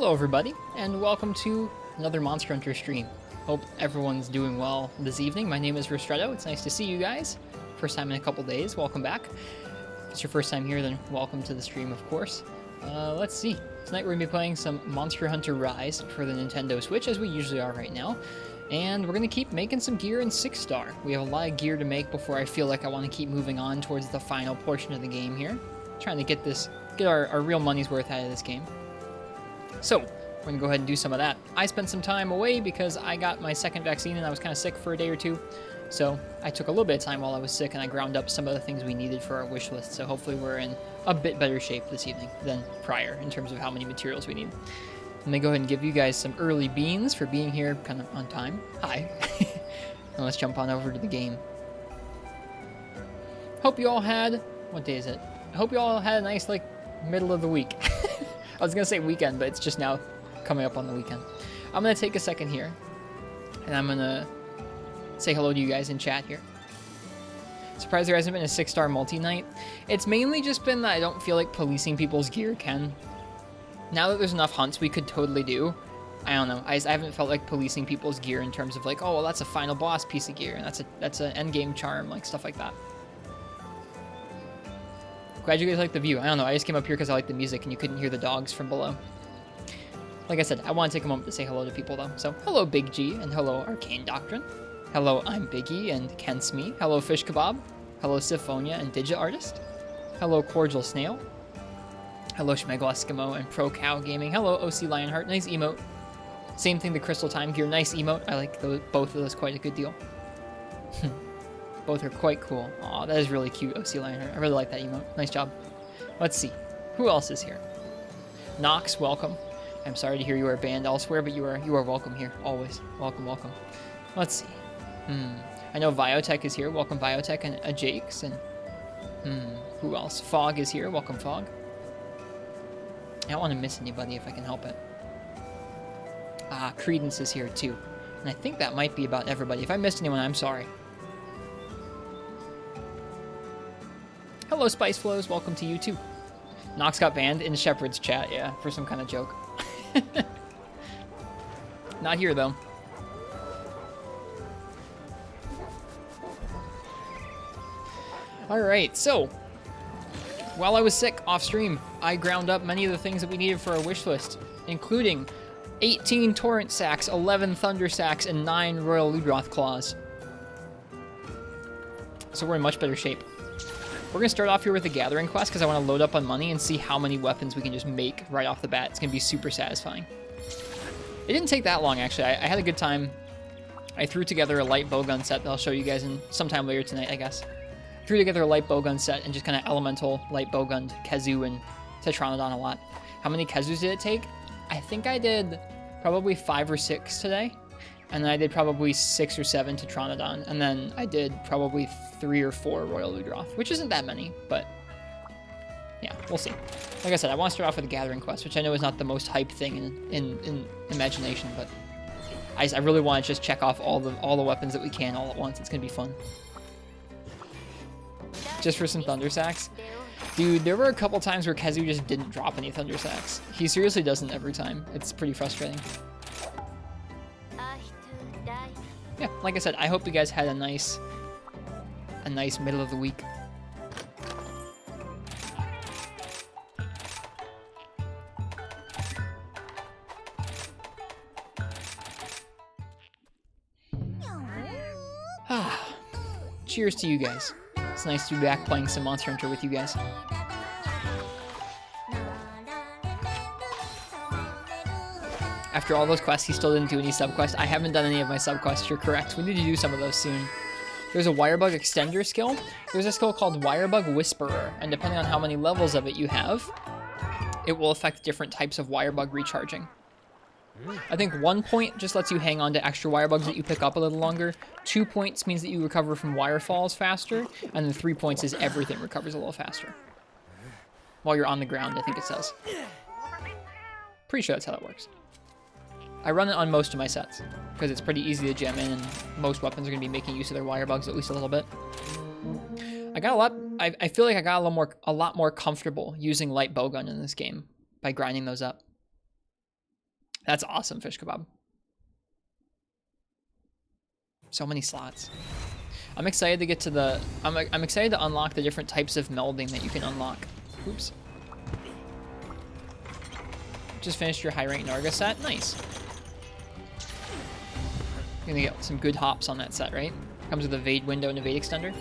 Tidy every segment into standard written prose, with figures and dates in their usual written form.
Hello everybody, and welcome to another Monster Hunter stream. Hope everyone's doing well this evening. My name is Ristretto. It's nice to see you guys. First time in a couple days. Welcome back. If it's your first time here, then welcome to the stream, of course. Let's see. Tonight we're going to be playing some Monster Hunter Rise for the Nintendo Switch, as we usually are right now. And we're going to keep making some gear in 6-star. We have a lot of gear to make before I feel like I want to keep moving on towards the final portion of the game here. Trying to get our real money's worth out of this game. So, we're going to go ahead and do some of that. I spent some time away because I got my second vaccine and I was kind of sick for a day or two. So, I took a little bit of time while I was sick and I ground up some of the things we needed for our wish list. So, hopefully we're in a bit better shape this evening than prior in terms of how many materials we need. Let me go ahead and give you guys some early beans for being here kind of on time. Hi. And let's jump on over to the game. Hope you all had... What day is it? I hope you all had a nice, middle of the week. I was going to say weekend, but it's just now coming up on the weekend. I'm going to take a second here, and I'm going to say hello to you guys in chat here. Surprised there hasn't been a 6-star multi-night. It's mainly just been that I don't feel like policing people's gear can. Now that there's enough hunts we could totally do, I don't know. I haven't felt like policing people's gear in terms of oh, well, that's a final boss piece of gear, and that's an endgame charm, stuff like that. Glad you guys like the view. I don't know, I just came up here because I like the music and you couldn't hear the dogs from below. Like I said, I want to take a moment to say hello to people though. So, hello Big G and hello Arcane Doctrine. Hello I'm Biggie and Ken Smee. Hello Fish Kebab. Hello Syphonia and Digit Artist. Hello Cordial Snail. Hello Schmegel Eskimo and Pro Cow Gaming. Hello OC Lionheart. Nice emote. Same thing, the Crystal Time Gear. Nice emote. I like both of those quite a good deal. Both are quite cool. Aw, that is really cute, OC Lionheart. I really like that emote. Nice job. Let's see. Who else is here? Nox, welcome. I'm sorry to hear you are banned elsewhere, but you are welcome here. Always. Welcome, welcome. Let's see. I know Viotech is here. Welcome, Viotech and Jakes. And who else? Fog is here. Welcome, Fog. I don't want to miss anybody if I can help it. Credence is here too. And I think that might be about everybody. If I missed anyone, I'm sorry. Hello, Spice Flows. Welcome to you, too. Nox got banned in Shepard's chat, yeah, for some kind of joke. Not here, though. Alright, so, while I was sick off-stream, I ground up many of the things that we needed for our wish list, including 18 Torrent Sacks, 11 Thunder Sacks, and 9 Royal Ludroth Claws. So we're in much better shape. We're going to start off here with the Gathering Quest because I want to load up on money and see how many weapons we can just make right off the bat. It's going to be super satisfying. It didn't take that long, actually. I had a good time. I threw together a light bowgun set that I'll show you guys in sometime later tonight, I guess. Threw together a light bowgun set and just kind of elemental light bowgunned Kezu and Tetranodon a lot. How many Kezus did it take? I think I did probably 5 or 6 today. And then I did probably 6 or 7 Tetranodon. And then I did probably 3 or 4 Royal Ludroth, which isn't that many, but yeah, we'll see. Like I said, I want to start off with the Gathering Quest, which I know is not the most hyped thing in imagination, but I really want to just check off all the weapons that we can all at once. It's going to be fun. Just for some Thunder Sacks. Dude, there were a couple times where Kezu just didn't drop any Thunder Sacks. He seriously doesn't every time. It's pretty frustrating. Yeah, like I said, I hope you guys had a nice middle of the week. Cheers to you guys. It's nice to be back playing some Monster Hunter with you guys. After all those quests, he still didn't do any subquests. I haven't done any of my subquests, you're correct. We need to do some of those soon. There's a Wirebug Extender skill. There's a skill called Wirebug Whisperer, and depending on how many levels of it you have, it will affect different types of Wirebug recharging. I think 1 point just lets you hang on to extra Wirebugs that you pick up a little longer. 2 points means that you recover from wirefalls faster, and then 3 points is everything recovers a little faster. While you're on the ground, I think it says. Pretty sure that's how that works. I run it on most of my sets, because it's pretty easy to gem in, and most weapons are going to be making use of their Wirebugs at least a little bit. I feel like I got a lot more comfortable using light bowgun in this game by grinding those up. That's awesome, fish kebab. So many slots. I'm excited to get to the... I'm excited to unlock the different types of melding that you can unlock. Oops. Just finished your high rank Narga set. Nice. You're gonna get some good hops on that set, right? Comes with a Vade window and a Vade extender.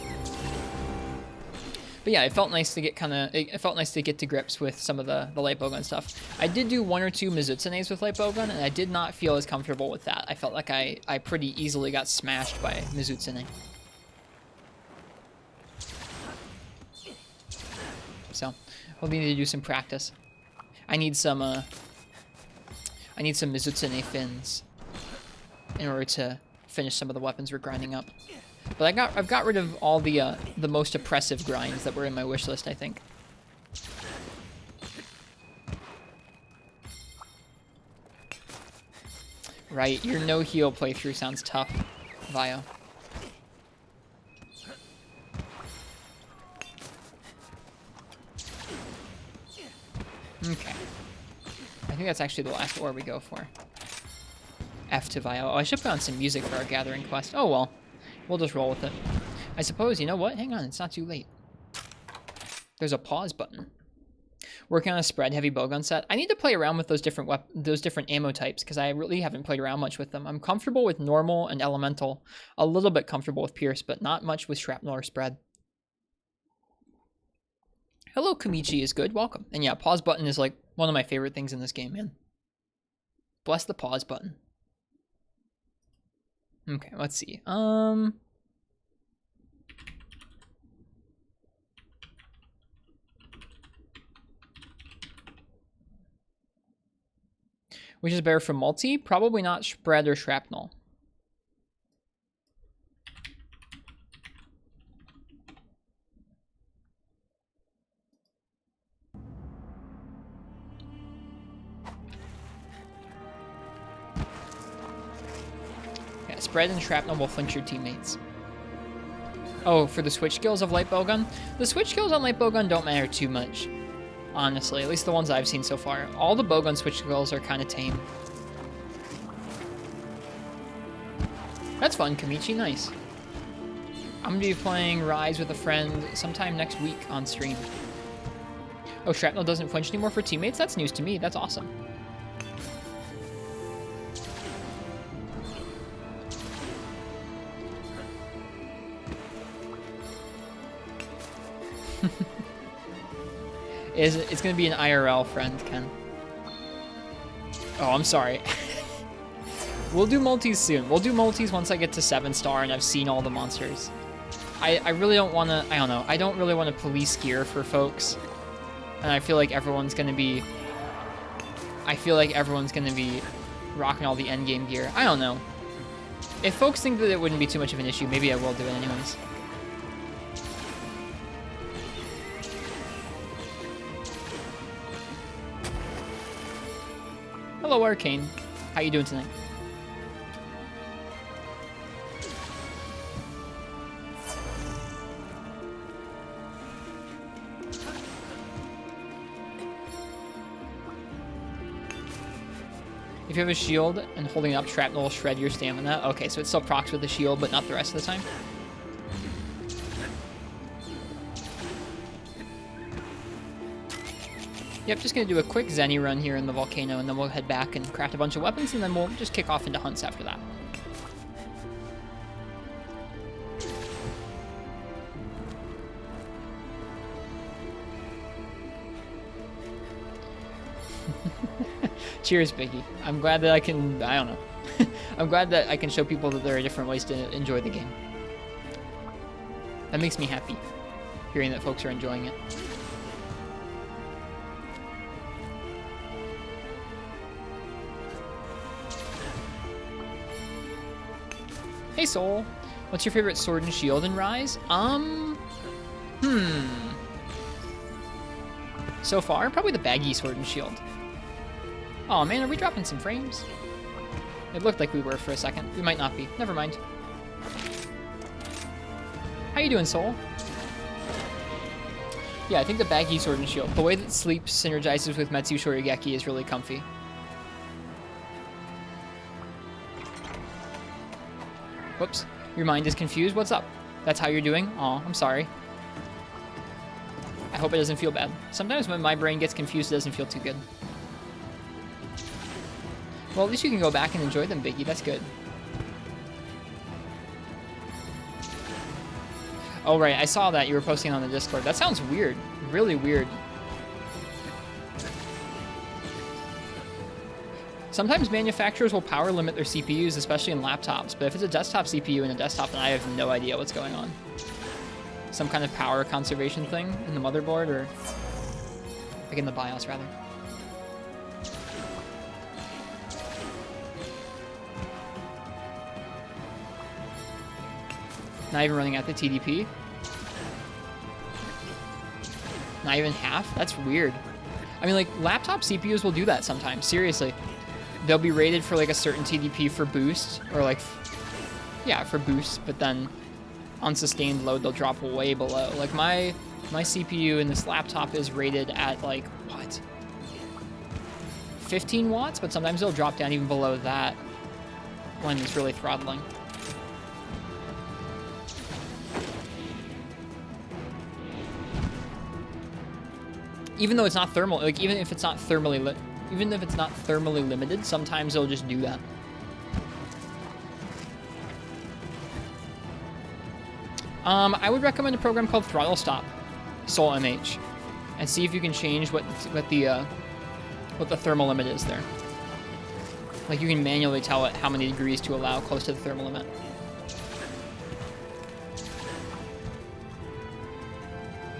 But yeah, it felt nice to get it felt nice to get to grips with some of the light bowgun stuff. I did do 1 or 2 Mizutsunes with light bowgun, and I did not feel as comfortable with that. I felt like I pretty easily got smashed by Mizutsune. So we'll need to do some practice. I need some Mizutsune fins in order to finish some of the weapons we're grinding up. But I've got rid of all the most oppressive grinds that were in my wish list, I think. Right, your no heal playthrough sounds tough, Vio. Okay. I think that's actually the last ore we go for. F to Vio. Oh, I should put on some music for our gathering quest. Oh well. We'll just roll with it. I suppose, you know what? Hang on, it's not too late. There's a pause button. Working on a spread heavy bowgun set. I need to play around with those different ammo types because I really haven't played around much with them. I'm comfortable with normal and elemental. A little bit comfortable with pierce, but not much with shrapnel or spread. Hello, Kamichi is good. Welcome. And yeah, pause button is like one of my favorite things in this game, man. Bless the pause button. Okay, let's see. Which is better for multi? Probably not spread or shrapnel. Yeah, spread and shrapnel will flinch your teammates. Oh, for the switch skills of light bowgun? The switch skills on light bowgun don't matter too much. Honestly, at least the ones I've seen so far. All the bowgun switch skills are kind of tame. That's fun, Kamichi. Nice. I'm going to be playing Rise with a friend sometime next week on stream. Oh, shrapnel doesn't flinch anymore for teammates? That's news to me. That's awesome. It's going to be an IRL friend, Ken. Oh, I'm sorry. We'll do multis soon. We'll do multis once I get to 7-star and I've seen all the monsters. I really don't want to... I don't know. I don't really want to police gear for folks. And I feel like everyone's going to be... I feel like everyone's going to be rocking all the endgame gear. I don't know. If folks think that it wouldn't be too much of an issue, maybe I will do it anyways. Hello, Arcane. How you doing tonight? If you have a shield and holding up shrapnel will shred your stamina. Okay, so it still procs with the shield, but not the rest of the time. Yep, just gonna do a quick Zenny run here in the volcano, and then we'll head back and craft a bunch of weapons, and then we'll just kick off into hunts after that. Cheers, Biggie. I'm glad that I can, I don't know. I'm glad that I can show people that there are different ways to enjoy the game. That makes me happy, hearing that folks are enjoying it. Hey, Soul. What's your favorite sword and shield in Rise? So far, probably the baggy sword and shield. Oh man, are we dropping some frames? It looked like we were for a second. We might not be. Never mind. How you doing, Soul? Yeah, I think the baggy sword and shield. The way that sleep synergizes with Metsu Shorigeki is really comfy. Whoops. Your mind is confused. What's up? That's how you're doing? Aw, I'm sorry. I hope it doesn't feel bad. Sometimes when my brain gets confused, it doesn't feel too good. Well, at least you can go back and enjoy them, Biggie. That's good. Oh, right. I saw that you were posting on the Discord. That sounds weird. Really weird. Sometimes manufacturers will power limit their CPUs, especially in laptops. But if it's a desktop CPU in a desktop, then I have no idea what's going on. Some kind of power conservation thing in the motherboard, or like in the BIOS, rather. Not even running at the TDP. Not even half? That's weird. I mean, like, laptop CPUs will do that sometimes. Seriously. They'll be rated for, like, a certain TDP for boost. Or, like, yeah, for boost. But then on sustained load, they'll drop way below. Like, my CPU in this laptop is rated at, like, what? 15 watts? But sometimes it'll drop down even below that when it's really throttling. Even though it's not thermal, like even if it's not thermally limited, sometimes it'll just do that. I would recommend a program called Throttle Stop, Sol MH, and see if you can change what the thermal limit is there. Like you can manually tell it how many degrees to allow close to the thermal limit.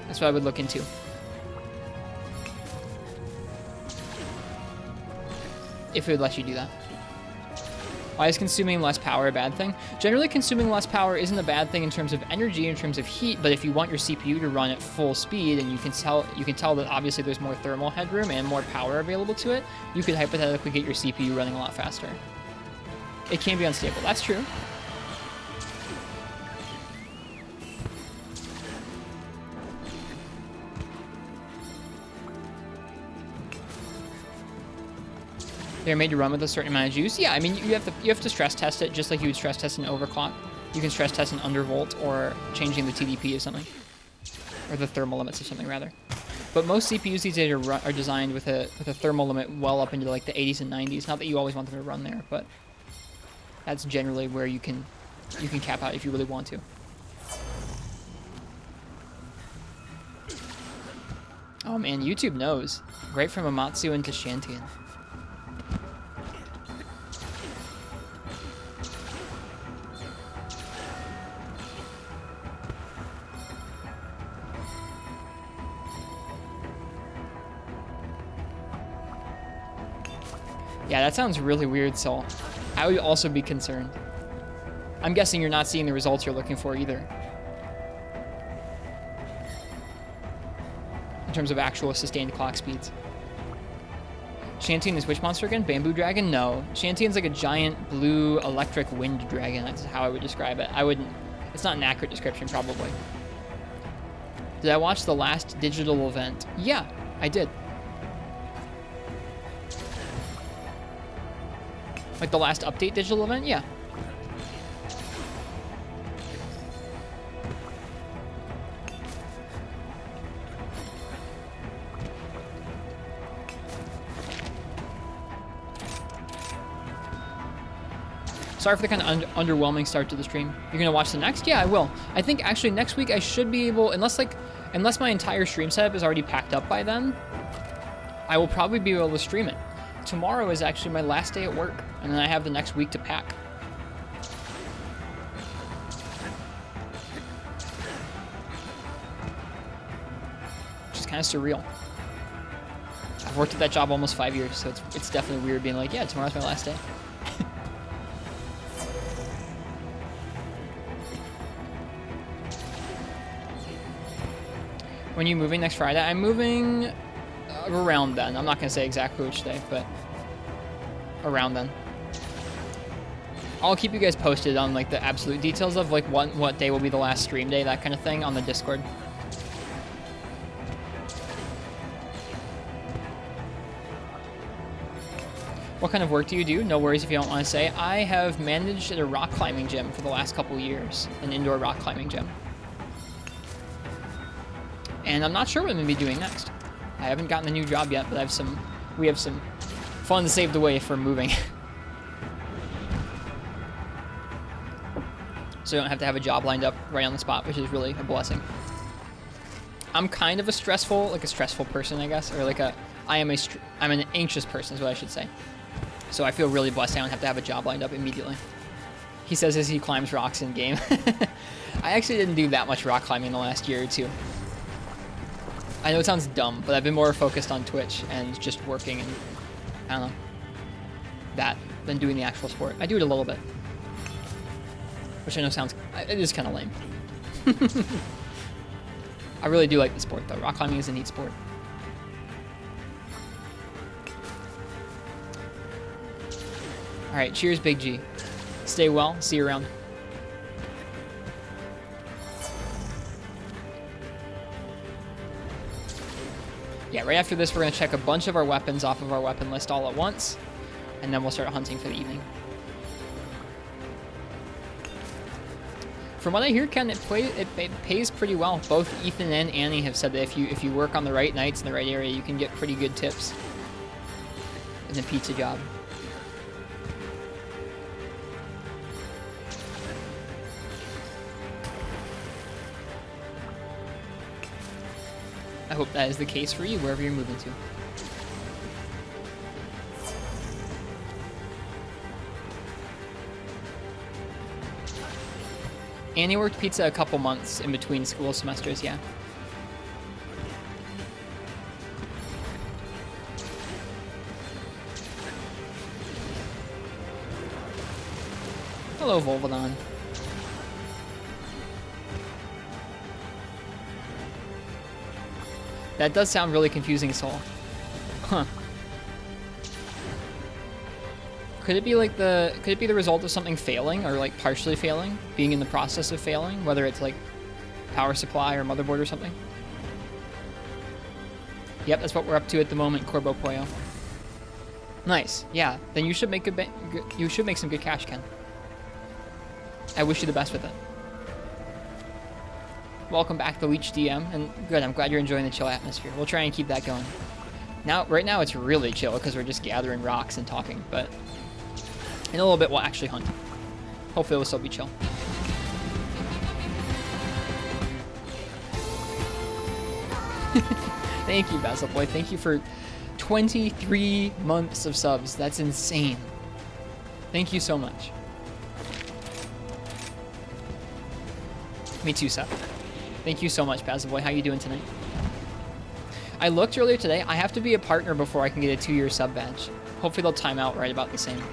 That's what I would look into. If it would let you do that. Why is consuming less power a bad thing? Generally, consuming less power isn't a bad thing in terms of energy, in terms of heat, but if you want your CPU to run at full speed, and you can tell that obviously there's more thermal headroom and more power available to it, you could hypothetically get your CPU running a lot faster. It can be unstable. That's true. They're made to run with a certain amount of juice. Yeah, I mean, you have to stress test it just like you would stress test an overclock. You can stress test an undervolt or changing the TDP of something, or the thermal limits of something rather. But most CPUs these days are designed with a thermal limit well up into like the 80s and 90s. Not that you always want them to run there, but that's generally where you can cap out if you really want to. Oh man, YouTube knows. Right from Amatsu into Shantian. Yeah, that sounds really weird, Sol. I would also be concerned. I'm guessing you're not seeing the results you're looking for either. In terms of actual sustained clock speeds. Shantian is which monster again? Bamboo dragon? No. Shantian's like a giant blue electric wind dragon. That's how I would describe it. It's not an accurate description, probably. Did I watch the last digital event? Yeah, I did. Like the last update digital event? Yeah. Sorry for the kind of underwhelming start to the stream. You're gonna watch the next? Yeah, I will. I think actually next week I should be able, unless my entire stream setup is already packed up by then, I will probably be able to stream it. Tomorrow is actually my last day at work, and then I have the next week to pack. Which is kind of surreal. I've worked at that job almost 5 years, so it's definitely weird being like, yeah, tomorrow's my last day. When are you moving next Friday? I'm moving around then. I'm not going to say exactly which day, but around then. I'll keep you guys posted on like the absolute details of like what day will be the last stream day, that kind of thing on the Discord. What kind of work do you do? No worries if you don't want to say. I have managed at a rock climbing gym for the last couple years, an indoor rock climbing gym. And I'm not sure what I'm going to be doing next. I haven't gotten a new job yet, but we have some funds saved away for moving. So you don't have to have a job lined up right on the spot, which is really a blessing. I'm kind of a stressful person, I guess, or I'm an anxious person is what I should say. So I feel really blessed I don't have to have a job lined up immediately. He says as he climbs rocks in game. I actually didn't do that much rock climbing the last year or two. I know it sounds dumb, but I've been more focused on Twitch and just working and, I don't know, that than doing the actual sport. I do it a little bit. Which I know it is kind of lame. I really do like the sport though. Rock climbing is a neat sport. Alright, cheers Big G. Stay well, see you around. Yeah, right after this we're going to check a bunch of our weapons off of our weapon list all at once, and then we'll start hunting for the evening. From what I hear, Ken, it pays pretty well. Both Ethan and Annie have said that if you work on the right nights in the right area, you can get pretty good tips in the pizza job. I hope that is the case for you wherever you're moving to. Annie worked pizza a couple months in between school semesters, yeah. Hello, Volvodon. That does sound really confusing, Soul. Huh. Could it be the result of something failing or like partially failing, being in the process of failing, whether it's like power supply or motherboard or something? Yep, that's what we're up to at the moment, Corbo Poyo. Nice. Yeah, then you should make some good cash, Ken. I wish you the best with it. Welcome back to Leech DM, and good, I'm glad you're enjoying the chill atmosphere. We'll try and keep that going. Right now it's really chill because we're just gathering rocks and talking, but in a little bit we'll actually hunt. Hopefully it'll still be chill. Thank you, Basil Boy. Thank you for 23 months of subs. That's insane. Thank you so much. Me too, Seth. Thank you so much, Basil Boy. How you doing tonight? I looked earlier today. I have to be a partner before I can get a 2-year sub badge. Hopefully they'll time out right about the same.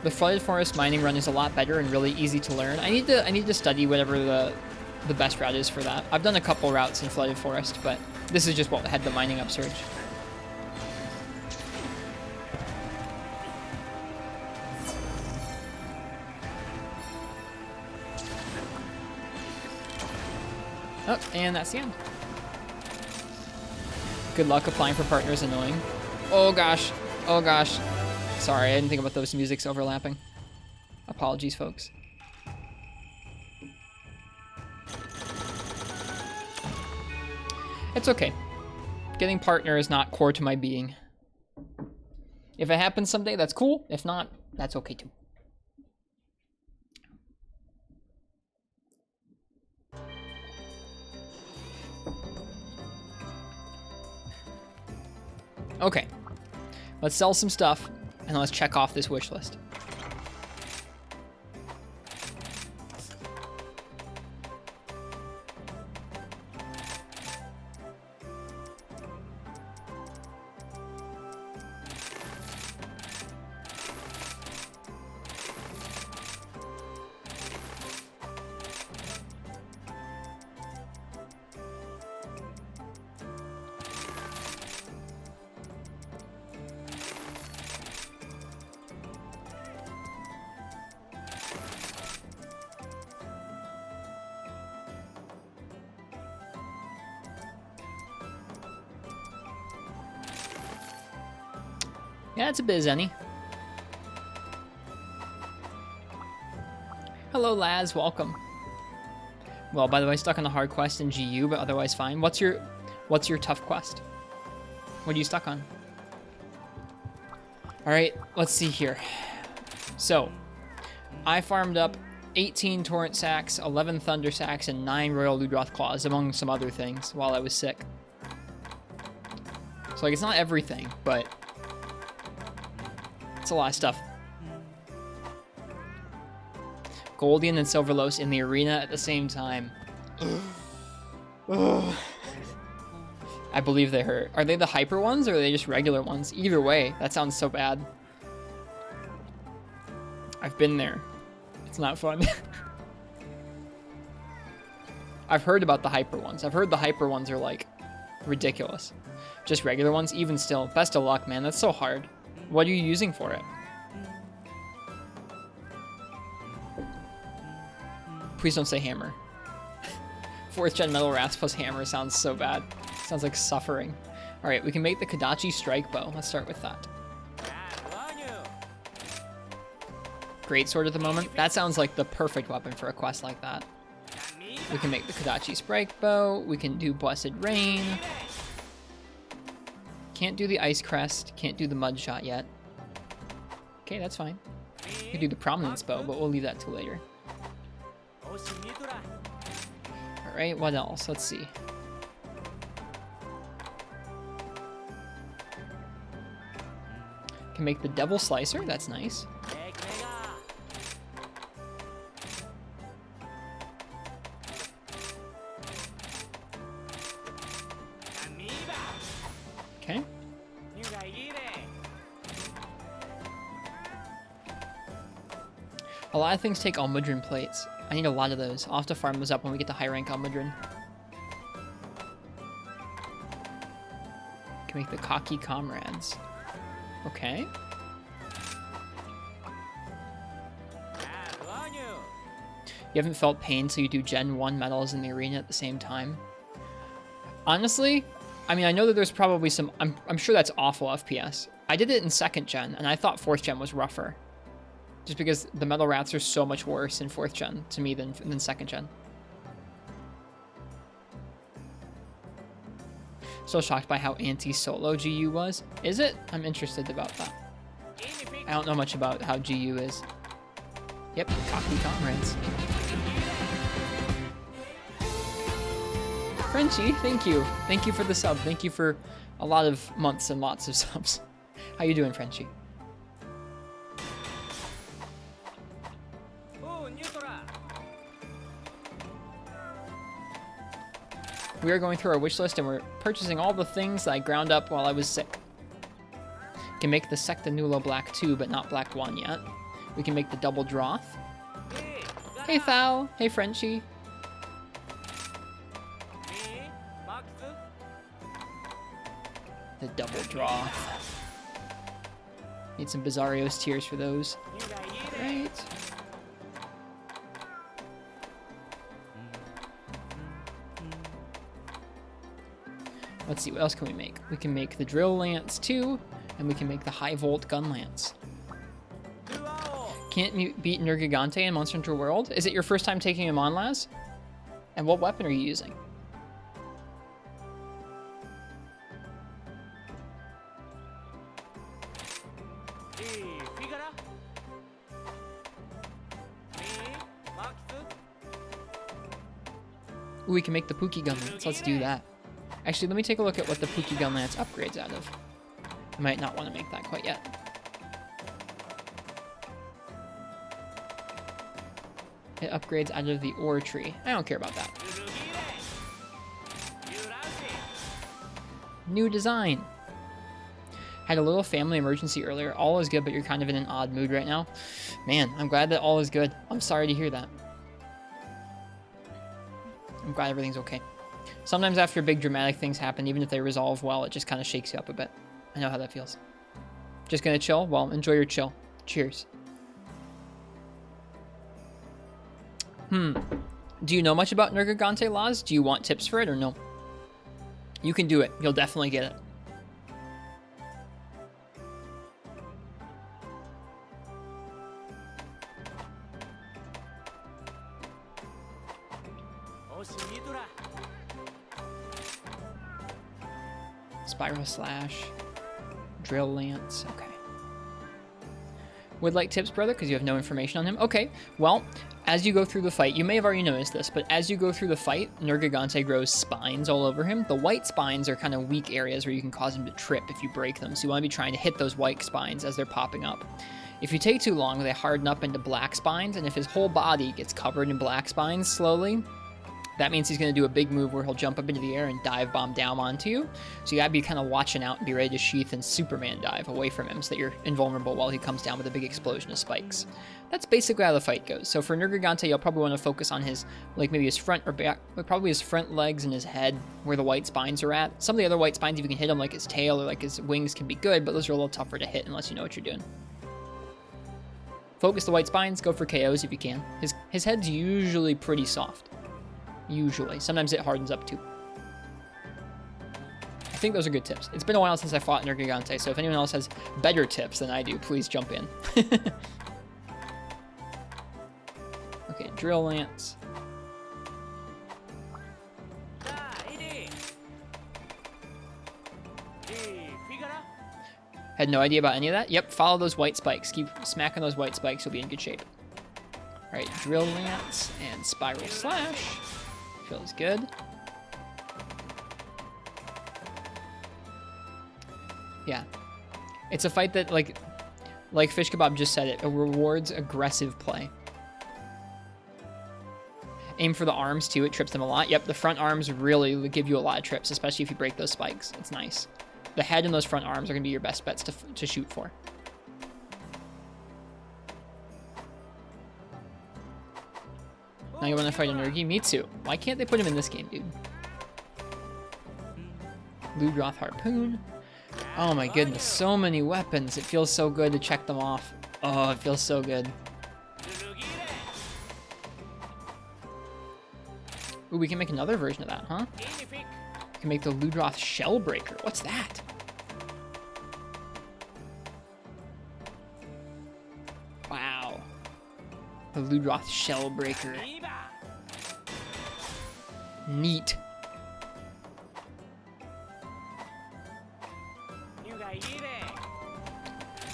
The Flooded Forest mining run is a lot better and really easy to learn. I need to study whatever the best route is for that. I've done a couple routes in Flooded Forest, but this is just what had the mining upsurge. Oh, and that's the end. Good luck applying for partners, annoying. Oh gosh. Oh gosh. Sorry, I didn't think about those musics overlapping. Apologies, folks. It's okay. Getting partner is not core to my being. If it happens someday, that's cool. If not, that's okay too. Okay, let's sell some stuff and let's check off this wish list. Yeah, it's a biz, Any. Hello, Laz. Welcome. Well, by the way, stuck on a hard quest in GU, but otherwise fine. What's your tough quest? What are you stuck on? All right, let's see here. So, I farmed up 18 Torrent Sacks, 11 Thunder Sacks, and 9 Royal Ludroth Claws, among some other things, while I was sick. So, like, it's not everything, but it's a lot of stuff. Goldian and Silverlos in the arena at the same time. I believe they hurt. Are they the hyper ones, or are they just regular ones? Either way, that sounds so bad. I've been there. It's not fun. I've heard about the hyper ones. I've heard the hyper ones are, like, ridiculous. Just regular ones, even still. Best of luck, man. That's so hard. What are you using for it? Please don't say hammer. 4th gen Metal Wraths plus hammer sounds so bad. Sounds like suffering. Alright, we can make the Kodachi Strike Bow. Let's start with that. Great sword at the moment. That sounds like the perfect weapon for a quest like that. We can make the Kodachi Strike Bow. We can do Blessed Rain. Can't do the Ice Crest. Can't do the Mud Shot yet. Okay, that's fine. We can do the Prominence Bow, but we'll leave that till later. Alright, what else? Let's see. Can make the Devil Slicer, that's nice. Okay. A lot of things take Almudron plates. I need a lot of those. I'll have to farm those up when we get to high rank Almudron. Can make the Cocky Comrades. Okay. You haven't felt pain so you do Gen 1 medals in the arena at the same time. Honestly, I mean, I know that there's probably some... I'm sure that's awful FPS. I did it in 2nd gen, and I thought 4th gen was rougher. Just because the Metal Rats are so much worse in 4th gen to me than 2nd gen. So shocked by how anti-solo GU was. Is it? I'm interested about that. I don't know much about how GU is. Yep, Cocky Comrades. Frenchie, thank you. Thank you for the sub. Thank you for a lot of months and lots of subs. How you doing, Frenchie? We are going through our wish list and we're purchasing all the things that I ground up while I was sick. Can make the Secta Nulo Black 2, but not Black 1 yet. We can make the Double Droth. Hey, Thal. Hey, Frenchie. The Double Droth. Need some Bizarrio's Tears for those. Right. Let's see, what else can we make? We can make the Drill Lance 2, and we can make the High Volt Gun Lance. Can't beat Nergigante in Monster Hunter World? Is it your first time taking him on, Laz? And what weapon are you using? Ooh, we can make the Pookie Gun Lance. Let's do that. Actually, let me take a look at what the Pookie Gun Lance upgrades out of. I might not want to make that quite yet. It upgrades out of the ore tree. I don't care about that. New design. Had a little family emergency earlier. All is good, but you're kind of in an odd mood right now. Man, I'm glad that all is good. I'm sorry to hear that. I'm glad everything's okay. Sometimes after big dramatic things happen, even if they resolve well, it just kind of shakes you up a bit. I know how that feels. Just gonna chill? Well, enjoy your chill. Cheers. Do you know much about Nergigante laws? Do you want tips for it or no? You can do it. You'll definitely get it. Spiral Slash. Drill Lance. Okay. Would like tips, brother, because you have no information on him. Okay, well, as you go through the fight, you may have already noticed this, but as you go through the fight, Nergigante grows spines all over him. The white spines are kind of weak areas where you can cause him to trip if you break them, so you want to be trying to hit those white spines as they're popping up. If you take too long, they harden up into black spines, and if his whole body gets covered in black spines slowly, that means he's going to do a big move where he'll jump up into the air and dive bomb down onto you. So you got to be kind of watching out and be ready to sheath and Superman dive away from him so that you're invulnerable while he comes down with a big explosion of spikes. That's basically how the fight goes. So for Nergigante, you'll probably want to focus on his, like maybe his front or back, but probably his front legs and his head where the white spines are at. Some of the other white spines, if you can hit him, like his tail or like his wings, can be good, but those are a little tougher to hit unless you know what you're doing. Focus the white spines, go for KOs if you can. His head's usually pretty soft. Usually. Sometimes it hardens up too. I think those are good tips. It's been a while since I fought Nergigante, so if anyone else has better tips than I do, please jump in. Okay, Drill Lance. Had no idea about any of that. Yep, follow those white spikes. Keep smacking those white spikes, you'll be in good shape. Alright, Drill Lance and Spiral Slash. Feels good. Yeah. It's a fight that, like Fish Kebab just said, it rewards aggressive play. Aim for the arms, too. It trips them a lot. Yep, the front arms really give you a lot of trips, especially if you break those spikes. It's nice. The head and those front arms are going to be your best bets to shoot for. Now you want to fight a Nergi? Me too. Why can't they put him in this game, dude? Ludroth Harpoon. Oh my goodness, so many weapons. It feels so good to check them off. Oh, it feels so good. Ooh, we can make another version of that, huh? We can make the Ludroth Shellbreaker. What's that? Wow. The Ludroth Shellbreaker. Neat.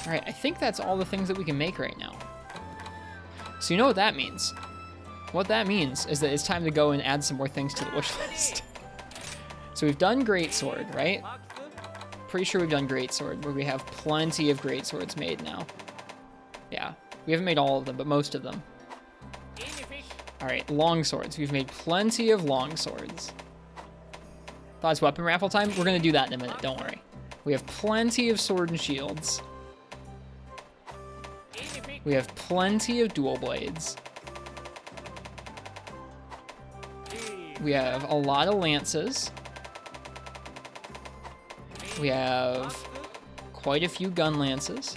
Alright, I think that's all the things that we can make right now. So you know what that means? What that means is that it's time to go and add some more things to the wish list. So we've done Greatsword, right? Pretty sure we've done Greatsword, where we have plenty of Greatswords made now. Yeah, we haven't made all of them, but most of them. Alright, Longswords. We've made plenty of Longswords. Thought it's weapon raffle time? We're going to do that in a minute, don't worry. We have plenty of Sword and Shields. We have plenty of Dual Blades. We have a lot of Lances. We have quite a few Gun Lances.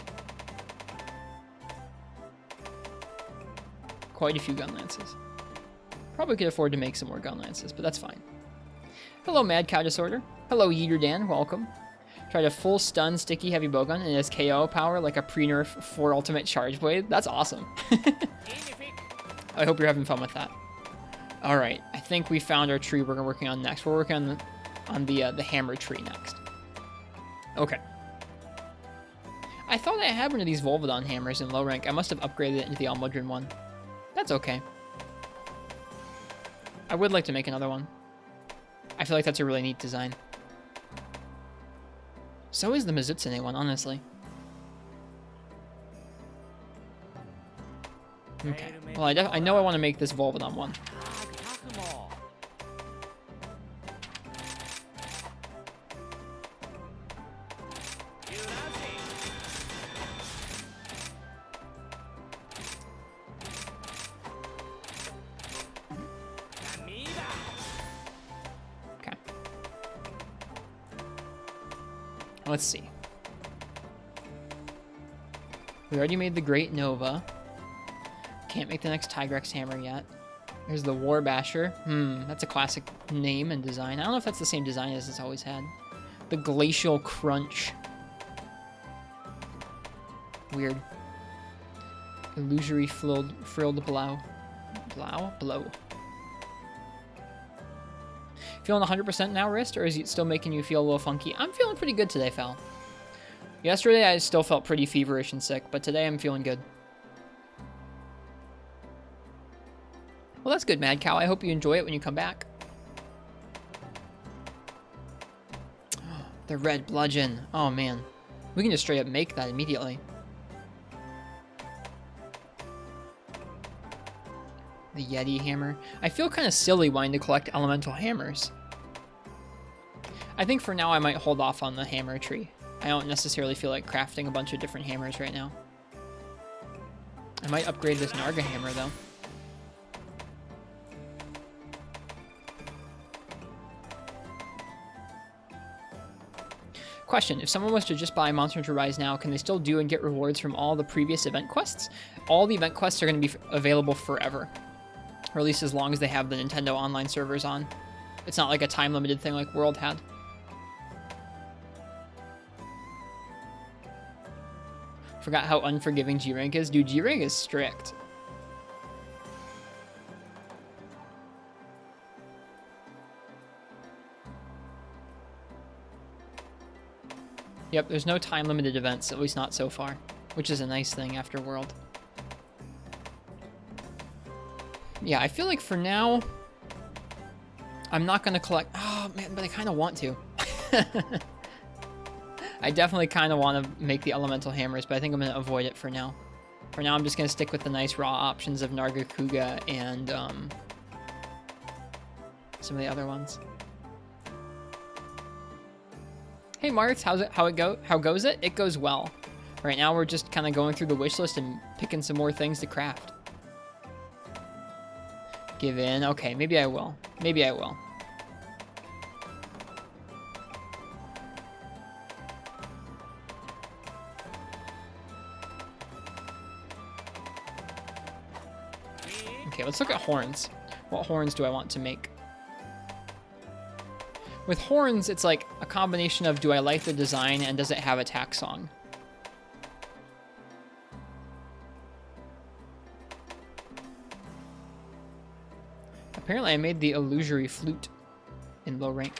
Quite a few Gun Lances. Probably could afford to make some more Gun Lances, but that's fine. Hello, Mad Cow Disorder. Hello, Yeeter Dan. Welcome. Tried a full stun sticky heavy bowgun and it has KO power like a pre-nerf 4 ultimate charge blade. That's awesome. I hope you're having fun with that. All right, I think we found our tree we're working on next. We're working on the hammer tree next. Okay. I thought I had one of these Volvodon hammers in low rank. I must have upgraded it into the Almudron one. That's okay. I would like to make another one. I feel like that's a really neat design. So is the Mizutsune one, honestly. Okay. Well, I know I want to make this Volvodon one. Okay. Let's see. We already made the Great Nova. Can't make the next Tigrex hammer yet. There's the War Basher. That's a classic name and design. I don't know if that's the same design as it's always had. The Glacial Crunch. Weird. Illusory frilled blow. Blow? Blow. Feeling 100% now, Wrist, or is it still making you feel a little funky? I'm feeling pretty good today, Fel. Yesterday, I still felt pretty feverish and sick, but today I'm feeling good. Well, that's good, Mad Cow. I hope you enjoy it when you come back. The red bludgeon. Oh, man. We can just straight up make that immediately. The Yeti hammer. I feel kind of silly wanting to collect elemental hammers. I think for now I might hold off on the hammer tree. I don't necessarily feel like crafting a bunch of different hammers right now. I might upgrade this Narga hammer, though. Question, if someone was to just buy Monster Hunter Rise now, can they still do and get rewards from all the previous event quests? All the event quests are going to be available forever. Or at least as long as they have the Nintendo online servers on. It's not like a time-limited thing like World had. Forgot how unforgiving G-Rank is. Dude, G-Rank is strict. Yep, there's no time-limited events, at least not so far, which is a nice thing after World. Yeah, I feel like for now, I'm not going to collect... Oh, man, but I kind of want to. I definitely kind of want to make the elemental hammers, but I think I'm going to avoid it for now. For now, I'm just going to stick with the nice raw options of Nargacuga and some of the other ones. Hey Marth, how goes it? It goes well. Right now we're just kind of going through the wish list and picking some more things to craft. Give in. Okay, maybe I will. Maybe I will. Okay, let's look at horns. What horns do I want to make? With horns, it's like a combination of do I like the design and does it have attack song? Apparently I made the illusory flute in low rank.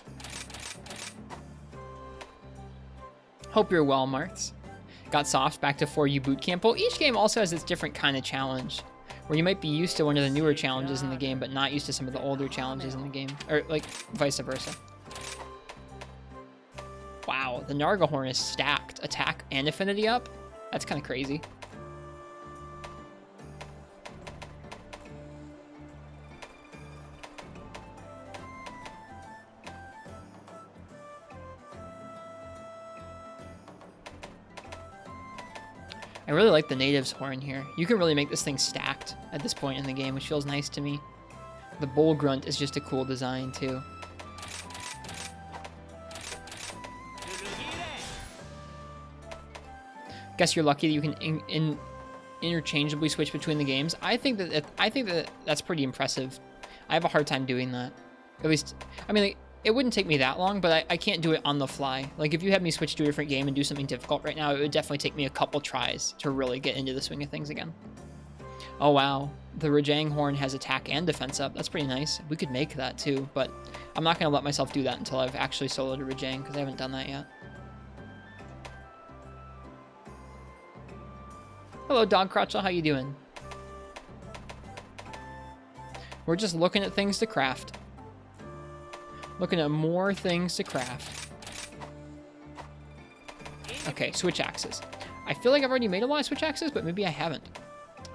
Hope you're well, Marths. Got soft back to 4U bootcamp. Well, each game also has its different kind of challenge, where you might be used to one of the newer challenges in the game, but not used to some of the older challenges in the game, or like vice versa. Wow, the Narga horn is stacked. Attack and affinity up? That's kind of crazy. I really like the native's horn here. You can really make this thing stacked at this point in the game, which feels nice to me. The bull grunt is just a cool design too. Guess you're lucky that you can interchangeably switch between the games. I think that that's pretty impressive. I have a hard time doing that. At least, I mean, like, it wouldn't take me that long, but I can't do it on the fly. Like, if you had me switch to a different game and do something difficult right now, it would definitely take me a couple tries to really get into the swing of things again. Oh, wow. The Rajang horn has attack and defense up. That's pretty nice. We could make that too, but I'm not going to let myself do that until I've actually soloed a Rajang, because I haven't done that yet. Hello, Dog Crotchel. How you doing? We're just looking at things to craft. Looking at more things to craft. Okay, switch axes. I feel like I've already made a lot of switch axes, but maybe I haven't.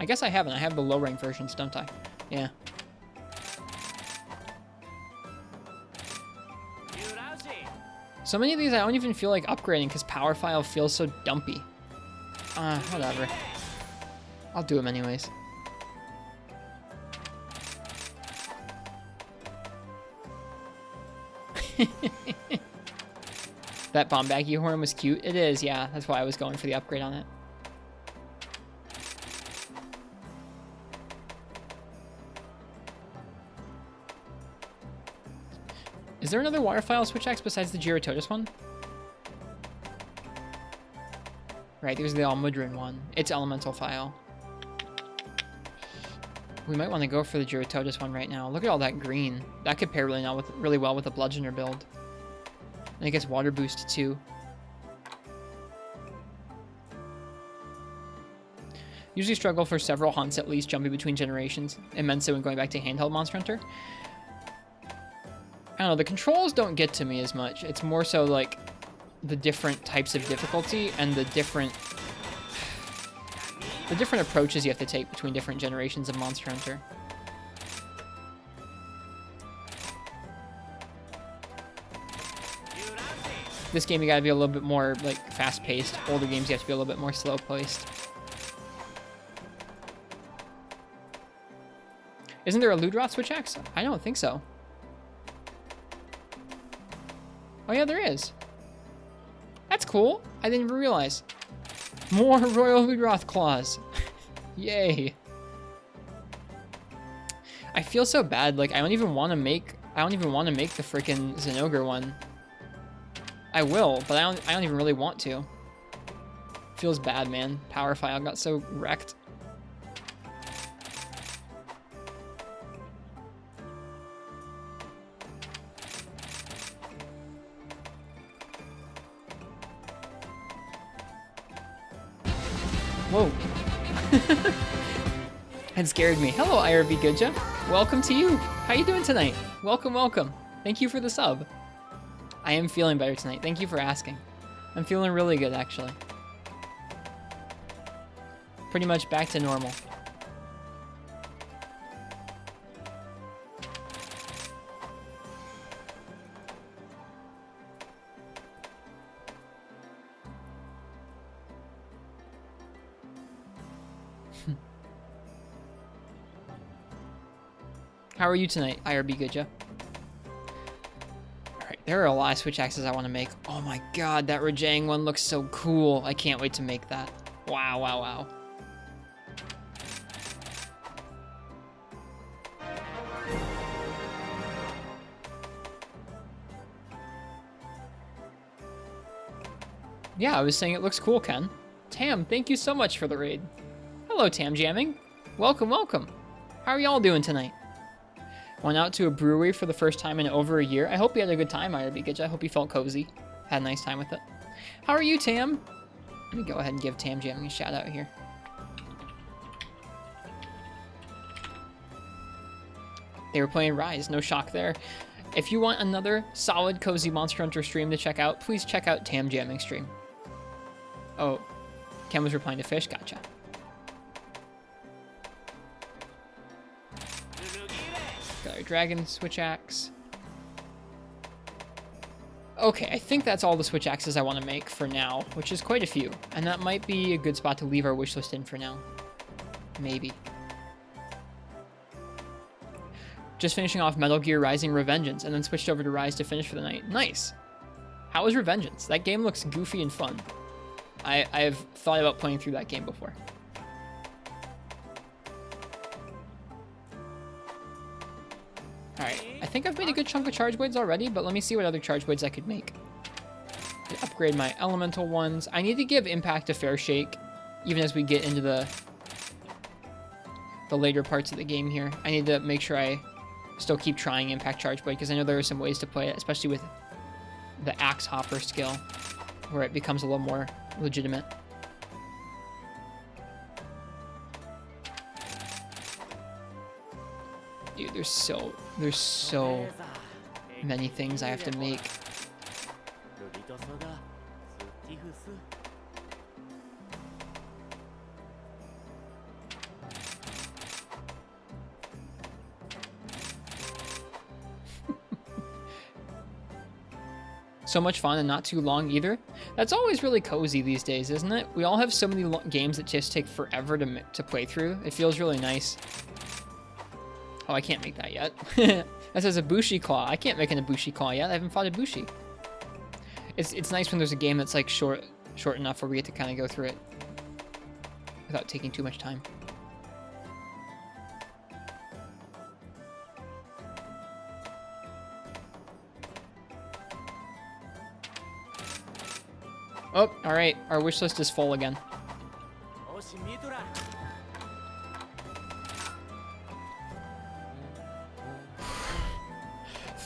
I guess I haven't. I have the low rank versions, don't I? Yeah. So many of these I don't even feel like upgrading because power file feels so dumpy. Whatever. I'll do them anyways. That Bombaggy horn was cute. It is, yeah. That's why I was going for the upgrade on it. Is there another waterfowl switch axe besides the Giratotus one? Right, there's the Almudron one. It's elemental file. We might want to go for the Giratodus one right now. Look at all that green. That could pair really well with a Bludgeoner build. And it gets water boost too. Usually struggle for several hunts at least, jumping between generations. Immenso and going back to handheld Monster Hunter. I don't know, the controls don't get to me as much. It's more so like the different types of difficulty and the different approaches you have to take between different generations of Monster Hunter. This game you gotta be a little bit more like fast-paced. Older games you have to be a little bit more slow-paced. Isn't there a Ludroth switch axe? I don't think so. Oh yeah, there is. That's cool. I didn't even realize. More Royal Ludroth claws. Yay. I feel so bad. Like I don't even want to make the freaking Zinogre one. I will, but I don't even really want to. Feels bad, man. Power File got so wrecked. Whoa. That scared me. Hello, IRB Goodja. Welcome to you. How you doing tonight? Welcome, welcome. Thank you for the sub. I am feeling better tonight. Thank you for asking. I'm feeling really good, actually. Pretty much back to normal. How are you tonight, IRB Goodja? Alright, there are a lot of switch axes I want to make. Oh my god, that Rajang one looks so cool. I can't wait to make that. Wow, wow, wow. Yeah, I was saying it looks cool, Ken. Tam, thank you so much for the raid. Hello, Tam Jamming. Welcome, welcome. How are y'all doing tonight? Went out to a brewery for the first time in over a year. I hope you had a good time, IRB Gidge. I hope you felt cozy. Had a nice time with it. How are you, Tam? Let me go ahead and give Tam Jamming a shout out here. They were playing Rise, no shock there. If you want another solid, cozy Monster Hunter stream to check out, please check out Tam Jamming stream. Oh, Ken was replying to Fish, gotcha. Got our Dragon Switch Axe. Okay, I think that's all the Switch Axes I want to make for now, which is quite a few. And that might be a good spot to leave our wish list in for now. Maybe. Just finishing off Metal Gear Rising Revengeance, and then switched over to Rise to finish for the night. Nice! How was Revengeance? That game looks goofy and fun. I've thought about playing through that game before. Alright, I think I've made a good chunk of Charge Blades already, but let me see what other Charge Blades I could make. Upgrade my elemental ones. I need to give Impact a fair shake, even as we get into the later parts of the game here. I need to make sure I still keep trying Impact Charge Blade, because I know there are some ways to play it, especially with the Axe Hopper skill, where it becomes a little more legitimate. Dude, there's so many things I have to make. So much fun and not too long either. That's always really cozy these days, isn't it? We all have so many games that just take forever to play through. It feels really nice. Oh, I can't make that yet. That says a Bushi Claw. I can't make an Ibushi Claw yet. I haven't fought a Bushi. It's nice when there's a game that's like short enough where we get to kind of go through it without taking too much time. Oh, all right. Our wish list is full again.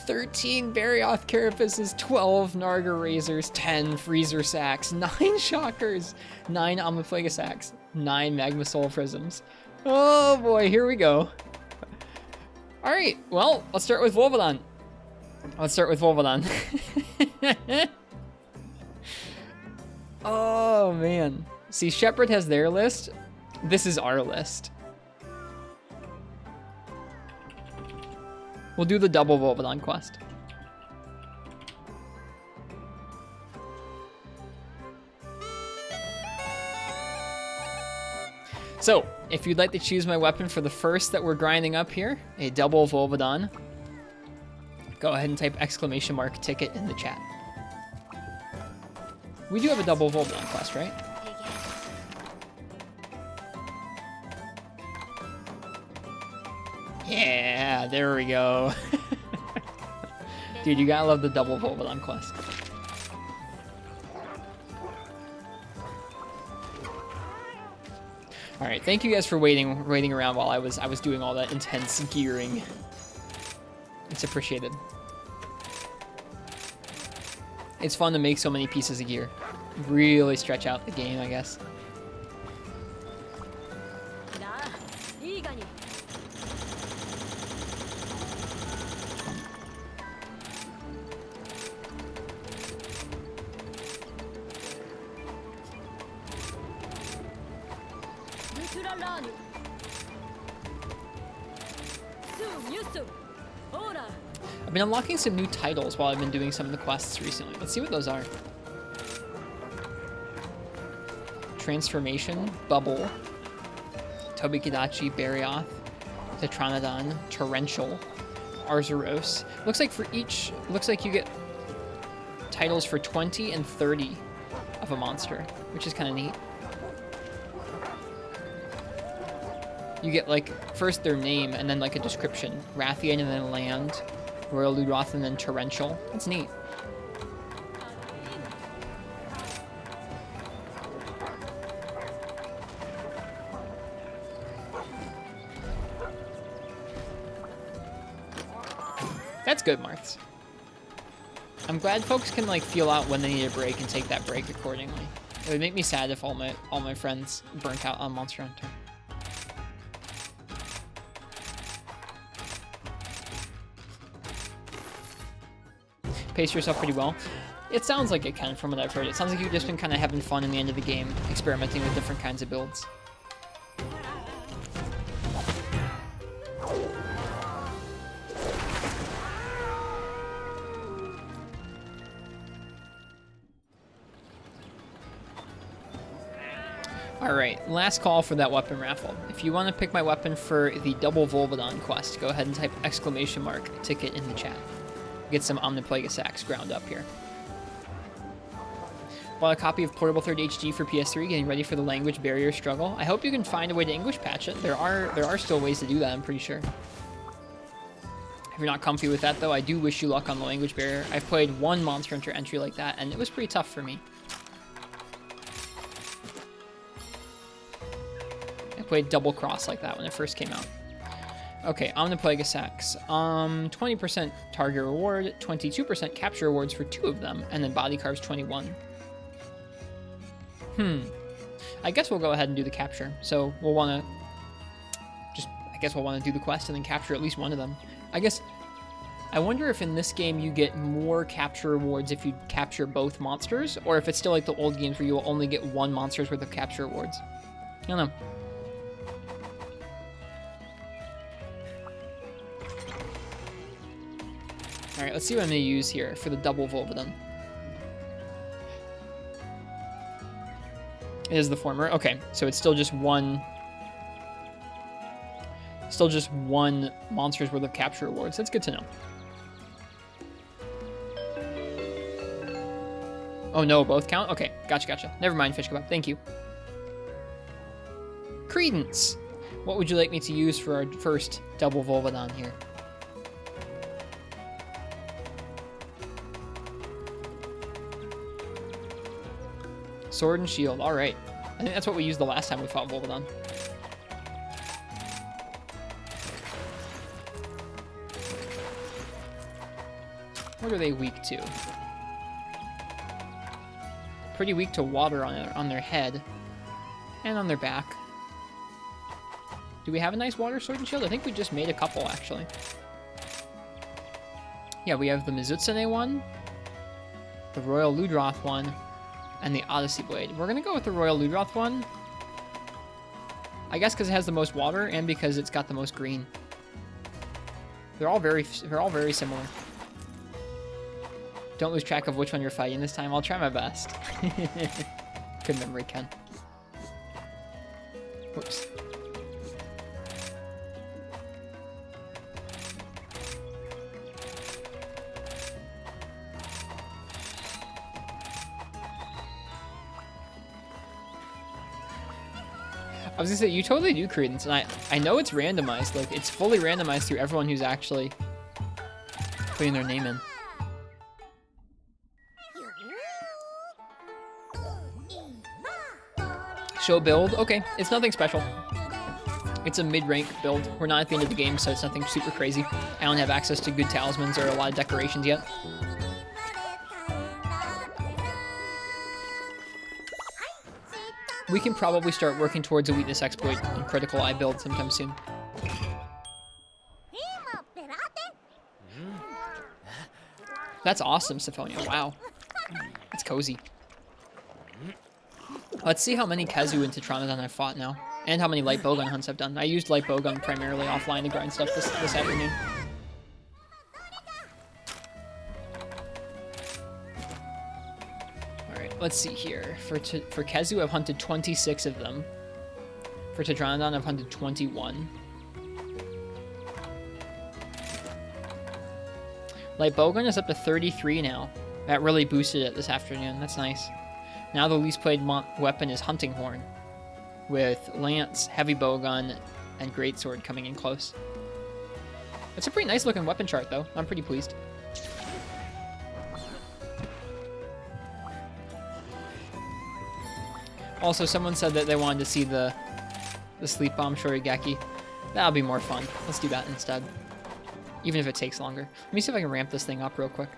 13 Barioth Carapaces, 12 Narga Razors, 10 Freezer Sacks, 9 Shockers, 9 Omniplaga Sacks, 9 Magma Soul Prisms. Oh boy, here we go. Alright, well, let's start with Volvodon. Oh man. See, Shepard has their list. This is our list. We'll do the double Volvodon quest. So, if you'd like to choose my weapon for the first that we're grinding up here, a double Volvodon, go ahead and type exclamation mark ticket in the chat. We do have a double Volvodon quest, right? Yeah, there we go. Dude, you gotta love the double Volvodon quest. All right, thank you guys for waiting around while I was doing all that intense gearing. It's appreciated. It's fun to make so many pieces of gear. Really stretch out the game, I guess. I've been unlocking some new titles while I've been doing some of the quests recently. Let's see what those are. Transformation, Bubble, Tobikidachi, Barioth, Tetranodon, Torrential, Arzuros. Looks like for each, looks like you get titles for 20 and 30 of a monster, which is kind of neat. You get like first their name and then like a description. Rathian and then Land, Royal Ludroth and then Torrential. That's neat. That's good, Marths. I'm glad folks can like feel out when they need a break and take that break accordingly. It would make me sad if all my friends burnt out on Monster Hunter. Pace yourself pretty well. It sounds like it can, from what I've heard. It sounds like you've just been kind of having fun in the end of the game, experimenting with different kinds of builds. Alright, last call for that weapon raffle. If you want to pick my weapon for the double Volvodon quest, go ahead and type exclamation mark ticket in the chat. Get some Omniplaga Sacks ground up here. Bought a copy of Portable 3rd HD for PS3, getting ready for the language barrier struggle. I hope you can find a way to English patch it. There are still ways to do that, I'm pretty sure. If you're not comfy with that, though, I do wish you luck on the language barrier. I've played one Monster Hunter entry like that, and it was pretty tough for me. I played Double Cross like that when it first came out. Okay, Omniplaga Sacks. 20% target reward, 22% capture rewards for 2 of them, and then body carves 21. I guess we'll go ahead and do the capture. So we'll want to we'll want to do the quest and then capture at least one of them. I wonder if in this game you get more capture rewards if you capture both monsters, or if it's still like the old games where you'll only get one monster's worth of capture rewards. I don't know. All right, let's see what I'm going to use here for the double Volvodon. It is the former. Okay, so it's still just one monster's worth of capture rewards. That's good to know. Oh no, both count? Okay, gotcha. Never mind, Fish Kebab. Thank you. Credence. What would you like me to use for our first double Volvodon here? Sword and shield. All right. I think that's what we used the last time we fought Volvodon. What are they weak to? Pretty weak to water on their head. And on their back. Do we have a nice water sword and shield? I think we just made a couple, actually. Yeah, we have the Mizutsune one, the Royal Ludroth one, and the Odyssey Blade. We're gonna go with the Royal Ludroth one. I guess because it has the most water and because it's got the most green. They're all very similar. Don't lose track of which one you're fighting this time. I'll try my best. Good memory, Ken. Whoops. I was gonna say, you totally do Credence, and I know it's randomized. Like, it's fully randomized through everyone who's actually putting their name in. Show build. Okay, it's nothing special. It's a mid-rank build. We're not at the end of the game, so it's nothing super crazy. I don't have access to good talismans or a lot of decorations yet. We can probably start working towards a weakness exploit and critical eye build sometime soon. That's awesome, Syphonia. Wow. That's cozy. Let's see how many Kazu and Tetranodon I've fought now. And how many light bowgun hunts I've done. I used light bowgun primarily offline to grind stuff this afternoon. Let's see here. For Kazu, I've hunted 26 of them. For Tetranodon, I've hunted 21. Light Bowgun is up to 33 now. That really boosted it this afternoon. That's nice. Now the least played weapon is Hunting Horn, with Lance, Heavy Bowgun, and Greatsword coming in close. It's a pretty nice looking weapon chart, though. I'm pretty pleased. Also, someone said that they wanted to see the Sleep Bomb Shorigeki. That'll be more fun. Let's do that instead. Even if it takes longer. Let me see if I can ramp this thing up real quick.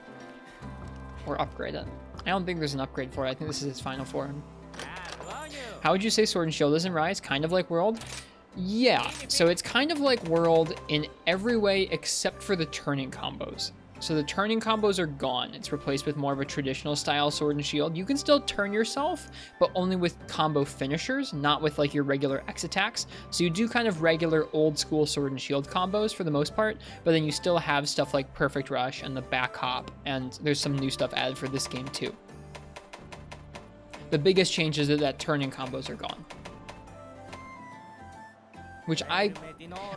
Or upgrade it. I don't think there's an upgrade for it. I think this is its final form. How would you say Sword and Shield is in Rise? Kind of like World? Yeah, so it's kind of like World in every way except for the turning combos. So the turning combos are gone. It's replaced with more of a traditional style Sword and Shield. You can still turn yourself, but only with combo finishers, not with like your regular X attacks. So you do kind of regular old school Sword and Shield combos for the most part, but then you still have stuff like Perfect Rush and the back hop, and there's some new stuff added for this game too. The biggest change is that turning combos are gone. Which I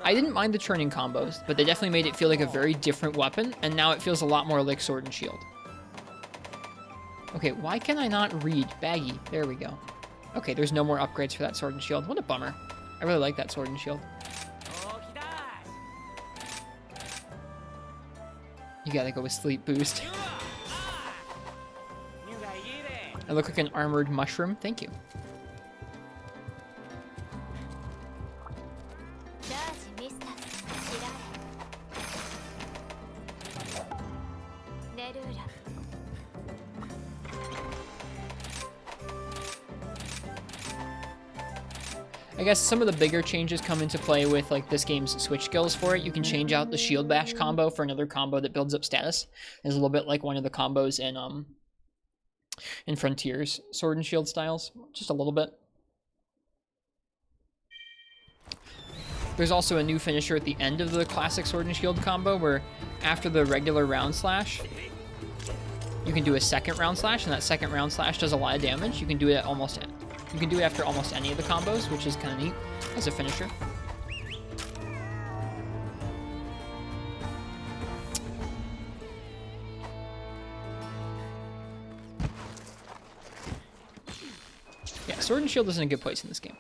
didn't mind the turning combos, but they definitely made it feel like a very different weapon, and now it feels a lot more like Sword and Shield. Okay, why can I not read? Baggy, there we go. Okay, there's no more upgrades for that Sword and Shield. What a bummer. I really like that Sword and Shield. You gotta go with Sleep Boost. I look like an armored mushroom. Thank you. I guess some of the bigger changes come into play with like this game's switch skills for it. You can change out the shield bash combo for another combo that builds up status. It's a little bit like one of the combos in Frontier's Sword and Shield styles, just a little bit. There's also a new finisher at the end of the classic Sword and Shield combo where after the regular round slash, you can do a second round slash, and that second round slash does a lot of damage. You can do it after almost any of the combos, which is kind of neat as a finisher. Yeah, Sword and Shield is in a good place in this game.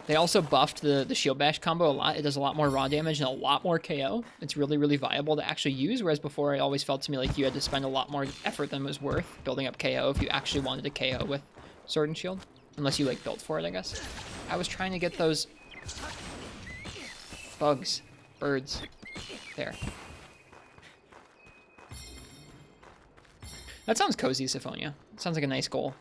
They also buffed the Shield Bash combo a lot. It does a lot more raw damage and a lot more KO. It's really, really viable to actually use, whereas before it always felt to me like you had to spend a lot more effort than was worth building up KO if you actually wanted to KO with Sword and Shield. Unless you, like, built for it, I guess. I was trying to get those bugs. Birds. There. That sounds cozy, Syphonia. Sounds like a nice goal.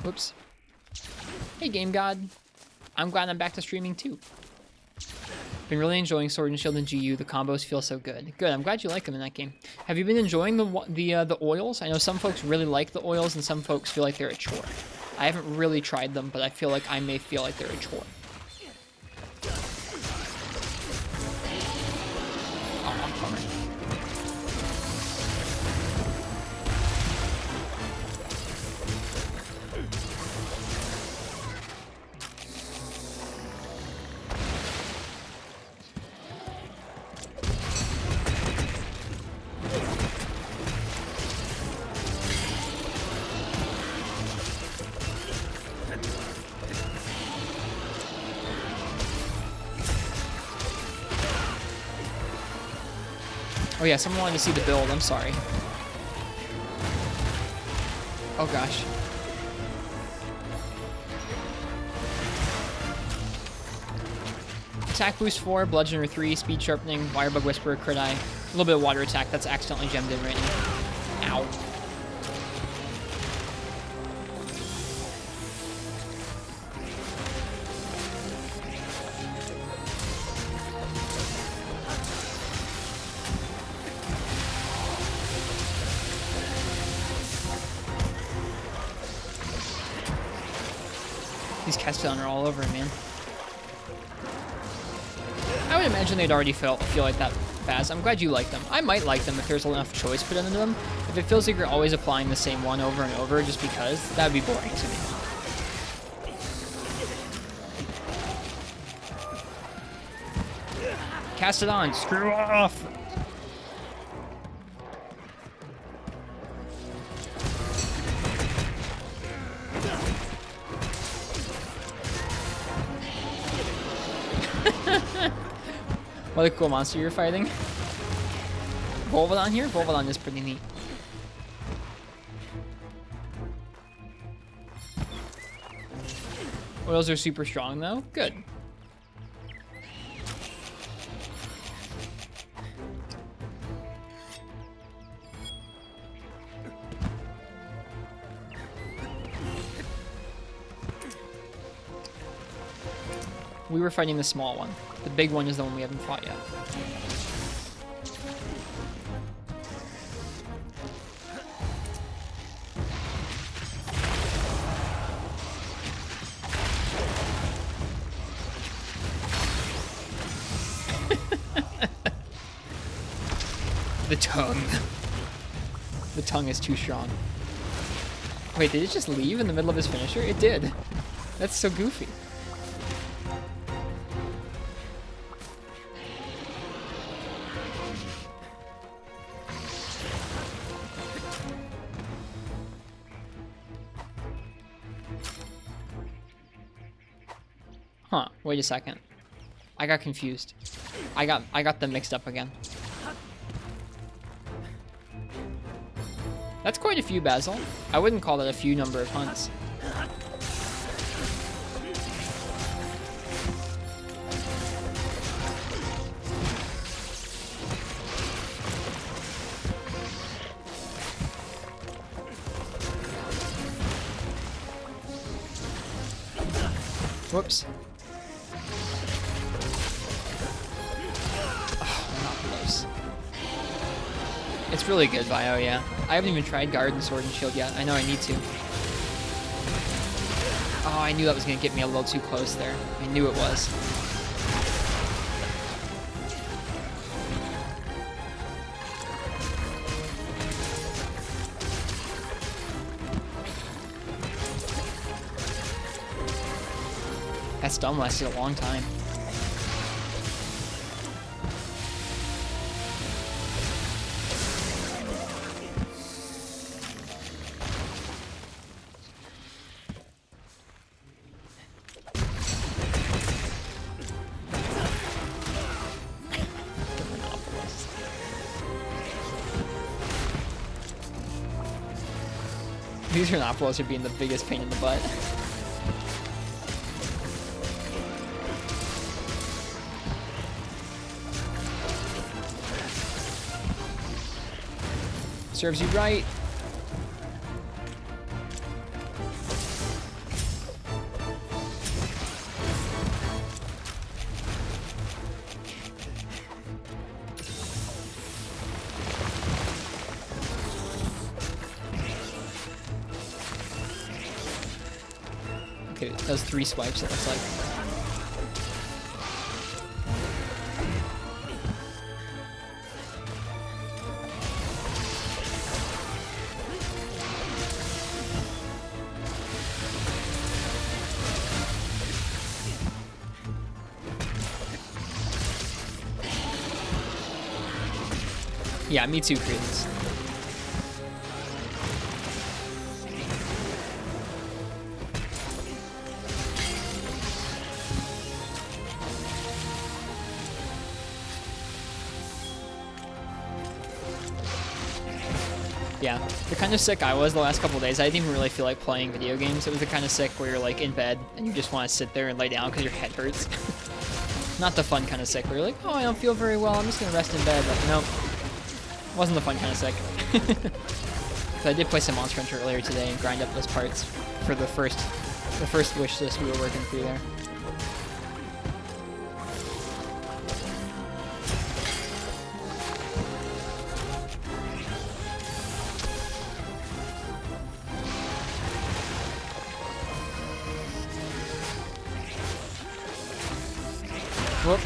Whoops. Hey, Game God. I'm glad I'm back to streaming too. Been really enjoying Sword and Shield and GU. The combos feel so good. Good. I'm glad you like them in that game. Have you been enjoying the oils? I know some folks really like the oils, and some folks feel like they're a chore. I haven't really tried them, but I feel like I may feel like they're a chore. Oh, bummer. Oh yeah, someone wanted to see the build. I'm sorry. Oh gosh. Attack boost 4, bludgeoner 3, speed sharpening, firebug whisperer, crit eye. A little bit of water attack. That's accidentally gemmed in right now. Ow. These Keston are all over him, man. I would imagine they'd already feel like that, Baz. I'm glad you like them. I might like them if there's enough choice put into them. If it feels like you're always applying the same one over and over just because, that'd be boring to me. Cast it on. Screw off. What a cool monster you're fighting. Volvodon here? Volvodon is pretty neat. Oils are super strong though. Good. We were fighting the small one. The big one is the one we haven't fought yet. The tongue. The tongue is too strong. Wait, did it just leave in the middle of his finisher? It did. That's so goofy. Huh, wait a second. I got confused. I got them mixed up again. That's quite a few, Basil. I wouldn't call that a few number of hunts. Whoops. Oh, not close. It's really good, Bio, yeah. I haven't even tried Guard and Sword and Shield yet. I know I need to. Oh, I knew that was going to get me a little too close there. I knew it was. That stun lasted a long time. These Rhinopolis are being the biggest pain in the butt. Serves you right. Okay, it does 3 swipes, it looks like. Yeah, me too, Credence. Yeah, the kind of sick I was the last couple of days, I didn't even really feel like playing video games. It was the kind of sick where you're like in bed and you just want to sit there and lay down because your head hurts. Not the fun kind of sick where you're like, oh, I don't feel very well, I'm just going to rest in bed. Like, nope. Wasn't the fun kind of sick. So I did play some Monster Hunter earlier today and grind up those parts for the first wish list we were working through there. Whoop.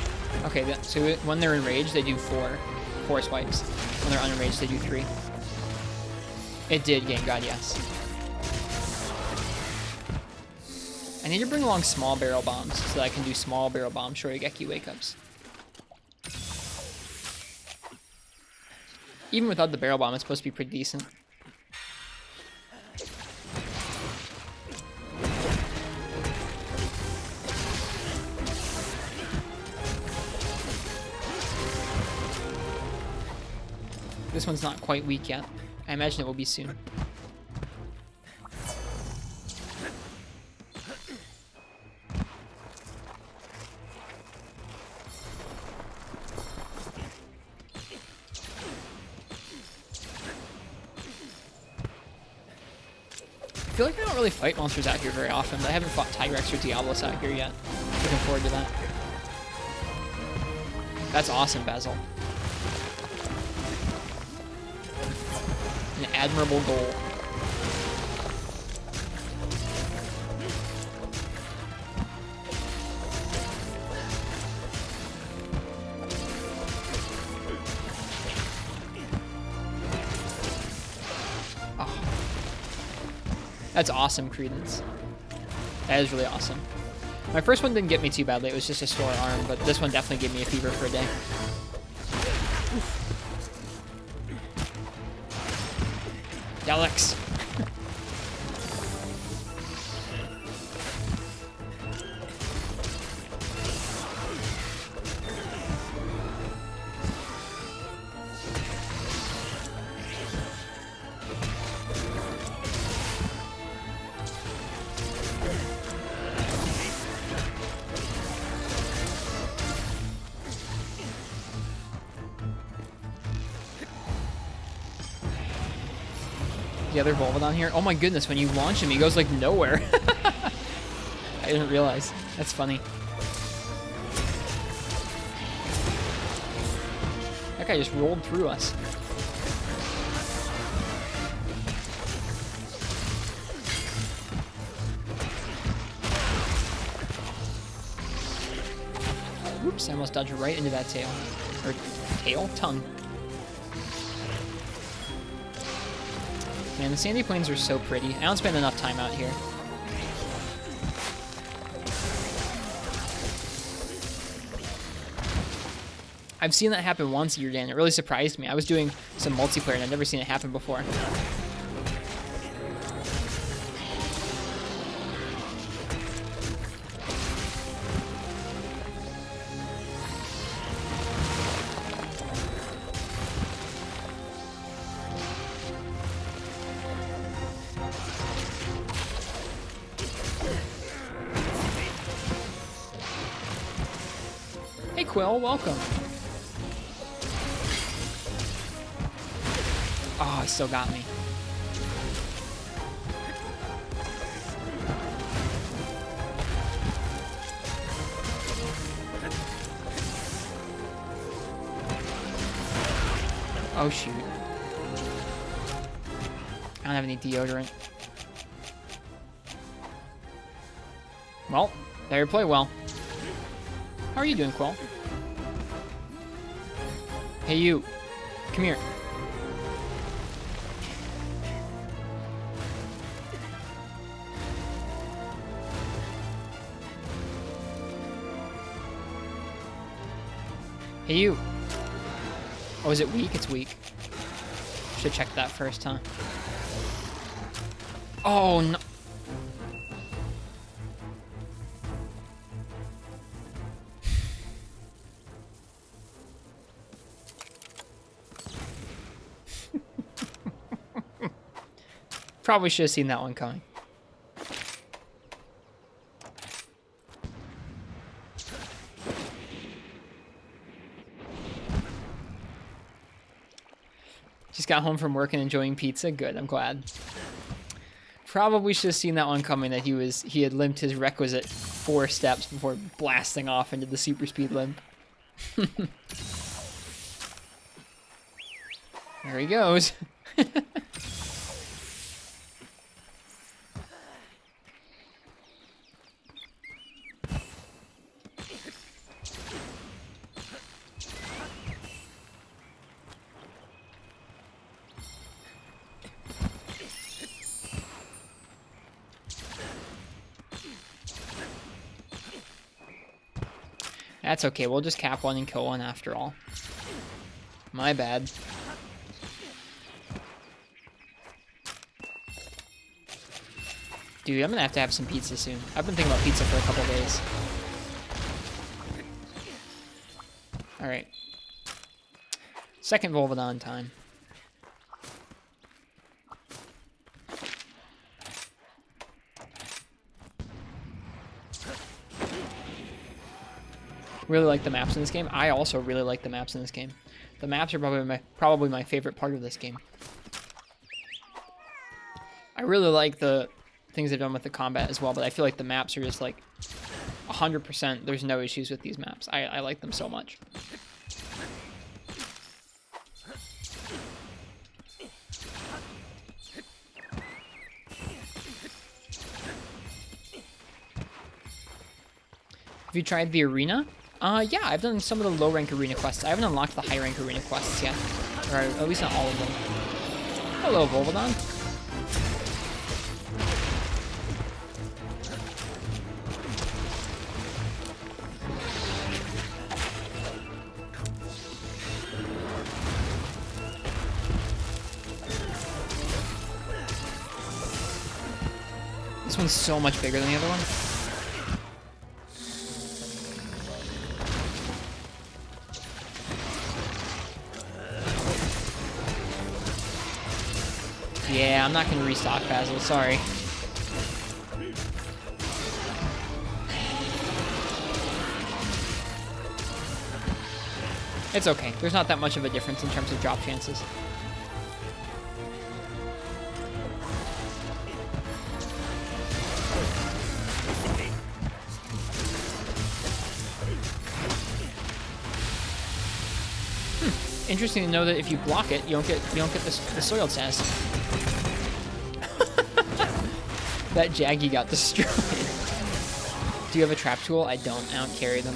Okay, so when they're enraged, they do four swipes. When they're unenraged, they do 3. It did, Game God, yes. I need to bring along small barrel bombs so that I can do small barrel bomb Shorigeki wake-ups. Even without the barrel bomb, it's supposed to be pretty decent. This one's not quite weak yet. I imagine it will be soon. I feel like I don't really fight monsters out here very often, but I haven't fought Tigrex or Diablos out here yet. Looking forward to that. That's awesome, Basil. An admirable goal. Oh. That's awesome, Credence. That is really awesome. My first one didn't get me too badly. It was just a sore arm, but this one definitely gave me a fever for a day. Alex. The other Volvidon here. Oh my goodness, when you launch him, he goes like nowhere. I didn't realize. That's funny. That guy just rolled through us. Oops, I almost dodged right into that tail. Or tail? Tongue. Man, the sandy plains are so pretty. I don't spend enough time out here. I've seen that happen once, Yerdan. It really surprised me. I was doing some multiplayer and I'd never seen it happen before. Hey Quill, welcome. Oh, Oh, he still got me. Oh, shoot. I don't have any deodorant. Well, better play well. How are you doing, Quill? Hey, you. Come here. Hey, you. Oh, is it weak? It's weak. Should check that first, huh? Oh, no. Probably should have seen that one coming. Just got home from work and enjoying pizza. Good, I'm glad. Probably should have seen that one coming, that he had limped his requisite 4 steps before blasting off into the super speed limp. There he goes. That's okay, we'll just cap one and kill one after all. My bad. Dude, I'm gonna have to have some pizza soon. I've been thinking about pizza for a couple days. Alright. Second Volvidon time. Really like the maps in this game. I also really like the maps in this game. The maps are probably my favorite part of this game. I really like the things they've done with the combat as well, but I feel like the maps are just like 100%. There's no issues with these maps. I like them so much. Have you tried the arena? Yeah, I've done some of the low-rank arena quests. I haven't unlocked the high-rank arena quests yet. Or at least not all of them. Hello, Volvidon. This one's so much bigger than the other one. Yeah, I'm not going to restock Basil, sorry. It's okay. There's not that much of a difference in terms of drop chances. Interesting to know that if you block it, you don't get the soiled status. That Jaggy got destroyed. Do you have a trap tool? I don't carry them.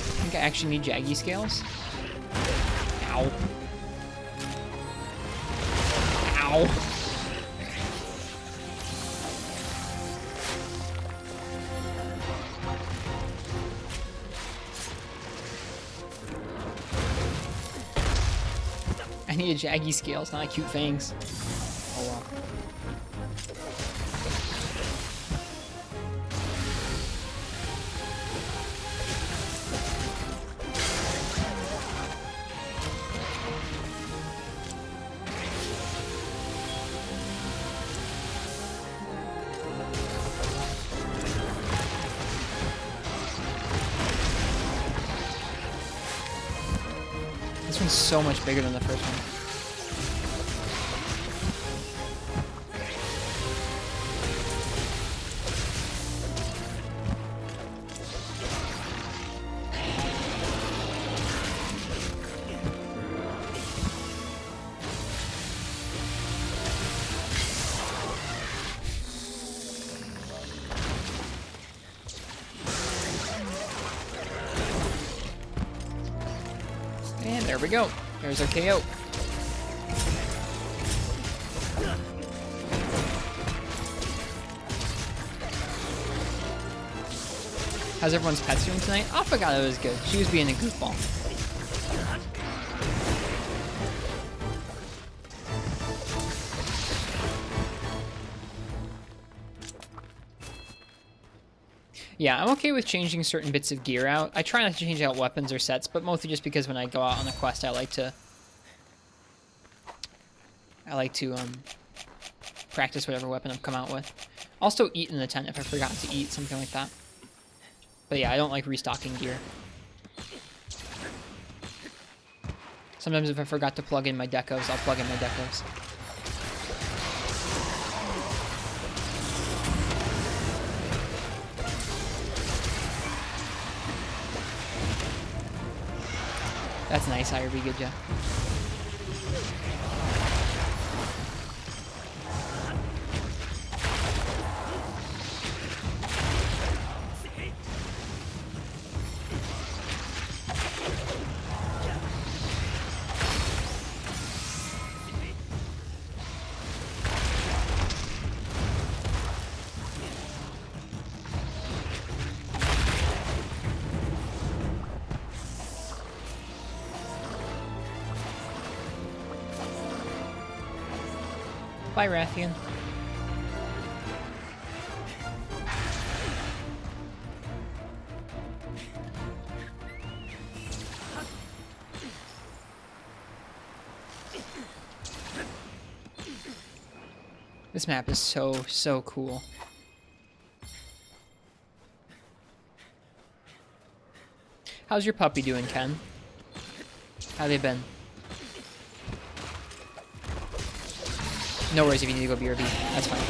I think I actually need Jaggy scales. Ow. Ow. I need a Jaggy scales, not a cute fangs. Oh well. one's so much bigger than the first one. And there we go. There's our KO. How's everyone's pets doing tonight? I forgot it was good. She was being a goofball. Yeah, I'm okay with changing certain bits of gear out. I try not to change out weapons or sets, but mostly just because when I go out on a quest, I like to practice whatever weapon I've come out with. I'll still eat in the tent if I forgot to eat, something like that. But yeah, I don't like restocking gear. Sometimes if I forgot to plug in my decos, I'll plug in my decos. That's nice, IRB, good job. Bye, Rathian. This map is so cool. How's your puppy doing, Ken? How they been? No worries if you need to go BRB. That's fine.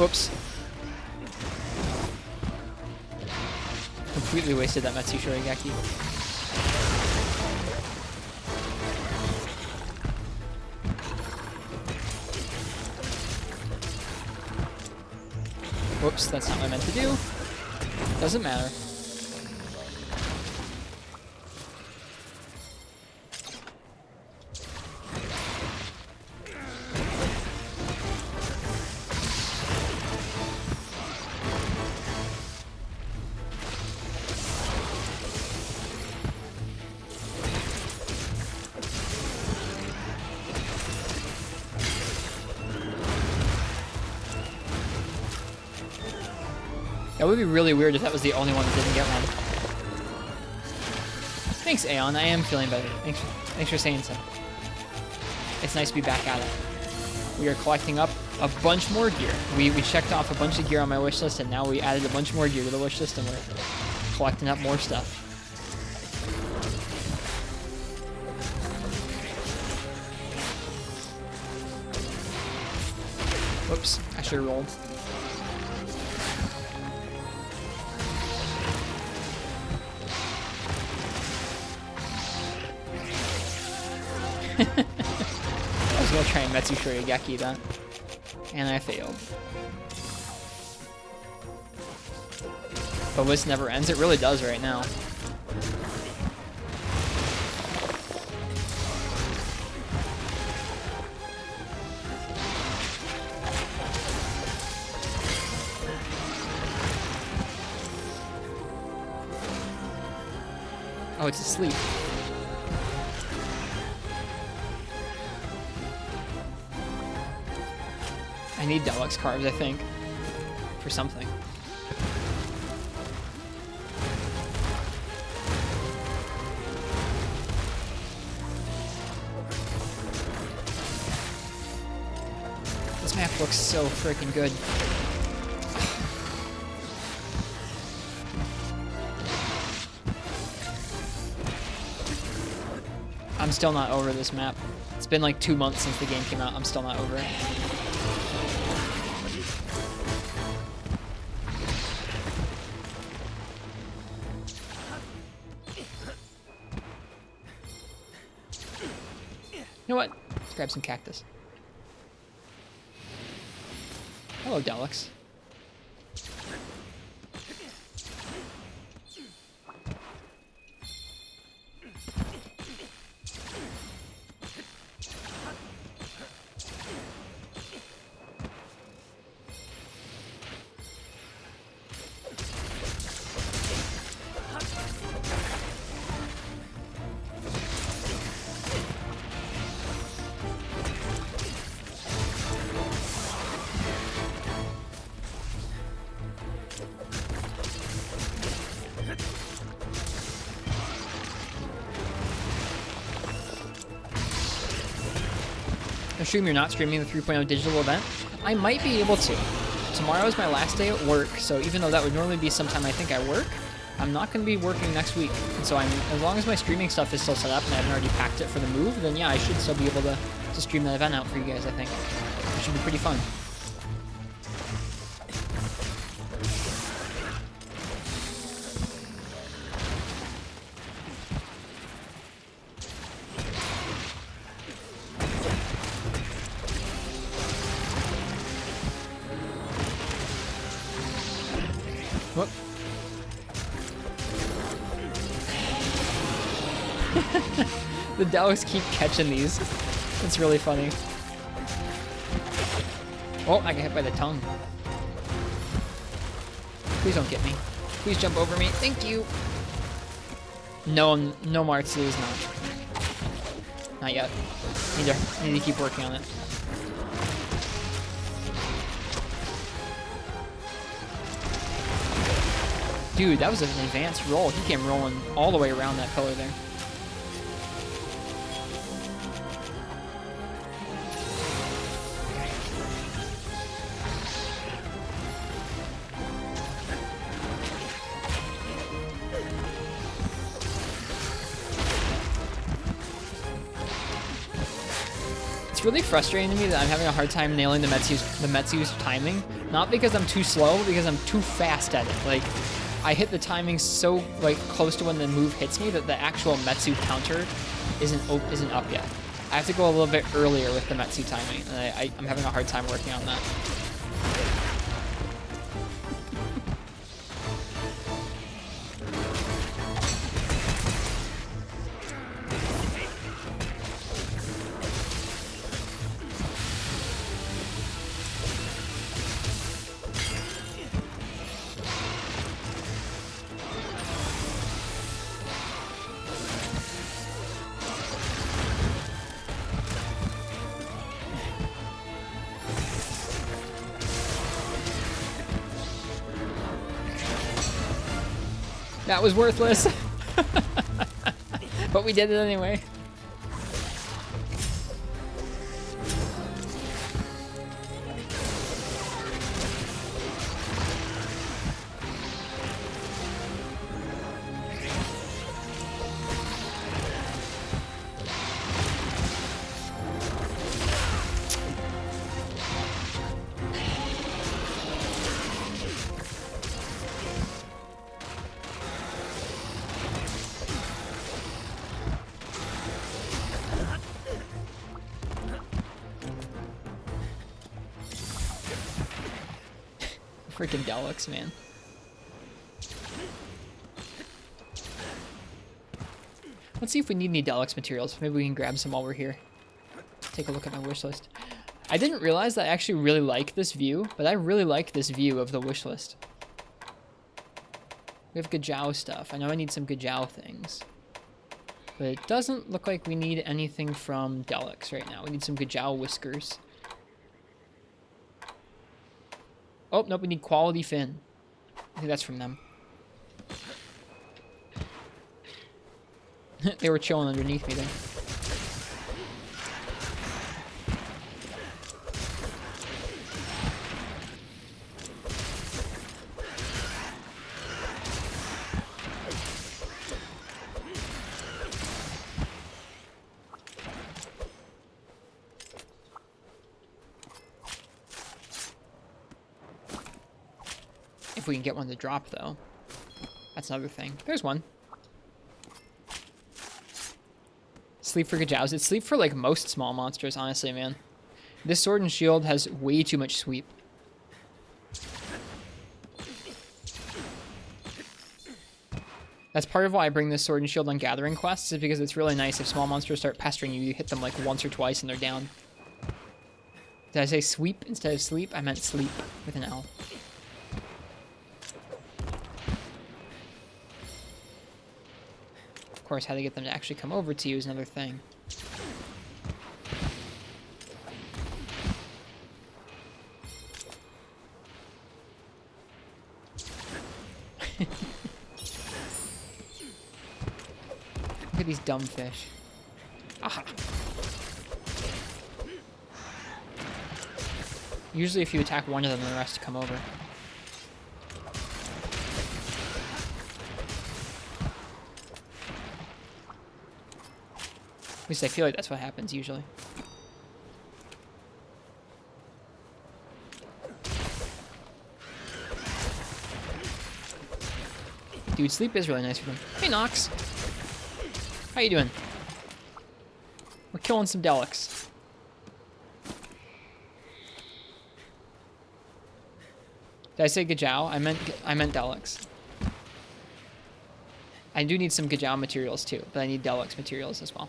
Oops. Completely wasted that Metsu Shorigeki. Whoops, that's not what I meant to do. Doesn't matter. That would be really weird if that was the only one that didn't get one. Thanks, Aeon. I am feeling better. Thanks for saying so. It's nice to be back at it. We are collecting up a bunch more gear. We checked off a bunch of gear on my wish list, and now we added a bunch more gear to the wish list, and we're collecting up more stuff. Whoops, I should have rolled. I was gonna try and Metsu Shorigeki that, and I failed. But this never ends. It really does right now. Oh, it's asleep. I need deluxe carbs, I think, for something. This map looks so freaking good. I'm still not over this map. It's been like 2 months since the game came out. I'm still not over it. You know what? Let's grab some cactus. Hello, Deluxe. Assume you're not streaming the 3.0 digital event. I might be able to. Tomorrow is my last day at work, so even though that would normally be sometime I think I work, I'm not going to be working next week. And so as long as my streaming stuff is still set up and I haven't already packed it for the move, then yeah, I should still be able to stream that event out for you guys, I think. It should be pretty fun. Whoop. The Daleks keep catching these. It's really funny. Oh, I got hit by the tongue. Please don't get me. Please jump over me. Thank you. No, no Martsu is not. Not yet. I need to keep working on it. Dude, that was an advanced roll. He came rolling all the way around that pillar there. It's really frustrating to me that I'm having a hard time nailing the Metsu's timing. Not because I'm too slow, but because I'm too fast at it. Like, I hit the timing so like close to when the move hits me that the actual Metsu counter isn't up yet. I have to go a little bit earlier with the Metsu timing, and I'm having a hard time working on that. That was worthless. But we did it anyway. Freaking Deluxe, man. Let's see if we need any Deluxe materials. Maybe we can grab some while we're here. Take a look at my wish list. I didn't realize that I actually really like this view, but I really like this view of the wish list. We have Gajao stuff. I know I need some Gajao things. But it doesn't look like we need anything from Deluxe right now. We need some Gajao whiskers. Oh, nope, we need Quality Fin. I think that's from them. They were chilling underneath me there. If we can get one to drop, though. That's another thing. There's one. Sleep for Gajows. It's sleep for, like, most small monsters, honestly, man. This Sword and Shield has way too much sweep. That's part of why I bring this Sword and Shield on gathering quests, is because it's really nice if small monsters start pestering you, you hit them like once or twice and they're down. Did I say sweep instead of sleep? I meant sleep with an L. Of course, how to get them to actually come over to you is another thing. Look at these dumb fish. Aha! Usually if you attack one of them, the rest come over. At least I feel like that's what happens usually. Dude, sleep is really nice for them. Hey, Nox! How you doing? We're killing some Delics. Did I say Gajau? I meant Delics. I do need some Gajau materials too, but I need Delics materials as well.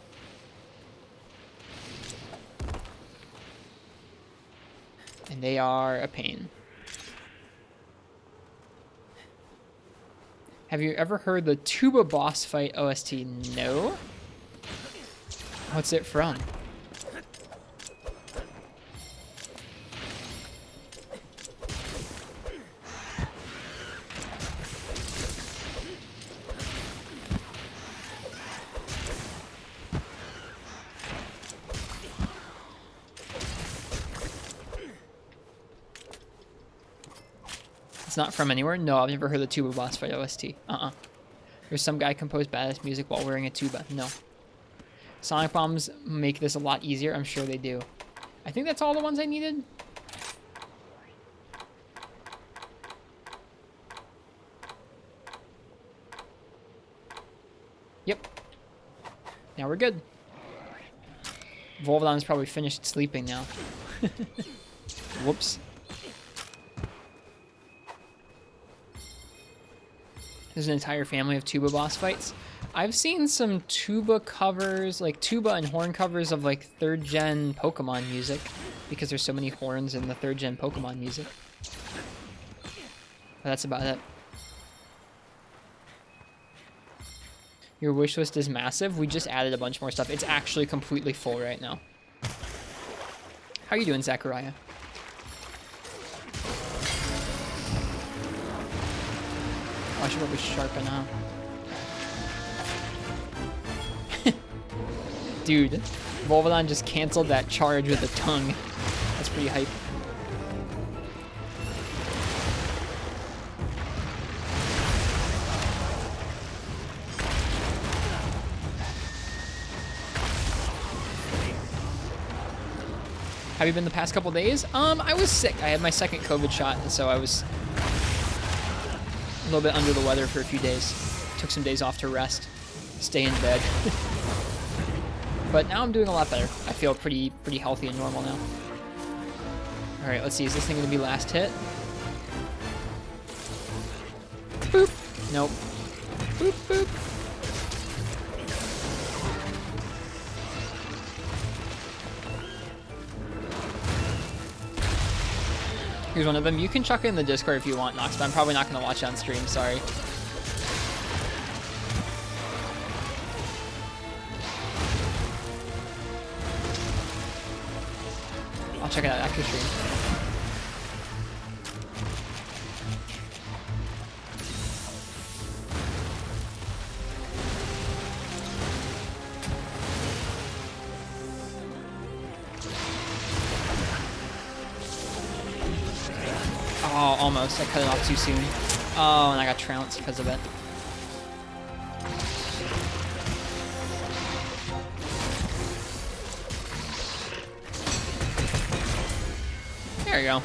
And they are a pain. Have you ever heard the Tuba boss fight OST? No? What's it from? It's not from anywhere? No, I've never heard the Tuba boss fight OST. There's some guy composed badass music while wearing a tuba. No. Sonic bombs make this a lot easier. I'm sure they do. I think that's all the ones I needed. Yep. Now we're good. Volvodon's probably finished sleeping now. Whoops. There's an entire family of tuba boss fights. I've seen some tuba covers, like tuba and horn covers of like 3rd gen Pokemon music, because there's so many horns in the 3rd gen Pokemon music. But that's about it. Your wish list is massive. We just added a bunch more stuff. It's actually completely full right now. How are you doing, Zachariah? Oh, I should probably sharpen up. Dude, Volvodon just canceled that charge with a tongue. That's pretty hype. Have you been the past couple days? I was sick. I had my second COVID shot, and so I was a little bit under the weather for a few days. Took some days off to rest, stay in bed. But now I'm doing a lot better. I feel pretty healthy and normal now. All right, let's see. Is this thing gonna be last hit? Boop. Nope. Boop, boop. Here's one of them. You can chuck it in the Discord if you want, Nox, but I'm probably not gonna watch it on stream, sorry. I'll check it out after stream. Oh, almost. I cut it off too soon. Oh, and I got trounced because of it. There you go.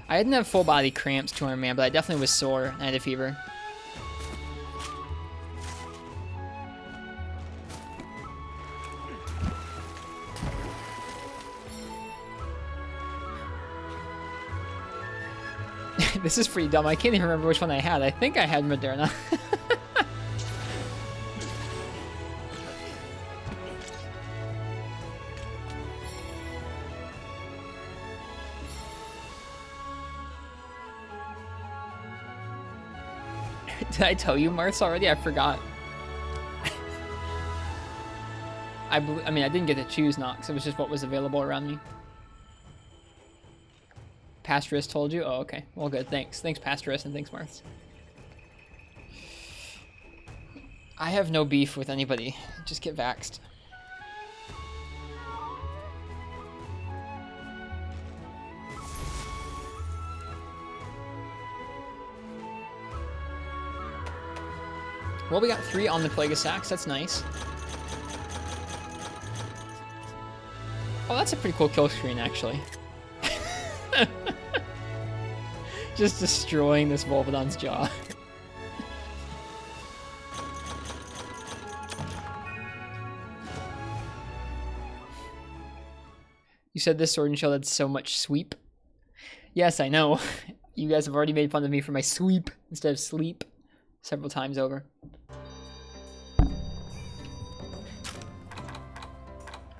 I didn't have full body cramps 200 man, but I definitely was sore and I had a fever. This is pretty dumb. I can't even remember which one I had. I think I had Moderna. Did I tell you, Martha, already? I forgot. I mean, I didn't get to choose Nox. It was just what was available around me. Pastorist told you? Oh, okay. Well, good. Thanks. Thanks, Pastorist, and thanks, Marth. I have no beef with anybody. Just get vaxxed. Well, we got 3 on the Plague of Sacks. That's nice. Oh, that's a pretty cool kill screen, actually. Just destroying this Volvidon's jaw. You said this Sword and Shield had so much sweep. Yes, I know. You guys have already made fun of me for my sweep instead of sleep several times over.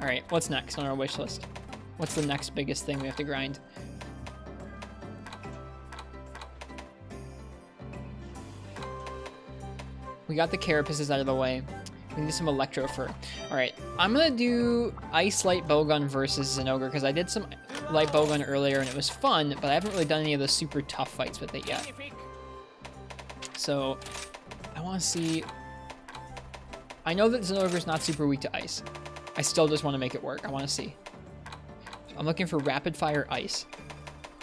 Alright, what's next on our wish list? What's the next biggest thing we have to grind? We got the carapaces out of the way. We need some electro fur. Alright, I'm gonna do Ice Light Bowgun versus Zinogre, because I did some Light Bowgun earlier and it was fun, but I haven't really done any of the super tough fights with it yet. So, I want to see... I know that Zinogre's not super weak to ice. I still just want to make it work. I want to see. So I'm looking for Rapid Fire Ice.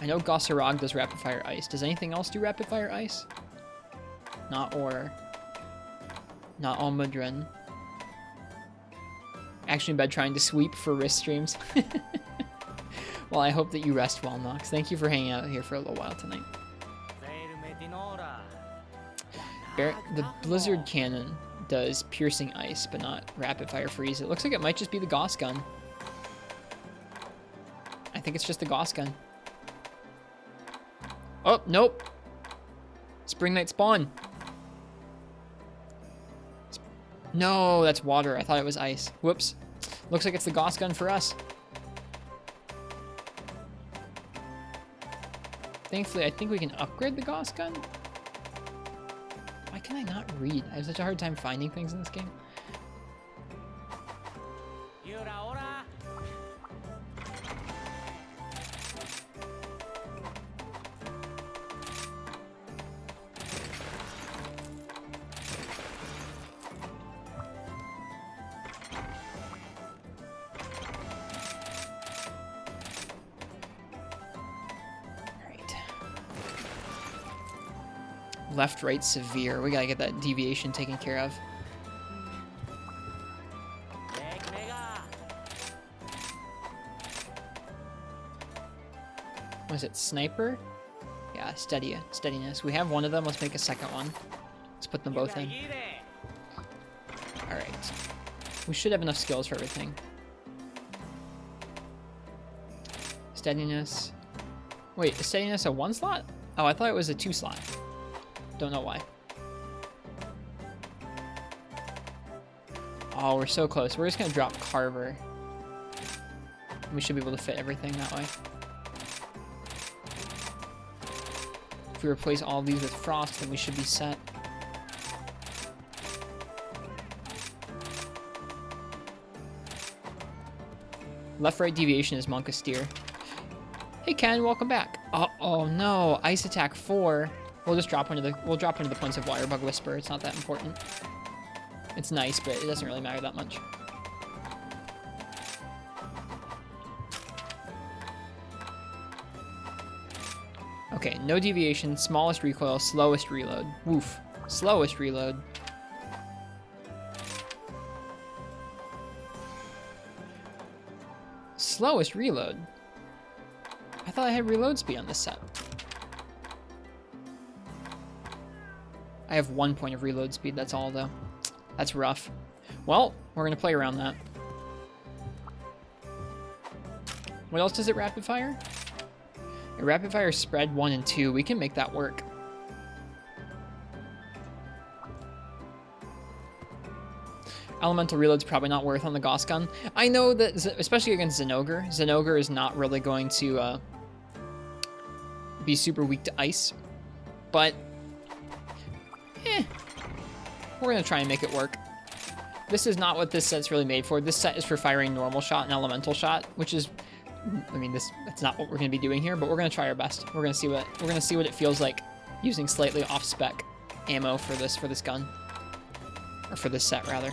I know Gossarog does Rapid Fire Ice. Does anything else do Rapid Fire Ice? Not Aura. Not Almudron. Actually in bed trying to sweep for wrist streams. Well, I hope that you rest well, Nox. Thank you for hanging out here for a little while tonight. The Blizzard Cannon does Piercing Ice, but not Rapid Fire Freeze. It looks like it might just be the Gauss Gun. I think it's just the Gauss Gun. Oh, nope. Spring Knight Spawn. No, that's water. I thought it was ice. Whoops. Looks like it's the Gauss Gun for us. Thankfully, I think we can upgrade the Gauss Gun. Why can I not read? I have such a hard time finding things in this game. Left, right, severe. We gotta get that deviation taken care of. Was it sniper? Yeah, steadiness. We have one of them. Let's make a second one. Let's put them both in. Alright. We should have enough skills for everything. Steadiness. Wait, is steadiness a 1 slot? Oh, I thought it was a 2 slot. Don't know why. Oh, we're so close. We're just gonna drop Carver. We should be able to fit everything that way. If we replace all of these with Frost, then we should be set. Left-right deviation is Monka Steer. Hey Ken, welcome back. Oh no, Ice Attack 4. We'll just drop one of the points of Wirebug Whisper. It's not that important. It's nice, but it doesn't really matter that much. Okay, no deviation, smallest recoil, slowest reload. Woof. Slowest reload. Slowest reload? I thought I had reload speed on this set. I have 1 point of reload speed, that's all though. That's rough. Well, we're gonna play around that. What else does it rapid fire? A rapid fire spread 1 and 2. We can make that work. Elemental reload's probably not worth on the Gauss gun. I know that, especially against Zinogre, Zinogre is not really going to be super weak to ice. But, we're going to try and make it work. This is not what this set's really made for. This set is for firing normal shot and elemental shot, which is, I mean, that's not what we're going to be doing here, but we're going to try our best. We're going to see what it feels like using slightly off-spec ammo for this gun, or for this set rather.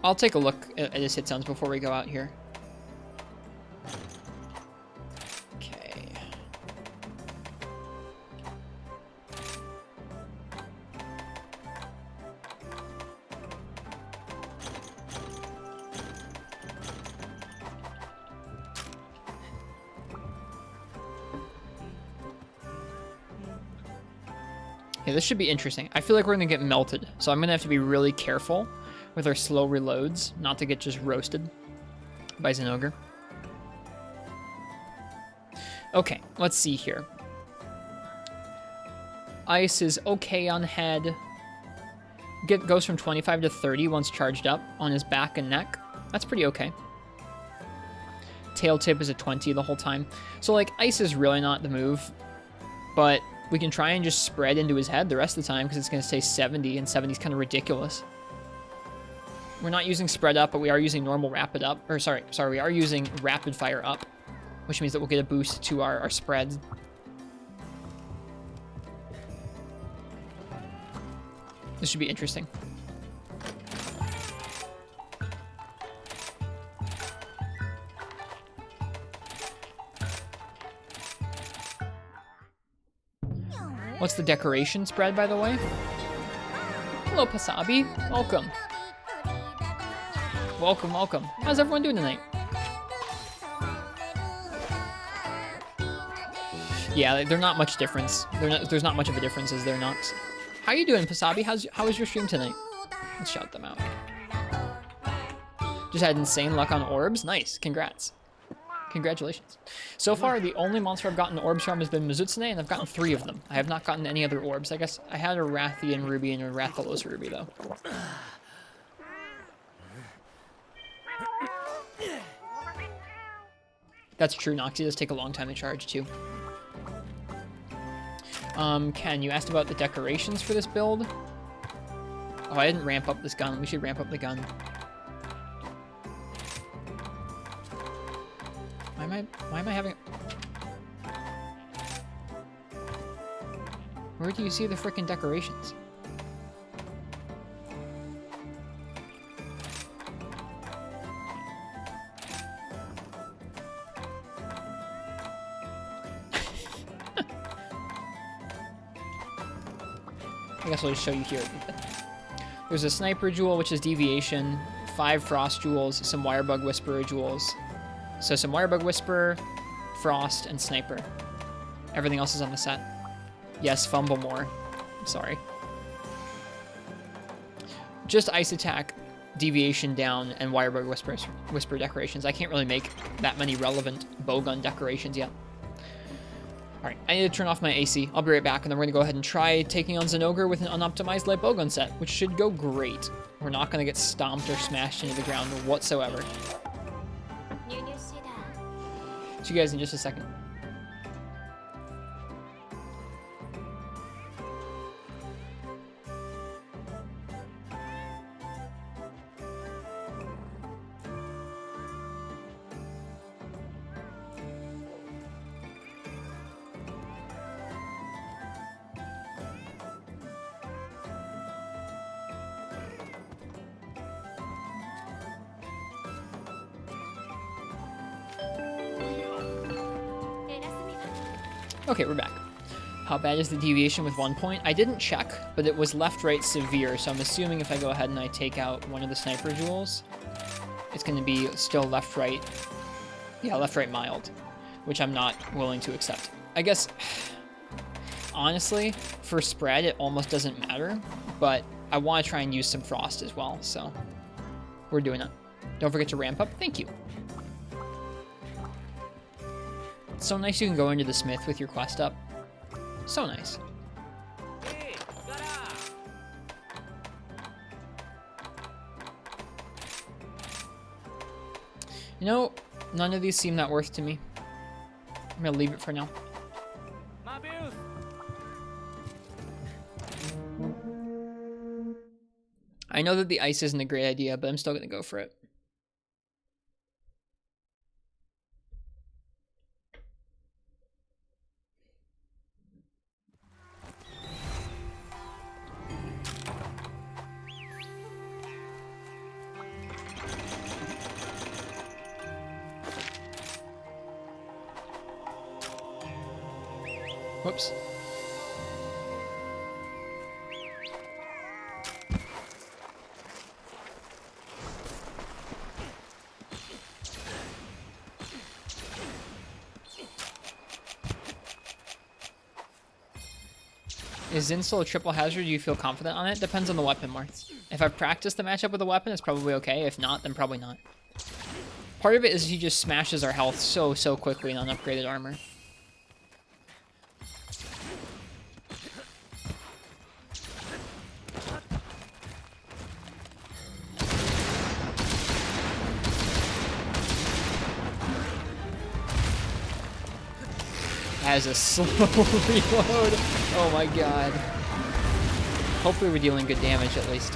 I'll take a look at his hit sounds before we go out here. Okay. Yeah, this should be interesting. I feel like we're gonna get melted, so I'm gonna have to be really careful with our slow reloads, not to get just roasted by Zinogre. Okay, let's see here. Ice is okay on head. Goes from 25 to 30 once charged up on his back and neck. That's pretty okay. Tail tip is a 20 the whole time. So like ice is really not the move, but we can try and just spread into his head the rest of the time because it's going to stay 70, and 70 is kind of ridiculous. We're not using spread up, but we are using normal rapid up. Or sorry, we are using rapid fire up, which means that we'll get a boost to our spread. This should be interesting. What's the decoration spread, by the way? Hello, Pasabi. Welcome. Welcome, welcome. How's everyone doing tonight? Yeah, they're not much difference. There's not much of a difference, is there not? How you doing, Pasabi? How was your stream tonight? Let's shout them out. Just had insane luck on orbs. Nice. Congrats. Congratulations. So far, the only monster I've gotten orbs from has been Mizutsune, and I've gotten 3 of them. I have not gotten any other orbs. I guess I had a Rathian Ruby and a Rathalos Ruby, though. That's true, Noxy does take a long time to charge, too. Ken, you asked about the decorations for this build? Oh, I didn't ramp up this gun. We should ramp up the gun. Why am I having... Where do you see the frickin' decorations? I guess I'll just show you here. There's a Sniper Jewel, which is Deviation, 5 Frost Jewels, some Wirebug Whisperer Jewels. So some Wirebug Whisperer, Frost, and Sniper. Everything else is on the set. Yes, fumble more. I'm sorry. Just Ice Attack, Deviation down, and Wirebug Whisper decorations. I can't really make that many relevant bowgun decorations yet. Alright, I need to turn off my AC. I'll be right back, and then we're going to go ahead and try taking on Zinogre with an unoptimized light bowgun set, which should go great. We're not going to get stomped or smashed into the ground whatsoever. See you guys in just a second. Okay, we're back. How bad is the deviation with 1 point? I didn't check, but it was left-right severe, so I'm assuming if I go ahead and I take out one of the sniper jewels, it's going to be still left-right. Yeah, left-right mild, which I'm not willing to accept. I guess, honestly, for spread, it almost doesn't matter, but I want to try and use some frost as well, so we're doing it. Don't forget to ramp up. Thank you. It's so nice you can go into the smith with your quest up. So nice. You know, none of these seem that worth to me. I'm gonna leave it for now. I know that the ice isn't a great idea, but I'm still gonna go for it. Whoops. Is Zin still a triple hazard? Do you feel confident on it? Depends on the weapon, Marth. If I've practiced the matchup with a weapon, it's probably okay. If not, then probably not. Part of it is he just smashes our health so quickly on upgraded armor. As a slow reload. Oh my god. Hopefully we're dealing good damage at least.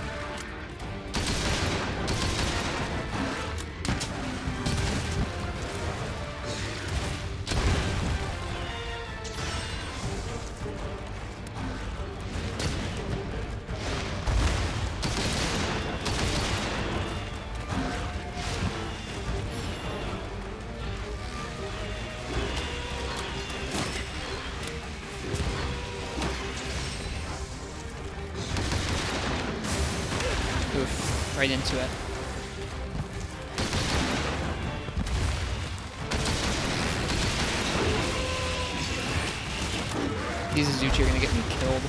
Right into it. These Azuchi are gonna get me killed.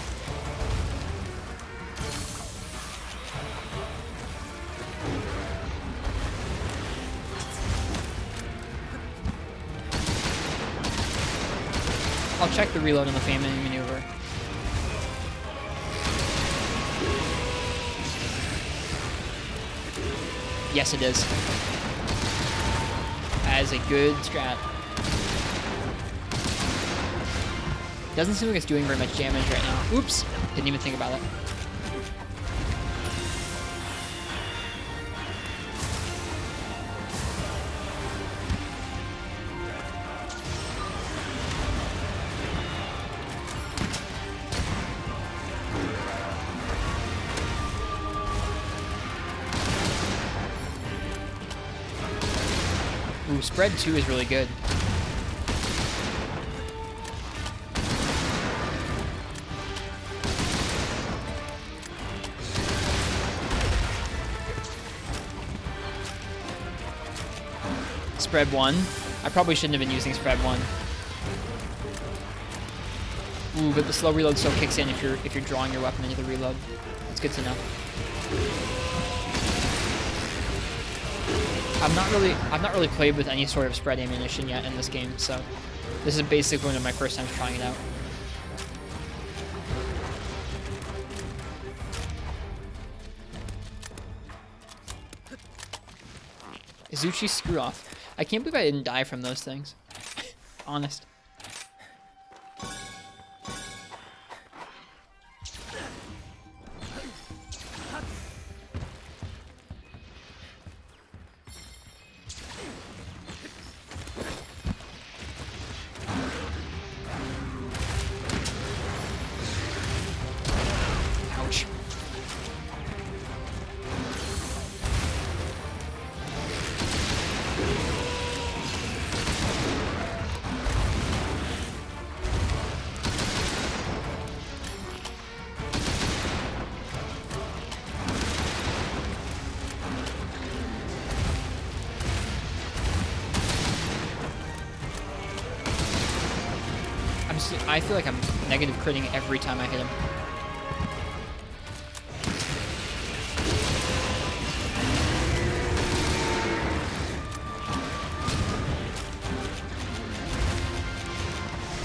I'll check the reload on the famine maneuver. Yes, it is. That is a good strat. Doesn't seem like it's doing very much damage right now. Oops! Didn't even think about it. Ooh, spread 2 is really good. Spread 1. I probably shouldn't have been using spread 1. Ooh, but the slow reload still kicks in if you're drawing your weapon into the reload. That's good to know. I've not really played with any sort of spread ammunition yet in this game, so this is basically one of my first times trying it out. Azuchi, screw off. I can't believe I didn't die from those things. Honest. Ouch. I feel like I'm negative critting every time I hit him.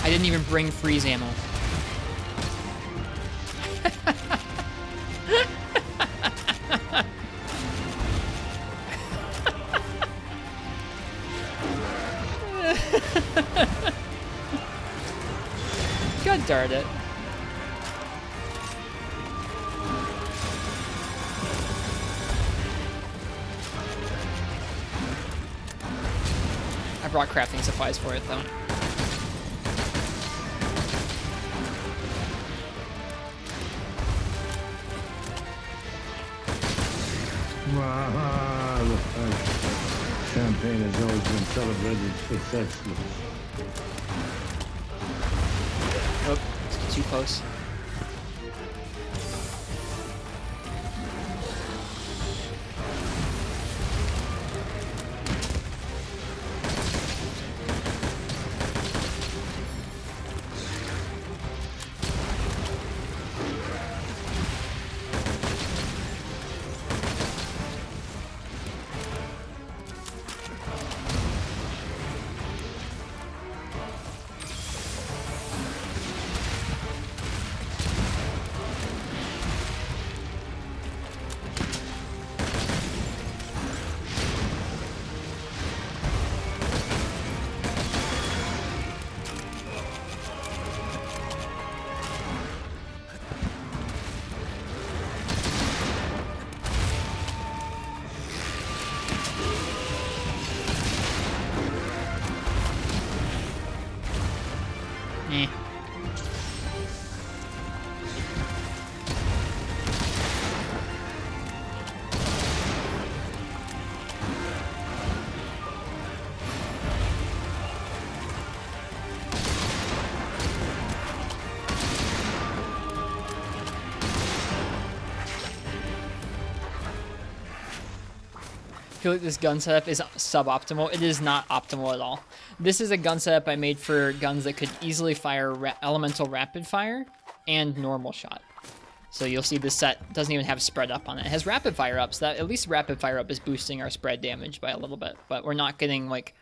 I didn't even bring freeze ammo. God darn it. I brought crafting supplies for it though. Champagne has always been celebrated successfully. Oh, it's too close. Eh. I feel like this gun setup is suboptimal. It is not optimal at all. This is a gun setup I made for guns that could easily fire elemental rapid fire and normal shot. So you'll see this set doesn't even have spread up on it. It has rapid fire up, so that at least rapid fire up is boosting our spread damage by a little bit, but we're not getting like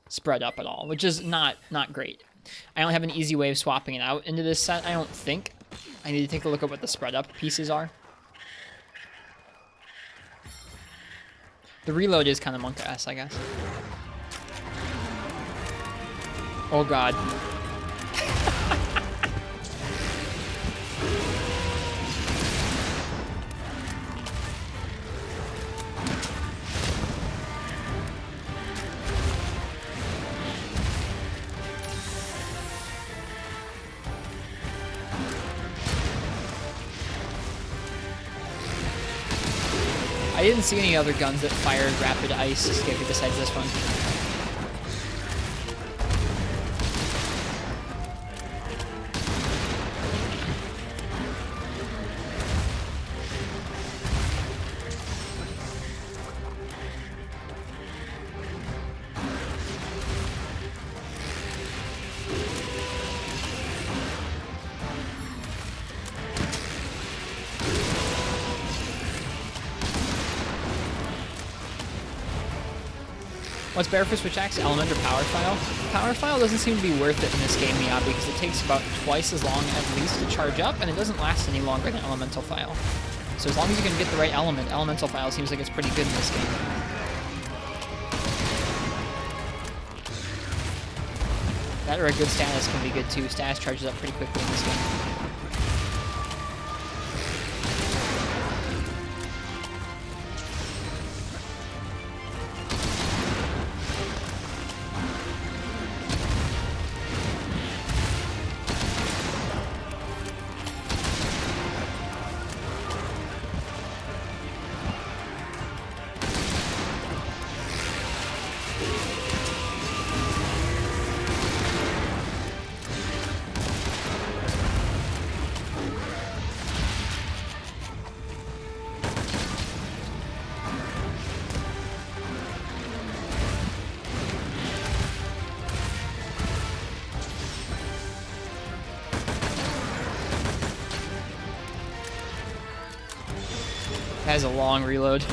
spread up at all, which is not great. I don't have an easy way of swapping it out into this set, I don't think. I need to take a look at what the spread up pieces are. The reload is kind of monk ass, I guess. Oh god. I didn't see any other guns that fired rapid ice escape besides this one. What's better for switch axe, element or power file? Power file doesn't seem to be worth it in this game, yeah, because it takes about twice as long at least to charge up, and it doesn't last any longer than elemental file. So as long as you can get the right element, elemental file seems like it's pretty good in this game. That or a good status can be good too. Status charges up pretty quickly in this game. That has a long reload.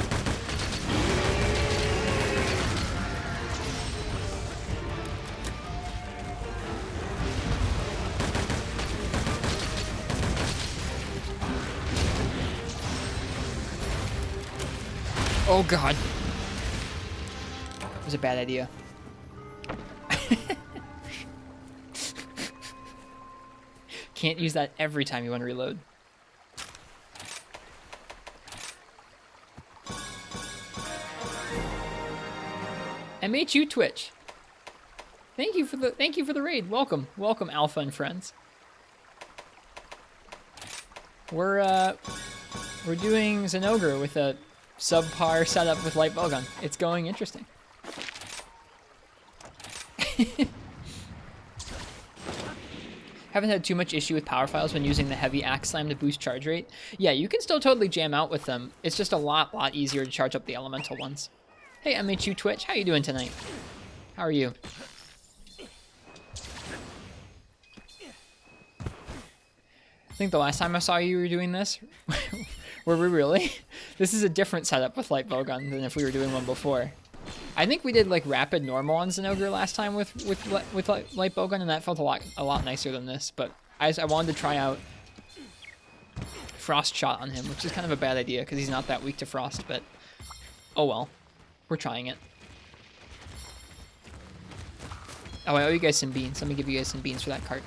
Oh god. It was a bad idea. Can't use that every time you want to reload. MHU Twitch. Thank you for the raid. Welcome. Welcome, Alpha and friends. We're doing Zenogre with a subpar setup with light bowgun. It's going interesting. Haven't had too much issue with power files when using the heavy axe slam to boost charge rate. Yeah, you can still totally jam out with them. It's just a lot easier to charge up the elemental ones. Hey, MHU Twitch, how you doing tonight? How are you? I think the last time I saw you were doing this, were we really? This is a different setup with light bowgun than if we were doing one before. I think we did like rapid normal on Zenogre last time with light bowgun, and that felt a lot nicer than this. But I wanted to try out frost shot on him, which is kind of a bad idea because he's not that weak to frost. But oh well, we're trying it. Oh, I owe you guys some beans. Let me give you guys some beans for that cart.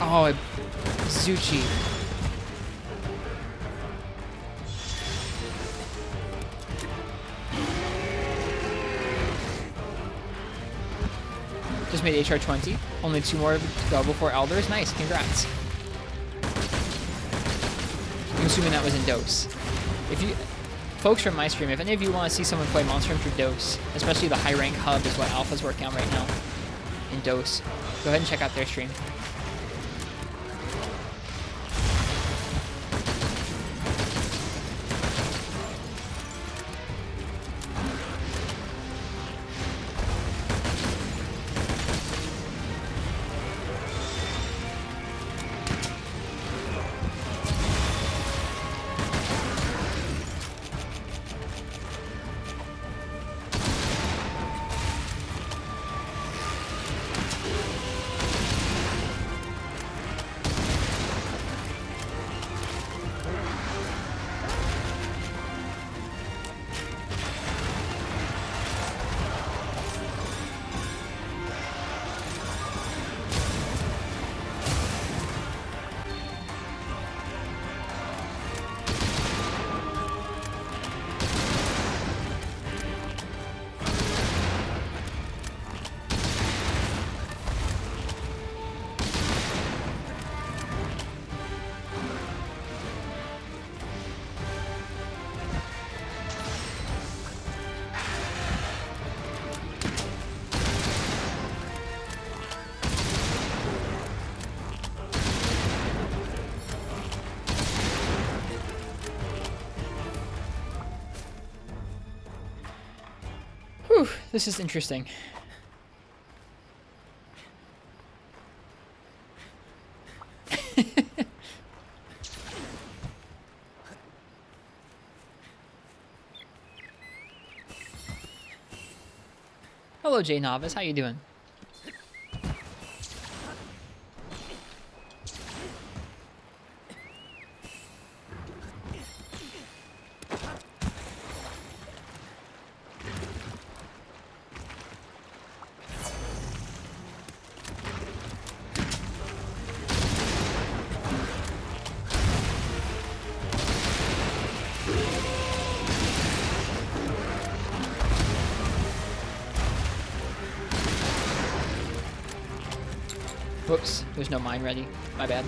Oh, Zuchi. Just made HR 20. Only 2 more to go before Elders. Nice, congrats. I'm assuming that was in Dose. If you, folks from my stream, if any of you want to see someone play Monster Hunter Dose, especially the high rank hub is what Alpha's working on right now in Dose, go ahead and check out their stream. Whew, this is interesting. Hello, Jay Novice. How you doing? Whoops, there's no mine ready. My bad.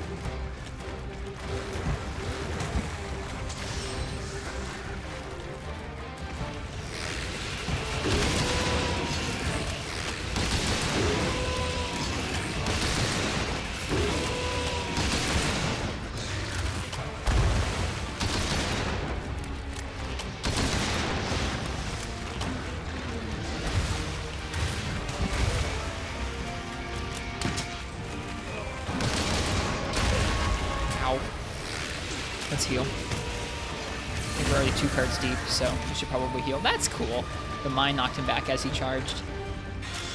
heal. I think we're already 2 cards deep, so we should probably heal. That's cool. The mine knocked him back as he charged.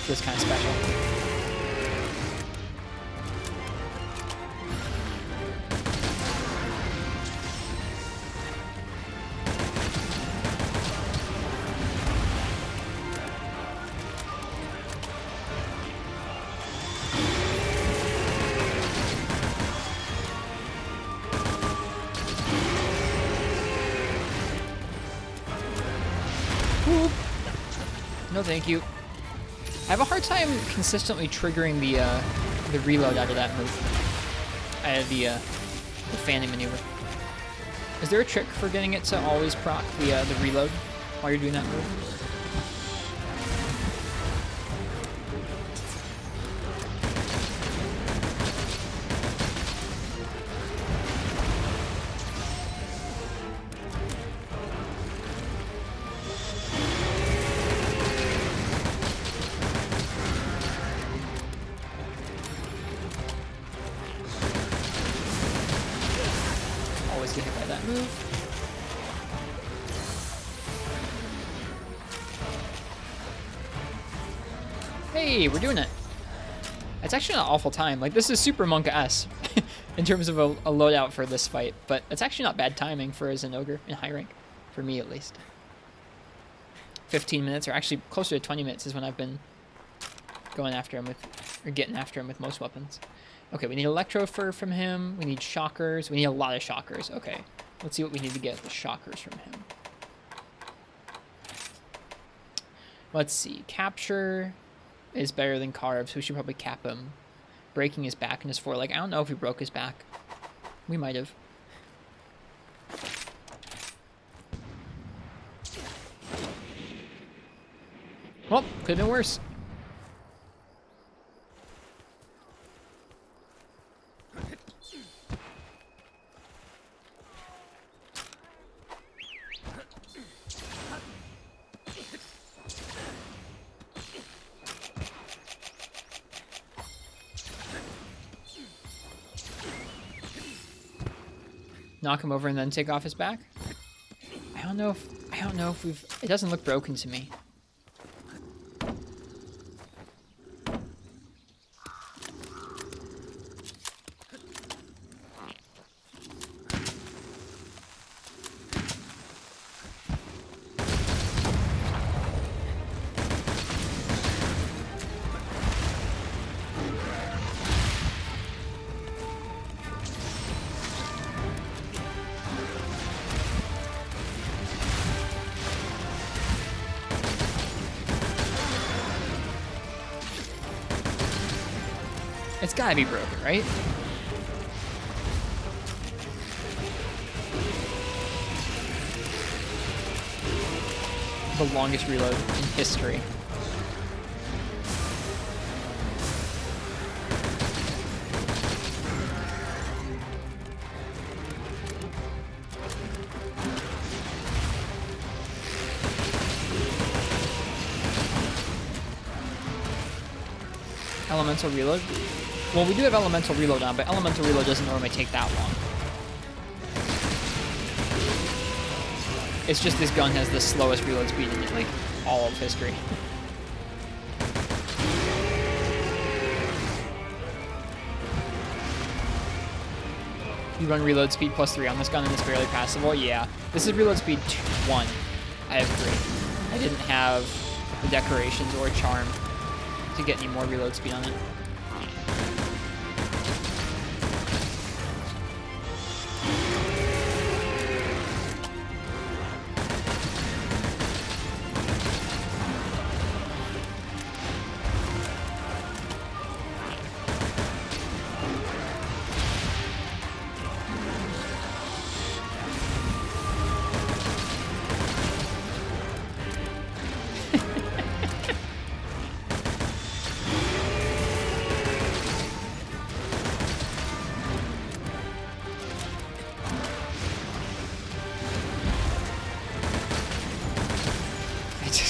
Feels kind of special. No, thank you. I have a hard time consistently triggering the reload out of that move. Out of the fanning maneuver. Is there a trick for getting it to always proc the reload while you're doing that move? Get hit by that move. Hey, we're doing it. It's actually not an awful time. Like, this is super Monka-esque in terms of a loadout for this fight, but it's actually not bad timing for as an ogre in high rank, for me at least. 15 minutes, or actually closer to 20 minutes is when I've been going after him with, or getting after him with most weapons. Okay, we need Electro Fur from him. We need Shockers. We need a lot of Shockers. Okay. Let's see what we need to get the Shockers from him. Let's see. Capture is better than Carve, so we should probably cap him. Breaking his back and his foreleg. I don't know if we broke his back. We might have. Well, could have been worse. Knock him over and then take off his back? I don't know if we've... It doesn't look broken to me. It's gotta be broken, right? The longest reload in history. Elemental reload? Well, we do have elemental reload on, but elemental reload doesn't normally take that long. It's just this gun has the slowest reload speed in like all of history. You run reload speed +3 on this gun and it's barely passable? Yeah. This is reload speed 1. I have 3. I didn't have the decorations or charm to get any more reload speed on it.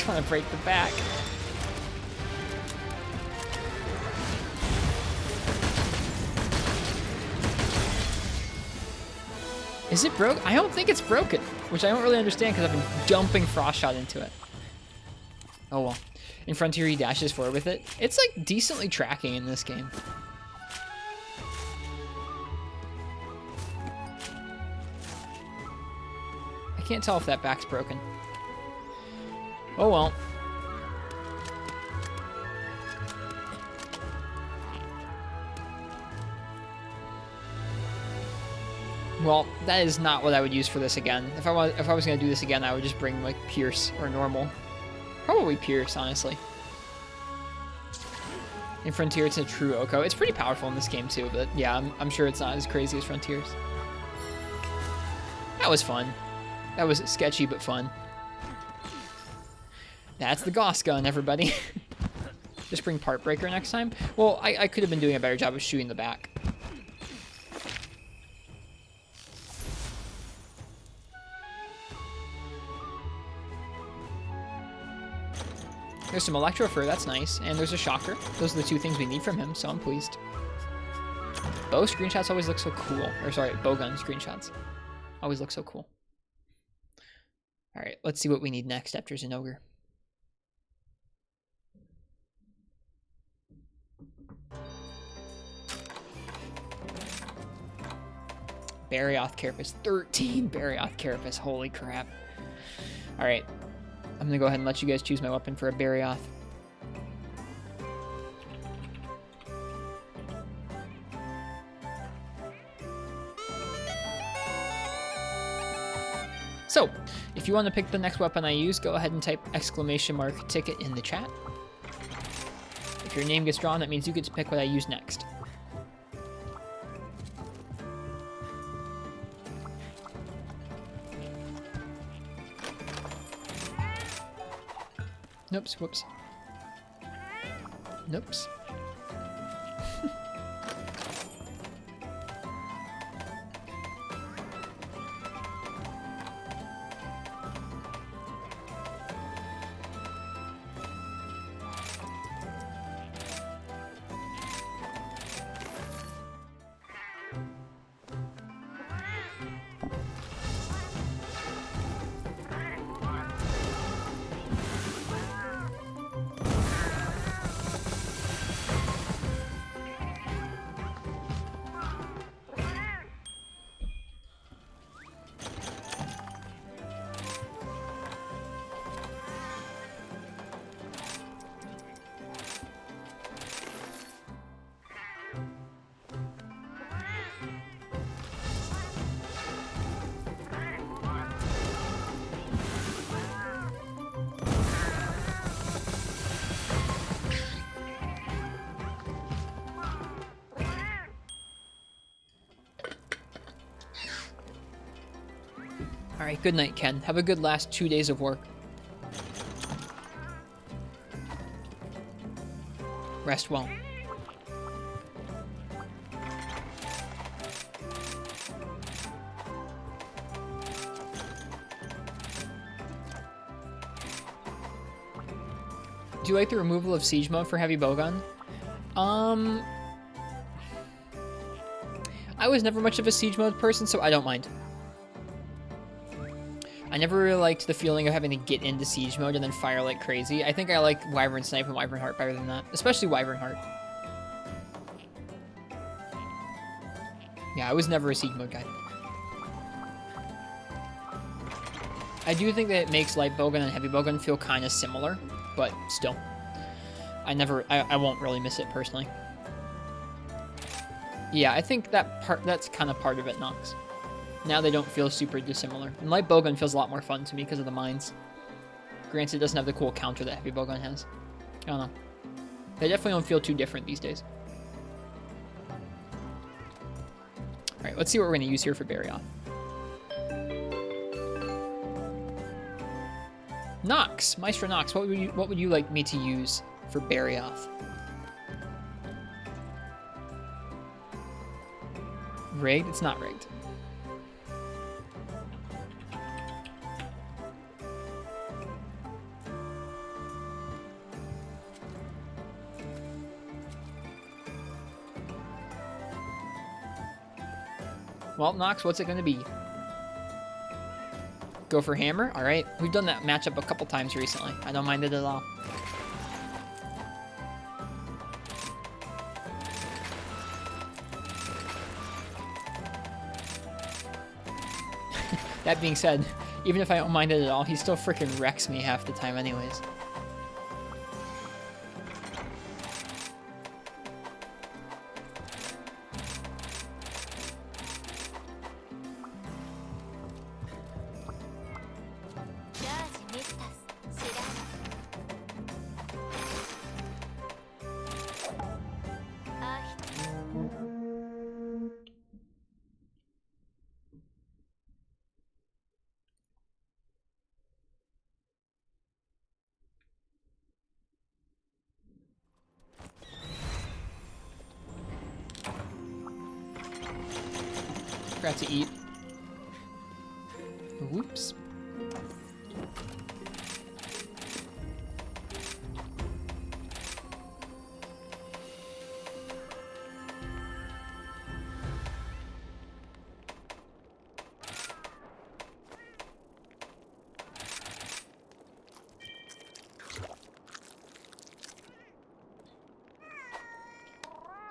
I want to break the back. Is it broke? I don't think it's broken, which I don't really understand because I've been dumping Frost Shot into it. Oh well. In Frontier, he dashes forward with it. It's like decently tracking in this game. I can't tell if that back's broken. Oh well. Well, that is not what I would use for this again. If I was gonna do this again, I would just bring like Pierce or normal. Probably Pierce, honestly. In Frontier, it's a true Oko. It's pretty powerful in this game too, but yeah, I'm sure it's not as crazy as Frontiers. That was fun. That was sketchy but fun. That's the Gauss gun, everybody. Just bring Part Breaker next time. Well, I could have been doing a better job of shooting the back. There's some Electro Fur, that's nice. And there's a Shocker. Those are the two things we need from him, so I'm pleased. Bow screenshots always look so cool. Or sorry, bowgun screenshots. Always look so cool. Alright, let's see what we need next after Zinogre. Barioth Carapace. 13 Barioth Carapace. Holy crap. Alright. I'm going to go ahead and let you guys choose my weapon for a Barioth. So, if you want to pick the next weapon I use, go ahead and type !ticket in the chat. If your name gets drawn, that means you get to pick what I use next. Noops, whoops. Noops. Alright, good night, Ken. Have a good last 2 days of work. Rest well. Do you like the removal of siege mode for heavy bowgun? I was never much of a siege mode person, so I don't mind. I never really liked the feeling of having to get into siege mode and then fire like crazy. I think I like Wyvern Snipe and Wyvern Heart better than that, especially Wyvern Heart. Yeah, I was never a siege mode guy. I do think that it makes light bowgun and heavy bowgun feel kind of similar, but still. I won't really miss it personally. Yeah, I think that's kind of part of it, Nox. Now they don't feel super dissimilar. And light bowgun feels a lot more fun to me because of the mines. Granted, it doesn't have the cool counter that heavy bowgun has. I don't know. They definitely don't feel too different these days. Alright, let's see what we're going to use here for Barioth. Nox! Maestro Nox, what would you like me to use for Barioth? Rigged? It's not rigged. Well, Nox, what's it going to be? Go for hammer. All right. We've done that matchup a couple times recently. I don't mind it at all. That being said, even if I don't mind it at all, he still freaking wrecks me half the time anyways. Forgot to eat. Whoops.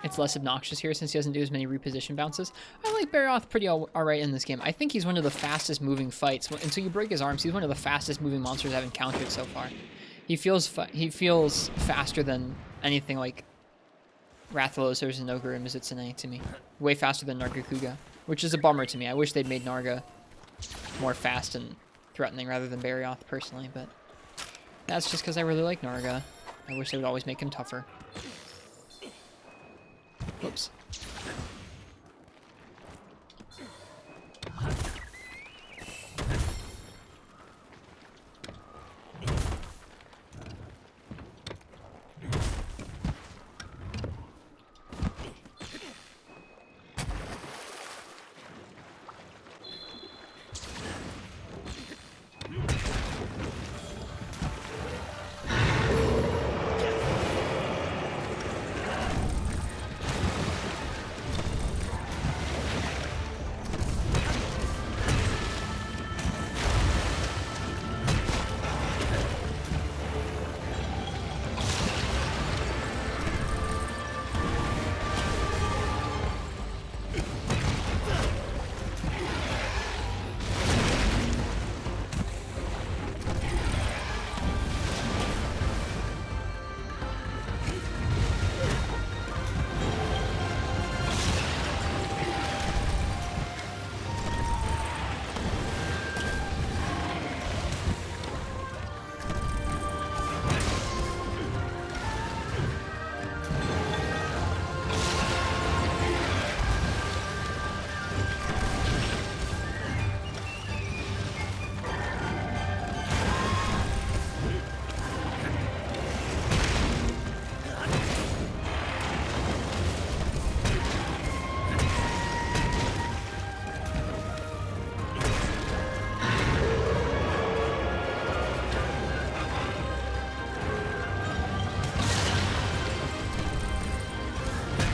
It's less obnoxious here since he doesn't do as many reposition bounces. I like Barioth pretty alright in this game. I think he's one of the fastest moving fights. Until you break his arms, he's one of the fastest moving monsters I've encountered so far. He feels faster than anything like Rathalos or Zinogre or Mizutsune to me. Way faster than Nargacuga, which is a bummer to me. I wish they'd made Narga more fast and threatening rather than Barioth personally, but that's just because I really like Narga. I wish they would always make him tougher. Whoops.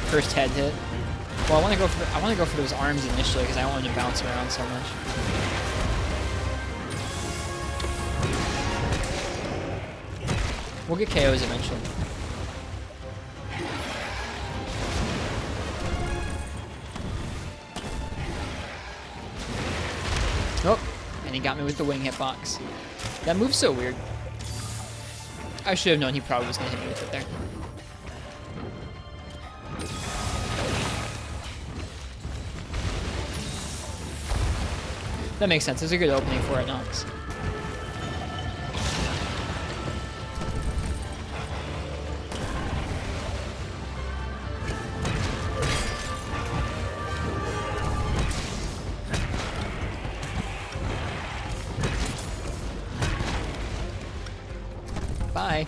First head hit. Well, I want to go for those arms initially because I don't want him to bounce around so much. We'll get KOs eventually. Oh, and he got me with the wing hitbox. That move's so weird. I should have known he probably was going to hit me with it there. That makes sense. There's a good opening for it, Nox. Bye.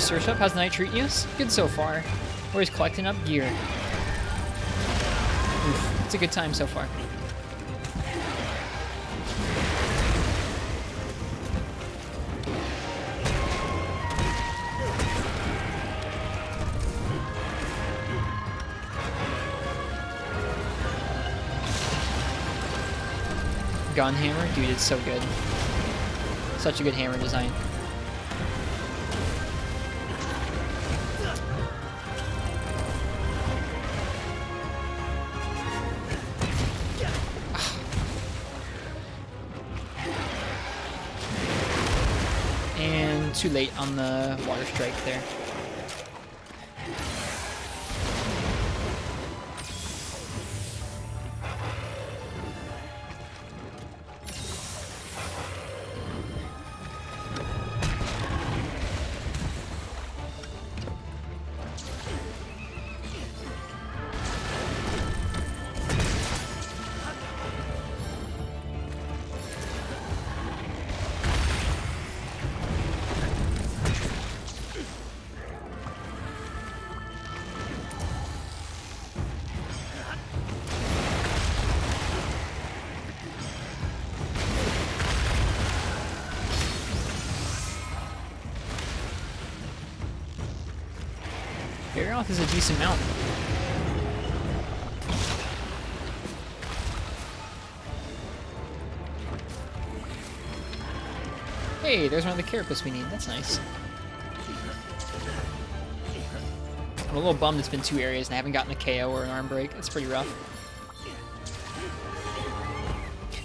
search up. How's the night treating you? Good so far. We're just collecting up gear. Oof, it's a good time so far. Gun hammer, dude, it's so good. Such a good hammer design. And too late on the water strike there. Barioth is a decent mount. Hey, there's one of the carapace we need. That's nice. I'm a little bummed it's been 2 areas and I haven't gotten a KO or an arm break. It's pretty rough.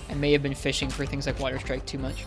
I may have been fishing for things like Water Strike too much.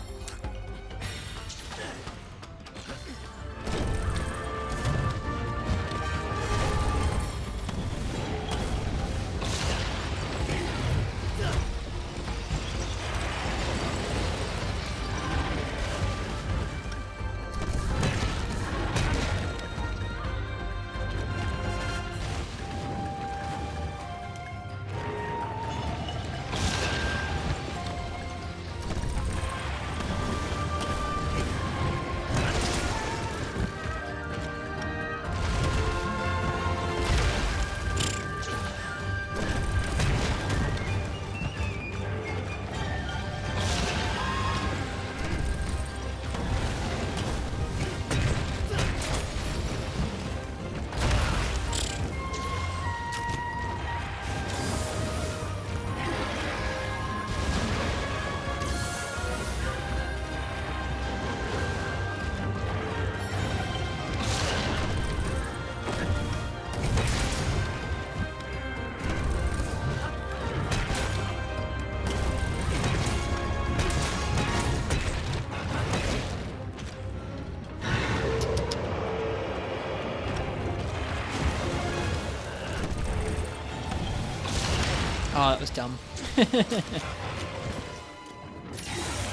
Oh, that was dumb.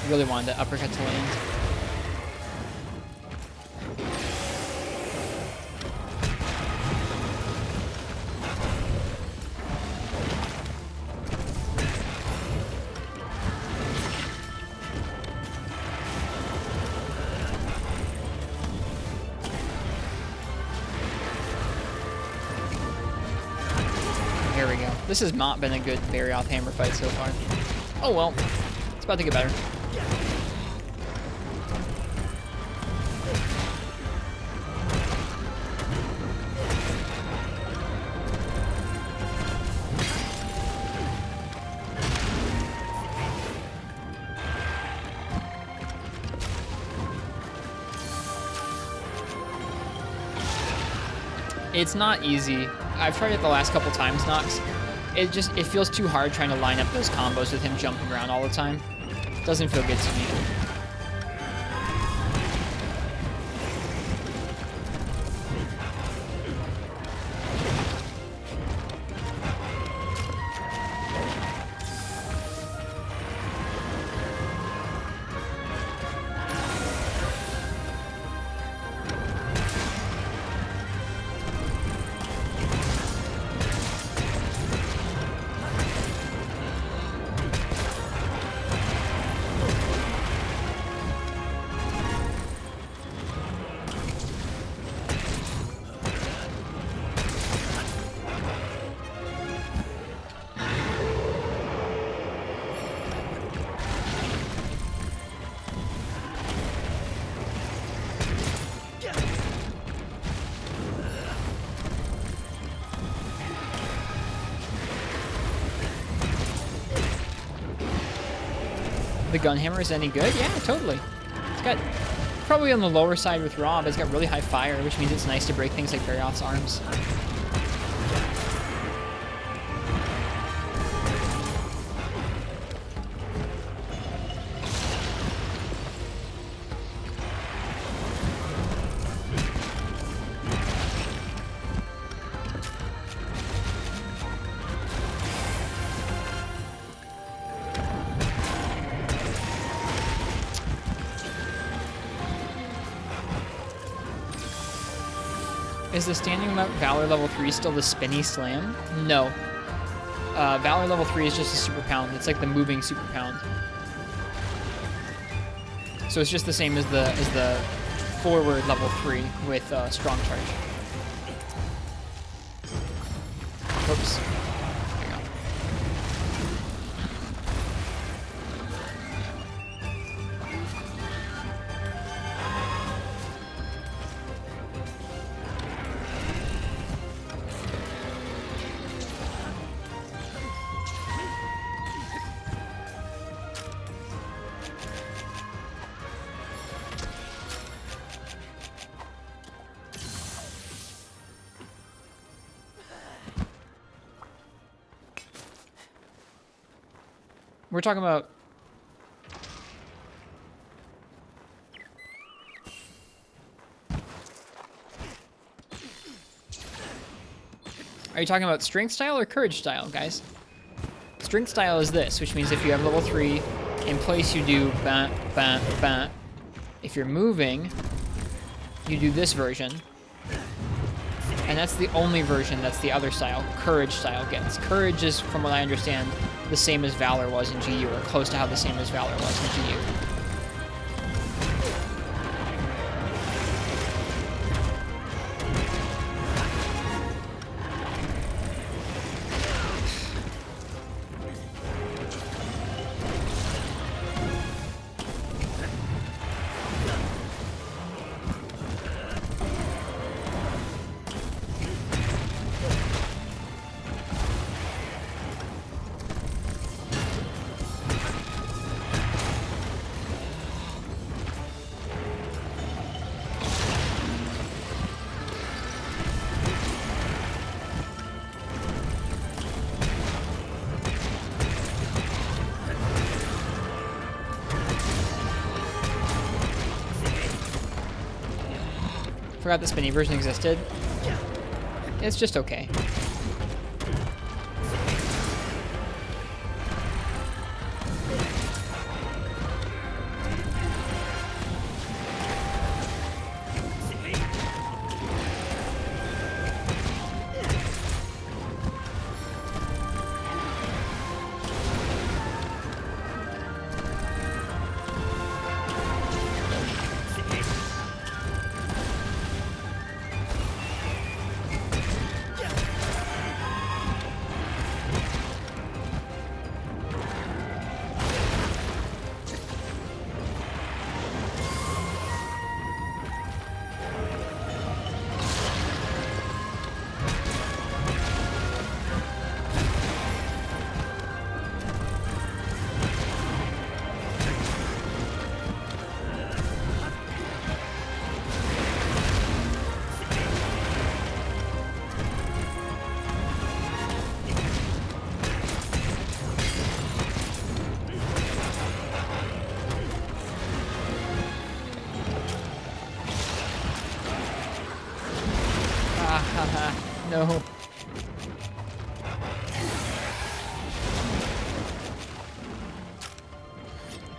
Really wanted to uppercut to land. Here we go. This has not been a good Barioth hammer fight so far. Oh well, it's about to get better. It's not easy. I've tried it the last couple times, Nox. It feels too hard trying to line up those combos with him jumping around all the time. Doesn't feel good to me. The gun hammer is any good? Yeah, totally. It's got probably on the lower side with raw, but it's got really high fire, which means it's nice to break things like Barioth's arms. Is the standing Valor level 3 still the spinny slam? No. Valor level 3 is just a super pound. It's like the moving super pound. So it's just the same as the forward level 3 with strong charge. Oops. There you go. We're talking about... Are you talking about strength style or courage style, guys? Strength style is this, which means if you have level 3, in place you do bat, bat, bat. If you're moving, you do this version. And that's the only version that's the other style, courage style gets. Courage is, from what I understand, the same as Valor was in GU, or close to how the same as Valor was in GU. Forgot the spinny version existed. It's just okay. No. I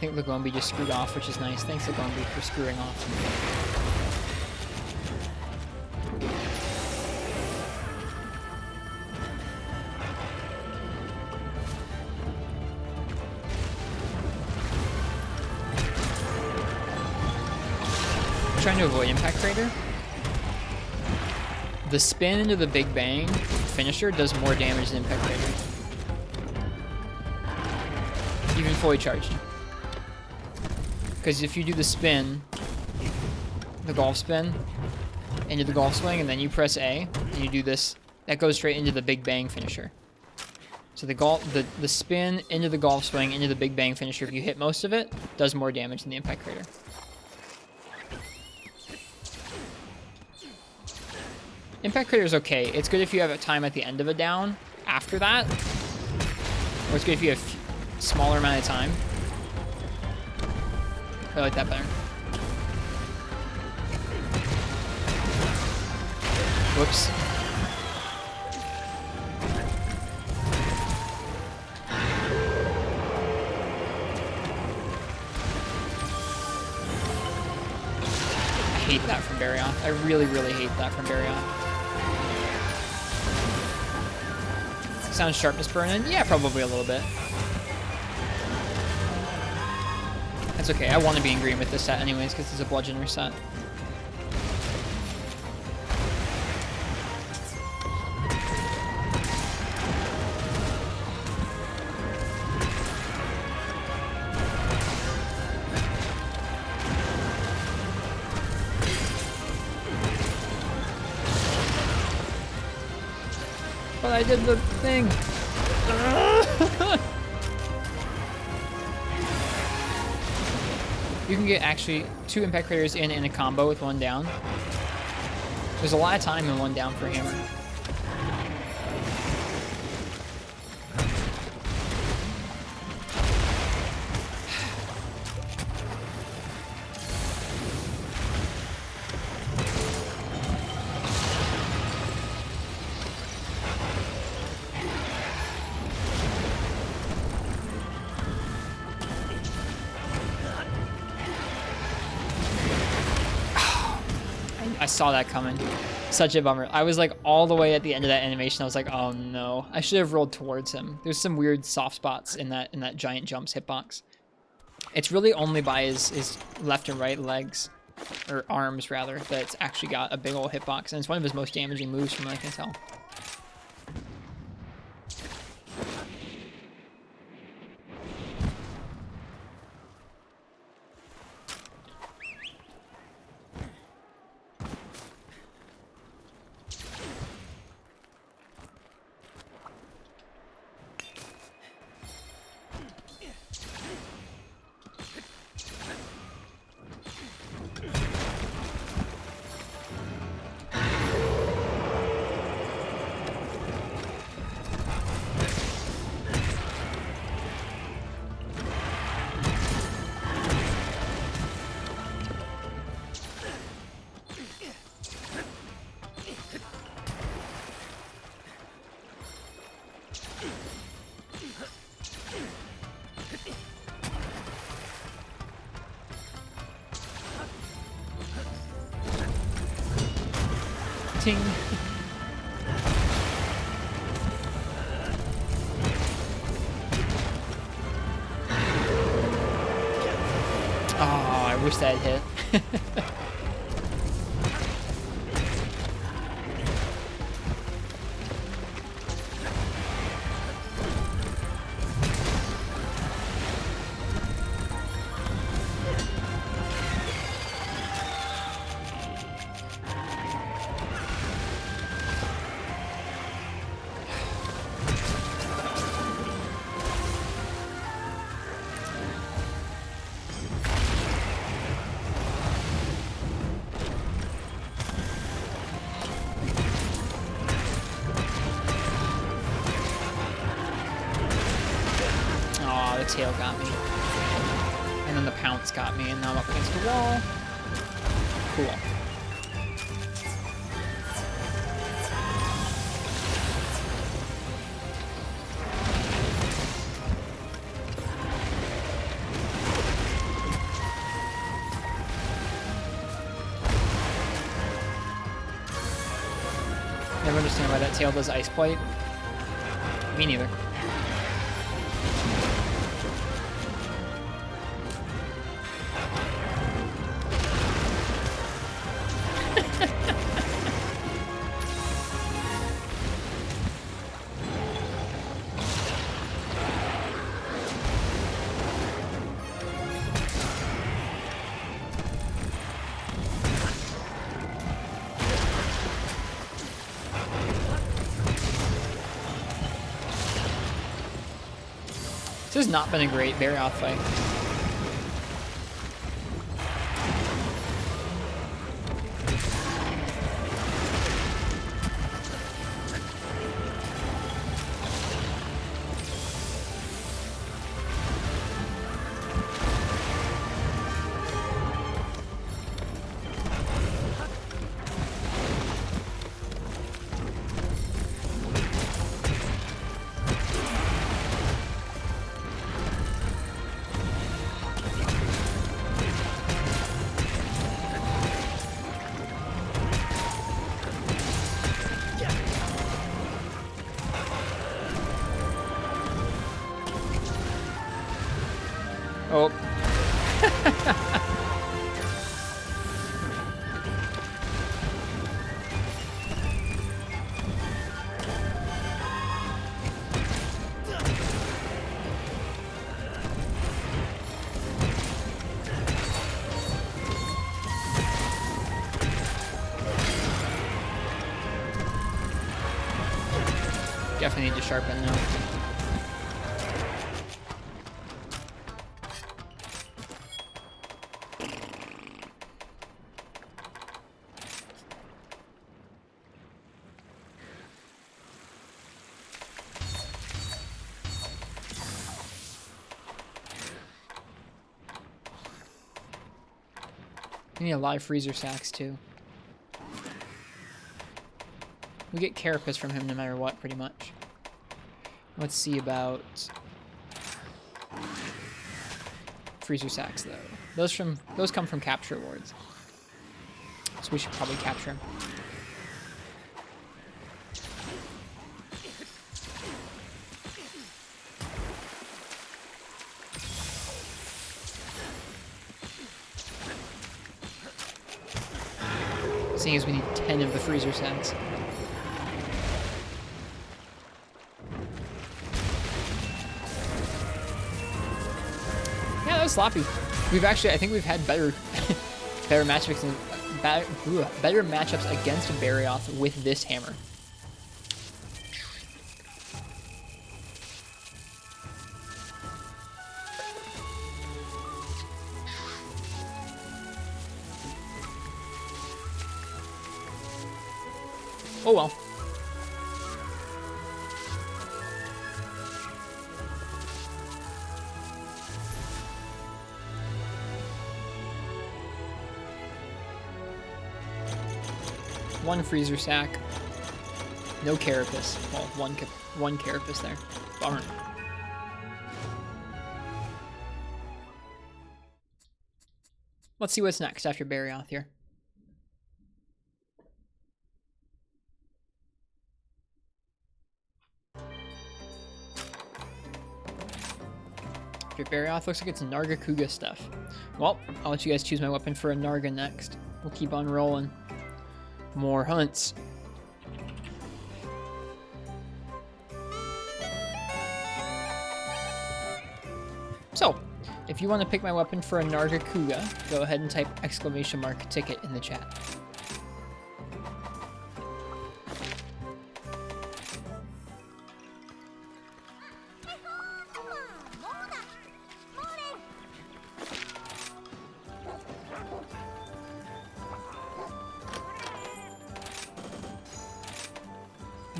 think Lagombi just screwed off, which is nice. Thanks, Lagombi, for screwing off. Trying to avoid Impact Crater. The spin into the Big Bang finisher does more damage than Impact Crater. Even fully charged. Because if you do the spin, the golf spin, into the golf swing, and then you press A, and you do this, that goes straight into the Big Bang finisher. So the spin into the golf swing into the big bang finisher, if you hit most of it, does more damage than the impact crater. Impact crater is okay. It's good if you have a time at the end of a down after that, or it's good if you have a smaller amount of time. I like that better. Whoops. I hate that from Baryon. I really, really hate that from Baryon. Sounds sharpness burning? Yeah, probably a little bit. That's okay. I want to be in green with this set anyways, because it's a bludgeoner set. But I did the thing. You can get actually 2 impact craters in a combo with 1 down. There's a lot of time in 1 down for hammer. I saw that coming. Such a bummer. I was like all the way at the end of that animation. I was like, oh no. I should have rolled towards him. There's some weird soft spots in that giant jumps hitbox. It's really only by his left and right legs, or arms rather, that's actually got a big old hitbox, and it's one of his most damaging moves from what I can tell. Ting. Oh, I wish that hit. The tail got me. And then the pounce got me, and now I'm up against the wall. Cool. Never understand why that tail does ice plate. Me neither. This has not been a great Barioth fight. Oh. Definitely need to sharpen now. We need a lot of freezer sacks too. We get carapace from him no matter what, pretty much. Let's see about freezer sacks though. Those come from capture awards. So we should probably capture him. Seeing as we need 10 of the freezer sacks. Yeah, that was sloppy. I think we've had better matchups against Barioth with this hammer. Oh well. One freezer sack. No carapace. Well, one carapace there. Bummer. Let's see what's next after Barioth here. Barioth looks like it's Nargacuga stuff. Well, I'll let you guys choose my weapon for a Narga next. We'll keep on rolling. More hunts. So, if you want to pick my weapon for a Nargacuga, go ahead and type !ticket in the chat.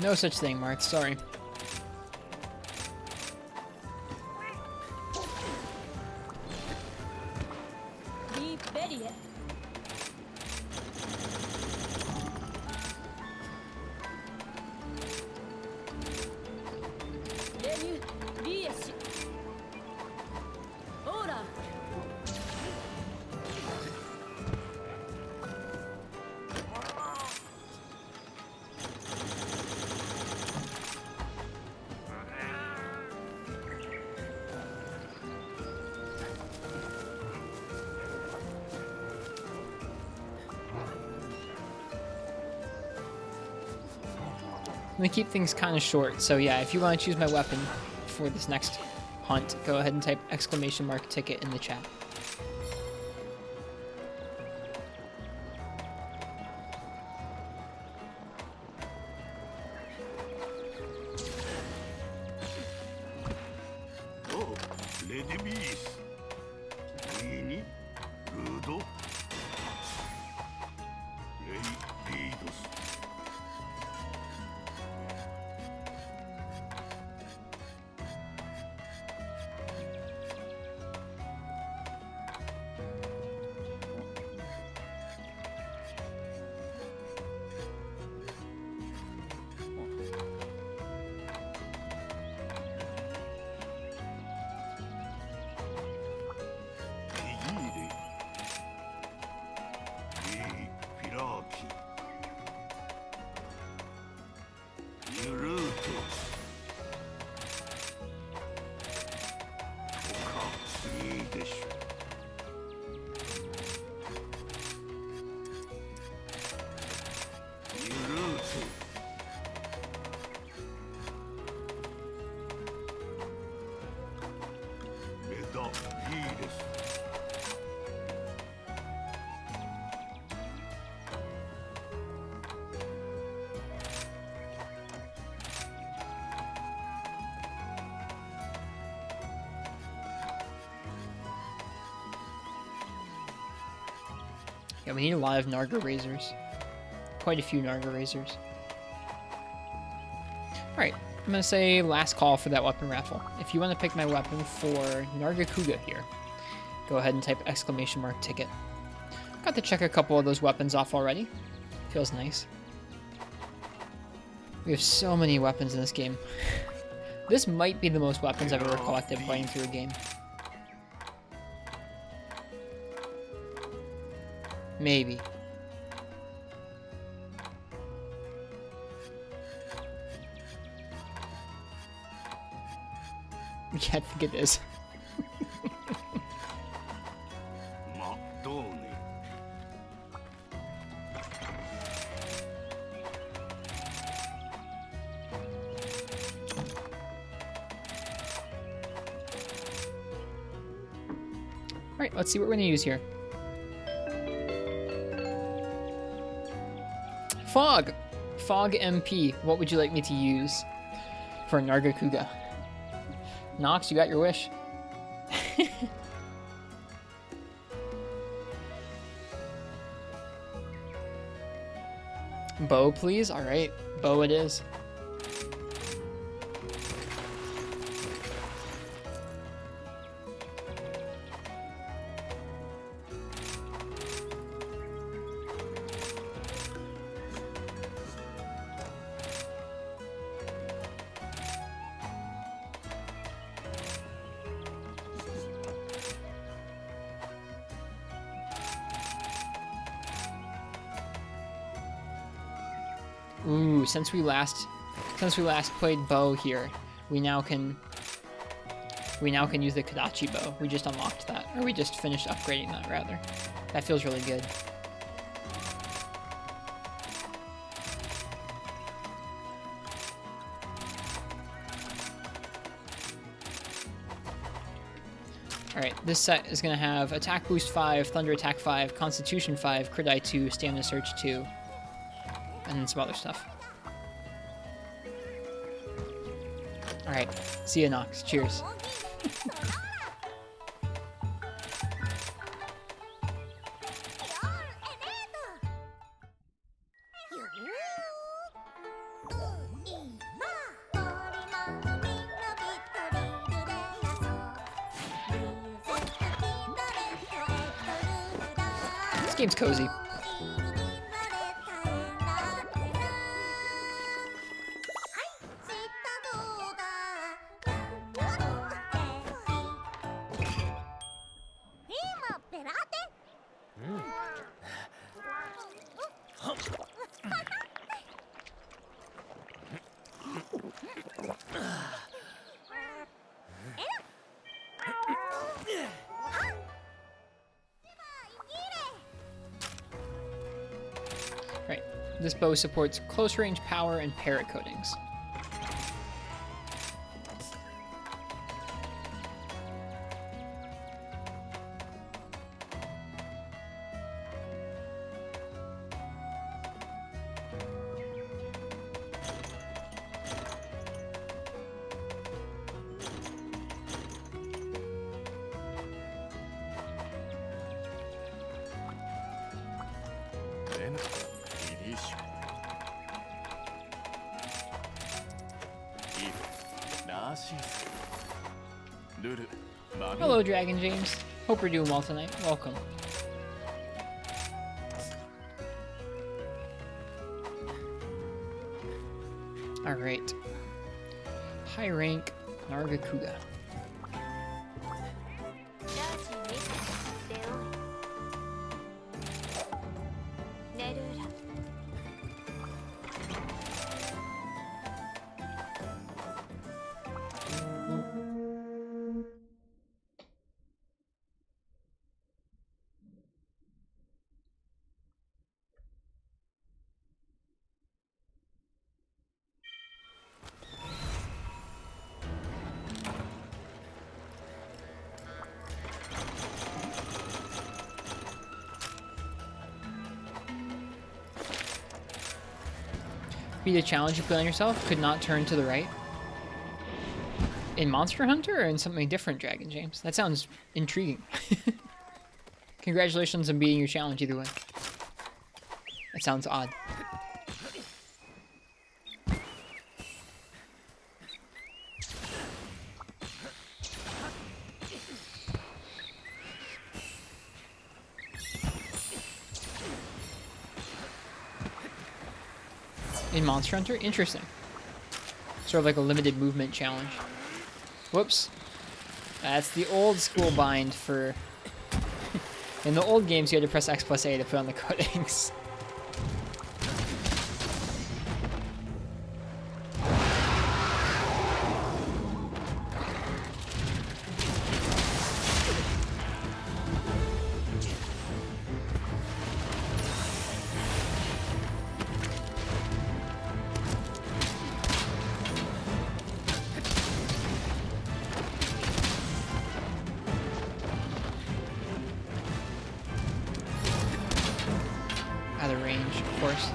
No such thing, Mark. Sorry. I'm gonna keep things kind of short, so yeah, if you want to choose my weapon for this next hunt, go ahead and type !ticket in the chat. Yeah, we need a lot of Narga Razors. Quite a few Narga Razors. Alright, I'm going to say last call for that weapon raffle. If you want to pick my weapon for Narga Kuga here, go ahead and type exclamation mark ticket. Got to check a couple of those weapons off already. Feels nice. We have so many weapons in this game. This might be the most weapons I've ever collected playing through a game. Maybe. Yeah, I think it is. Alright, let's see what we're going to use here. Fog! Fog MP. What would you like me to use for Narga Kuga? Nox, you got your wish. Bow, please? Alright, bow it is. Ooh, since we last played bow here, we now can use the Kadachi bow. We just unlocked that, or we just finished upgrading that rather. That feels really good. Alright, this set is going to have Attack Boost 5, Thunder Attack 5, Constitution 5, Crit Die 2, Stamina Surge 2, and then some other stuff. Alright, see ya, Nox. Cheers. This game's cozy. Right. This bow supports close range power and parrot coatings. Hello, Dragon James. Hope you're doing well tonight. Welcome. Alright. High rank Nargacuga. Be the challenge you put on yourself could not turn to the right? In Monster Hunter or in something different, Dragon James? That sounds intriguing. Congratulations on beating your challenge either way. It sounds odd. In Monster Hunter? Interesting. Sort of like a limited movement challenge. Whoops. That's the old school bind for... In the old games, you had to press X+A to put on the coatings. Out of range, of course.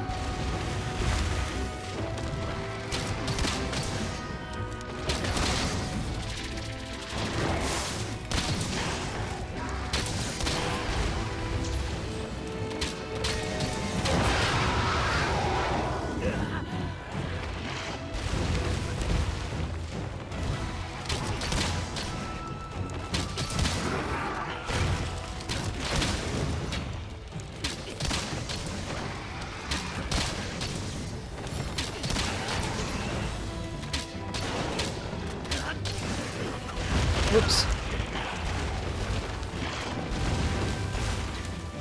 Whoops.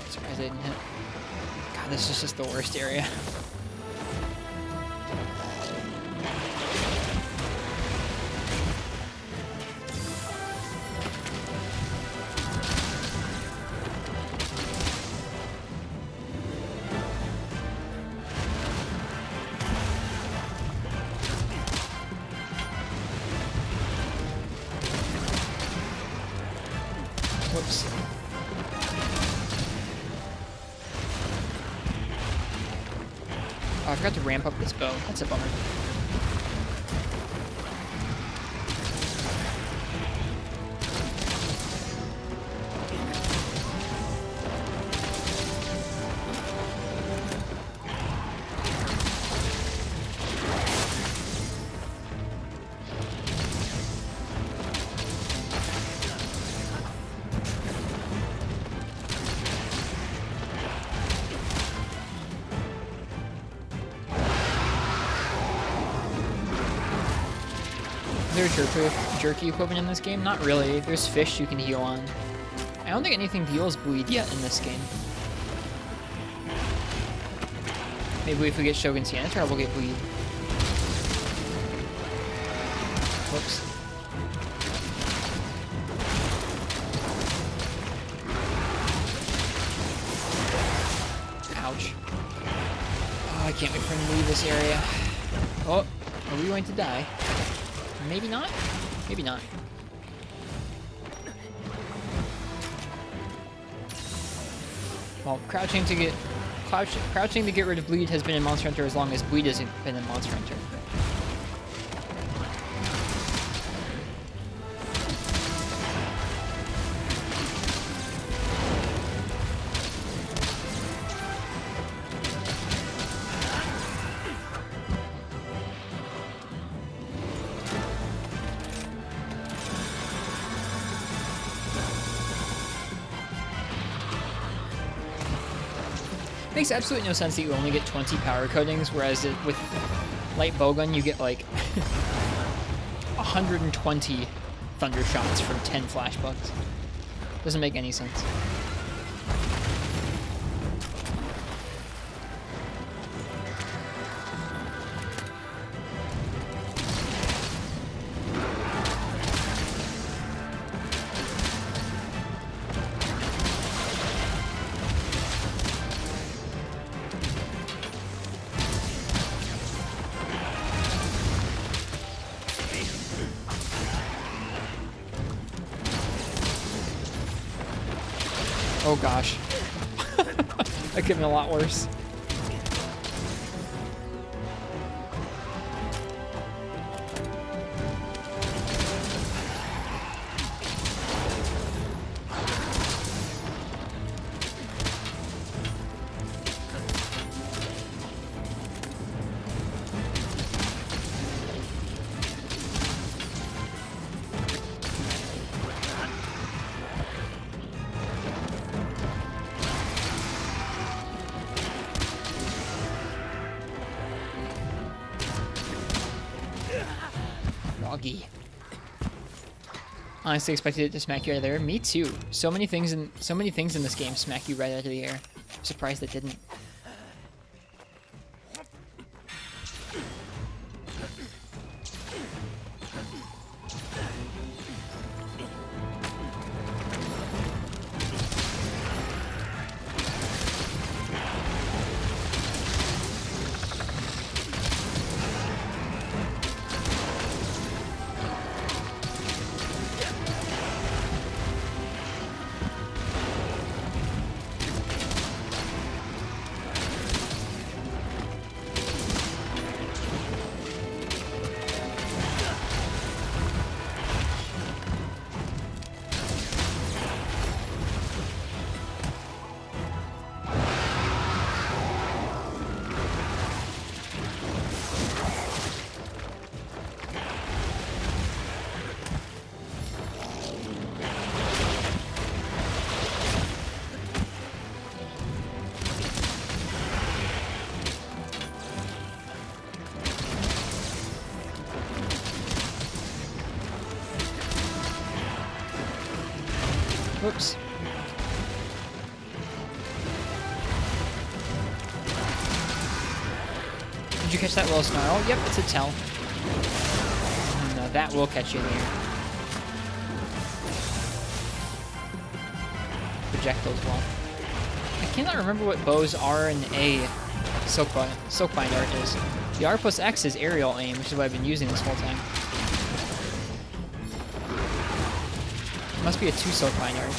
Surprised I didn't hit. God, this is just the worst area. Whoops. Oh, I forgot to ramp up this bow. That's a bummer. Is there a jerky equivalent in this game? Not really. There's fish you can heal on. I don't think anything deals bleed yet in this game. Maybe if we get Shogun's Janitor, we'll get bleed. Whoops. Ouch. Oh, I can't wait for him to leave this area. Oh, are we going to die? Maybe not? Maybe not. Well, crouching to get rid of bleed has been in Monster Hunter as long as bleed hasn't been in Monster Hunter. Makes absolutely no sense that you only get 20 power coatings, whereas with light bowgun you get like 120 thunder shots from 10 flash bugs. Doesn't make any sense. Oh gosh. That could have been a lot worse. doggy. Honestly expected it to smack you out of there. Me too. So many things in this game smack you right out of the air. I'm surprised it didn't. Whoops. Did you catch that little snarl? Yep, it's a tell. No, that will catch you in the air. Projectiles will. I cannot remember what bows R and A Silkbind art is. The R plus X is aerial aim, which is what I've been using this whole time. Must be a 2 Silkbind art.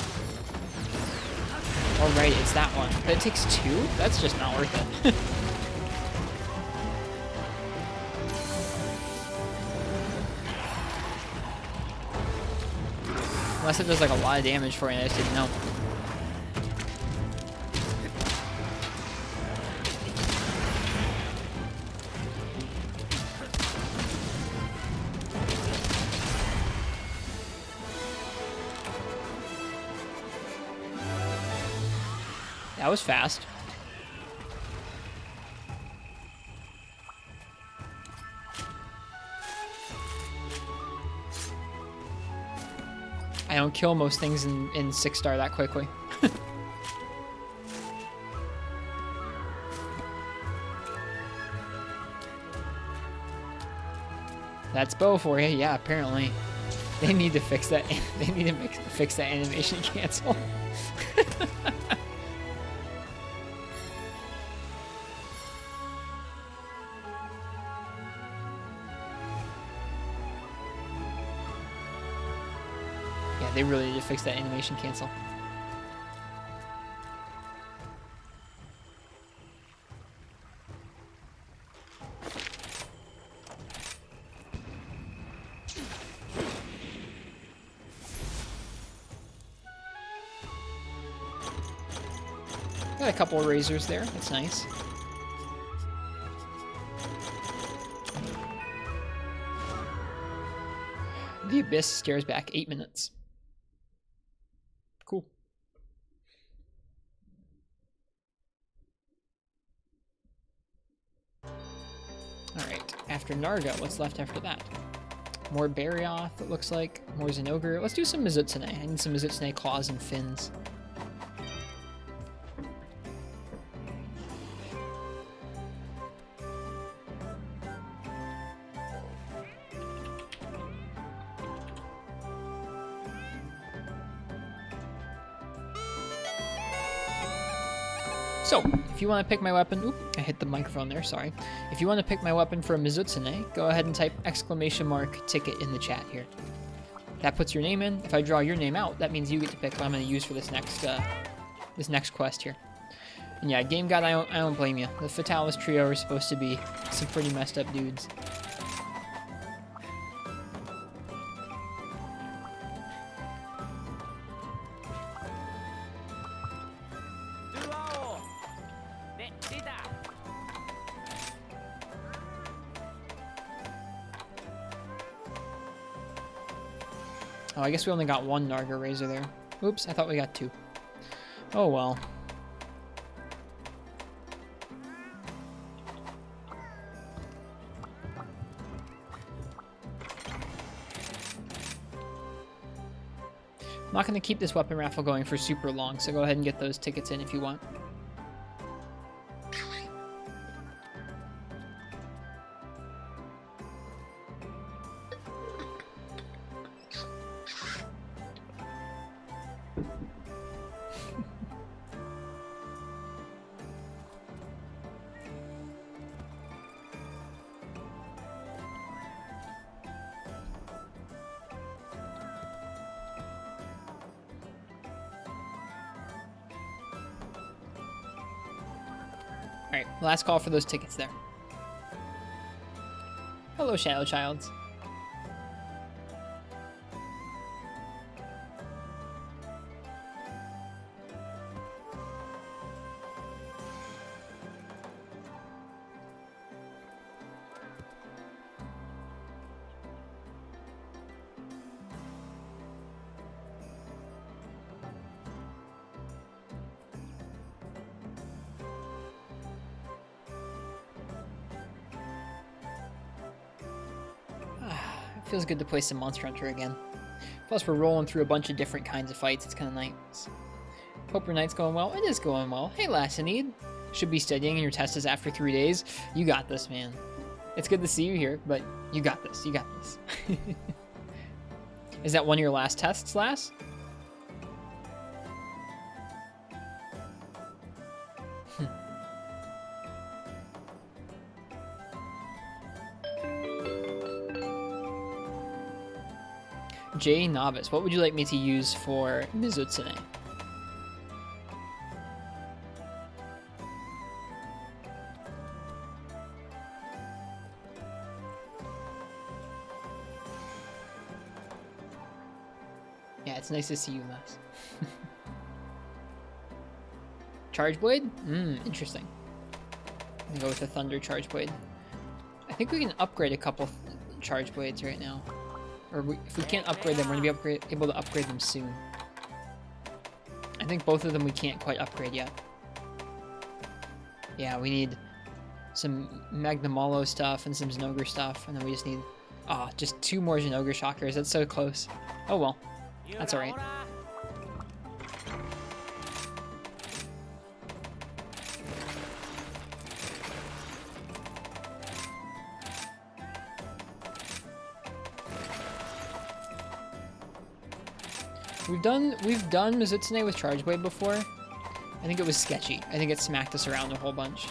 Oh right, it's that one. But it takes 2? That's just not worth it. Unless it does like a lot of damage for you, I just didn't know. That was fast. I don't kill most things in 6-star that quickly. That's bow for you. Yeah, apparently. They need to fix that. They need to fix that animation cancel. Yeah, they really need to fix that animation cancel. Got a couple of razors there. That's nice. The Abyss stares back 8 minutes. Cool. Alright, after Narga, what's left after that? More Barioth, it looks like. More Zenogre. Let's do some Mizutsune. I need some Mizutsune claws and fins. So, if you want to pick my weapon, oop, I hit the microphone there, sorry. If you want to pick my weapon for a Mizutsune, go ahead and type !ticket in the chat here. That puts your name in. If I draw your name out, that means you get to pick what I'm going to use for this next quest here. And yeah, Game God, I don't blame you. The Fatalis trio are supposed to be some pretty messed up dudes. Oh, I guess we only got one Narga Razor there. Oops, I thought we got 2. Oh well. I'm not going to keep this weapon raffle going for super long, so go ahead and get those tickets in if you want. Alright, last call for those tickets there. Hello, Shadow Childs. Feels good to play some Monster Hunter again. Plus, we're rolling through a bunch of different kinds of fights. It's kind of nice. Hope your night's going well. It is going well. Hey, Lassinede. Should be studying and your test is after 3 days. You got this, man. It's good to see you here, but you got this. You got this. Is that one of your last tests, Lass? J Novice, what would you like me to use for Mizutsune? Yeah, it's nice to see you, Les. Charge Blade? Interesting. I'm gonna go with the Thunder Charge Blade. I think we can upgrade a couple Charge Blades right now. Or if we can't upgrade them, we're going to be able to upgrade them soon. I think both of them we can't quite upgrade yet. Yeah, we need some Magnamalo stuff and some Zinogre stuff, and then we just need... just 2 more Zinogre Shockers. That's so close. Oh well. That's alright. We've done Mizutsune with Charge Blade before. I think it was sketchy. I think it smacked us around a whole bunch.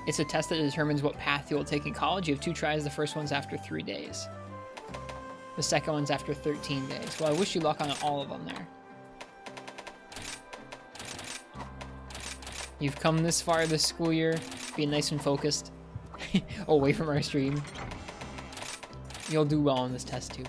It's a test that determines what path you will take in college. You have 2 tries. The first one's after 3 days. The second one's after 13 days. Well, I wish you luck on all of them there. You've come this far this school year, being nice and focused, away from our stream. You'll do well on this test too.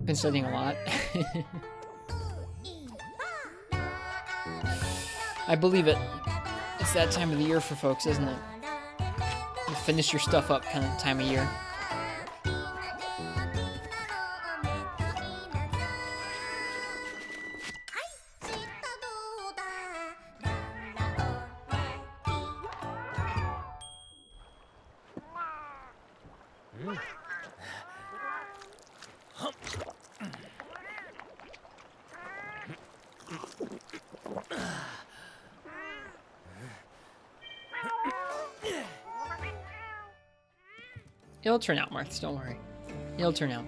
Been studying a lot. I believe it. It's that time of the year for folks, isn't it? You finish your stuff up kind of time of year. It'll turn out, Marths, don't worry. It'll turn out.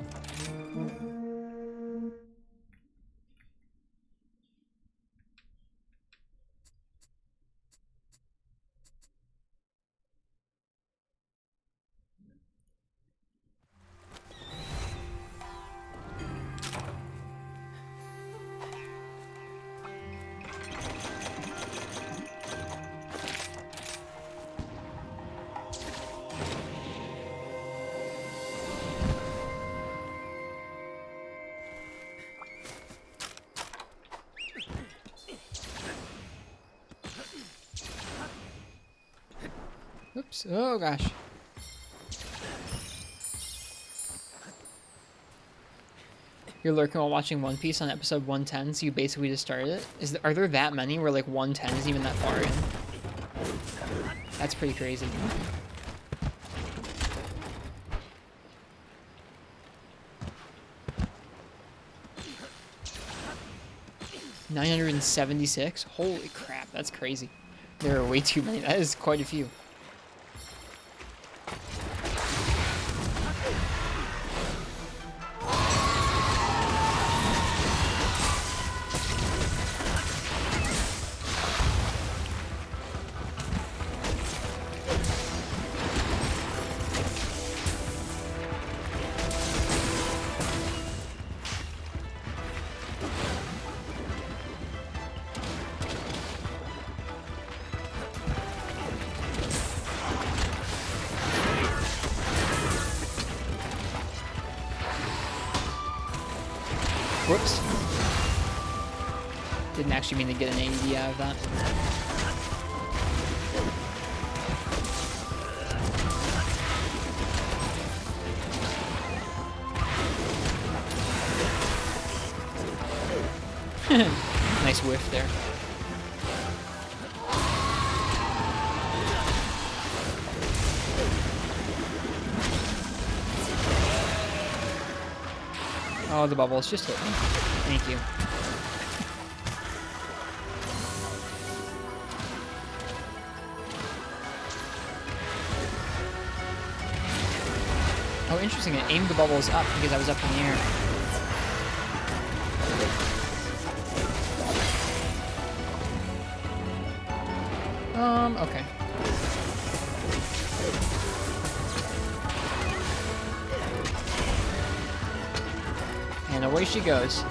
Oops. Oh gosh. You're lurking while watching One Piece on episode 110, so you basically just started it? Are there that many where like 110 is even that far in? That's pretty crazy. $976? Holy crap, that's crazy. There are way too many. That is quite a few. Whoops. Didn't actually mean to get an AD out of that. Nice whiff there. Oh, the bubbles just hit me. Thank you. Oh, interesting. It aimed the bubbles up because I was up in the air. Okay. And away she goes.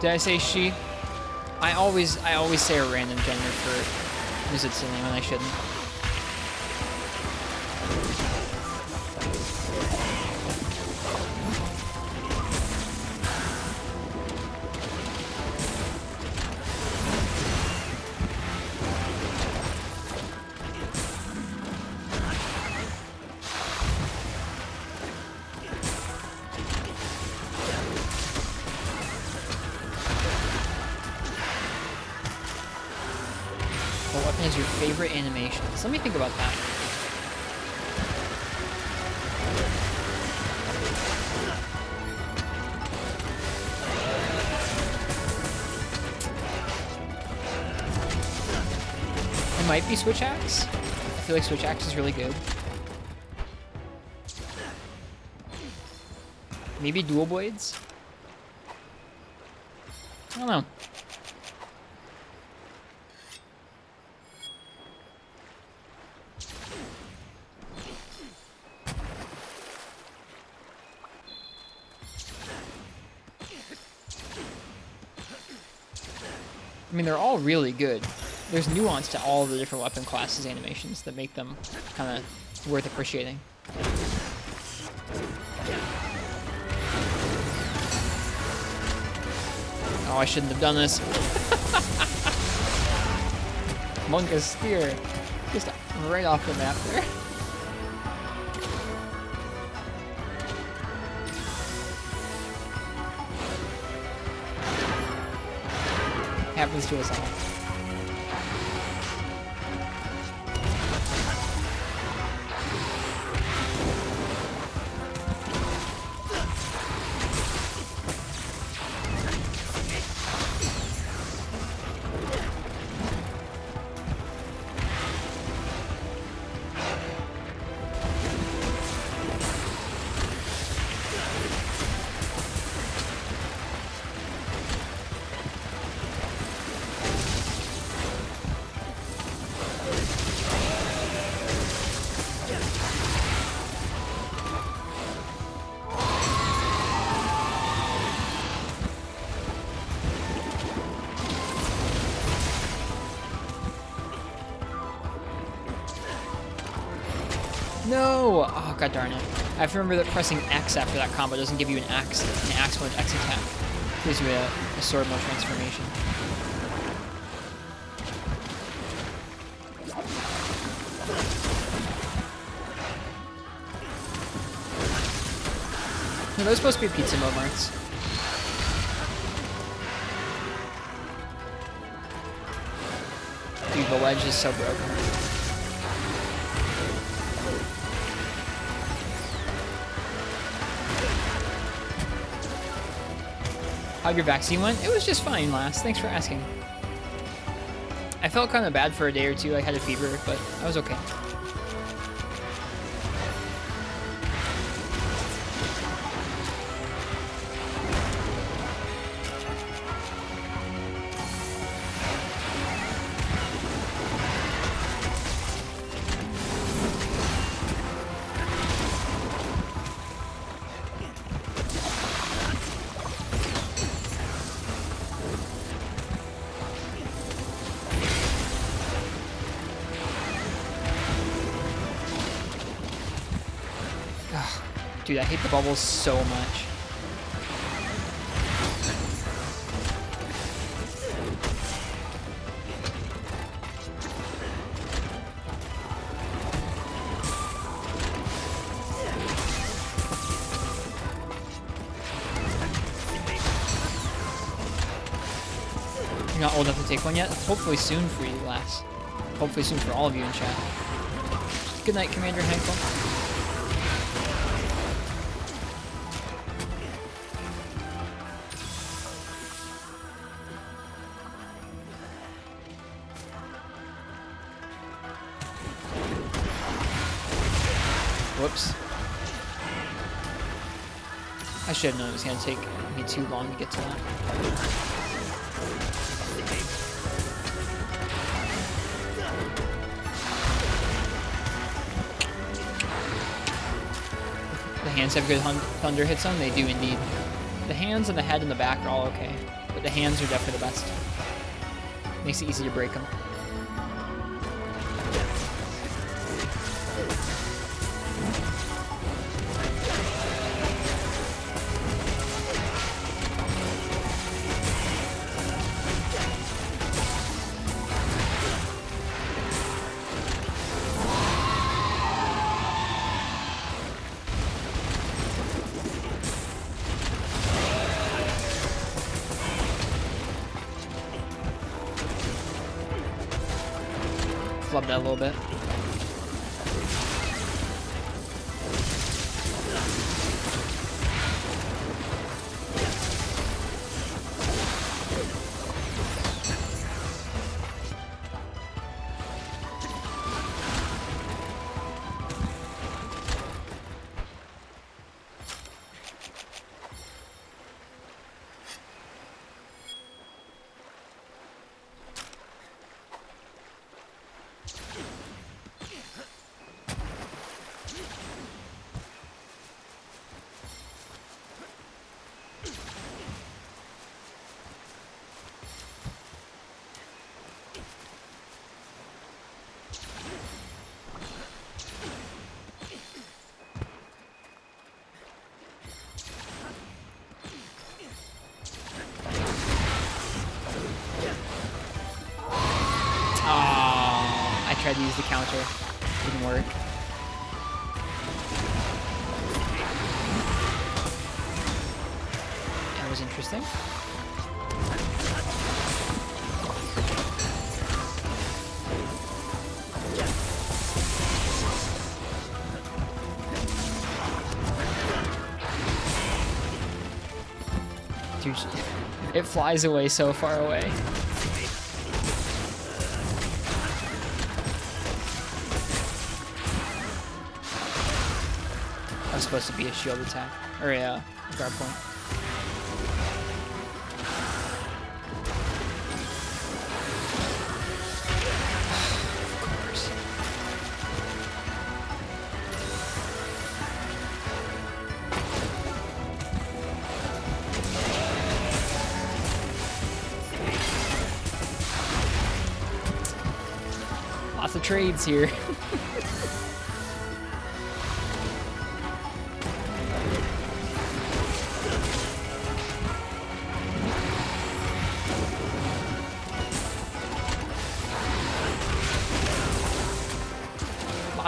Did I say she? I always say a random gender for Mizutsune when I shouldn't. What weapon is your favorite animations? Let me think about that. It might be Switch Axe. I feel like Switch Axe is really good. Maybe Dual Blades? I don't know. I mean, they're all really good. There's nuance to all the different weapon classes animations that make them kind of worth appreciating. Oh, I shouldn't have done this. Monka's spear. Just right off the map there. Happens to us all. No! Oh, god darn it. I have to remember that pressing X after that combo doesn't give you an axe mode X attack. It gives you a sword mode transformation. No, those supposed to be pizza mode marks. Dude, the ledge is so broken. How'd your vaccine went? It was just fine, Lass. Thanks for asking. I felt kind of bad for a day or two. I had a fever, but I was okay. Dude, I hate the bubbles so much. You're not old enough to take one yet? Hopefully soon for you, Lass. Hopefully soon for all of you in chat. Good night, Commander Hankel. Whoops. I should have known it was going to take me too long to get to that. The hands have good thunder hits on? They do indeed. The hands and the head and the back are all okay, but the hands are definitely the best. Makes it easy to break them. Flub that a little bit. Tried to use the counter. Didn't work. That was interesting. Dude, it flies away so far away. That was supposed to be a shield attack, or a guard point. Of course. Lots of trades here.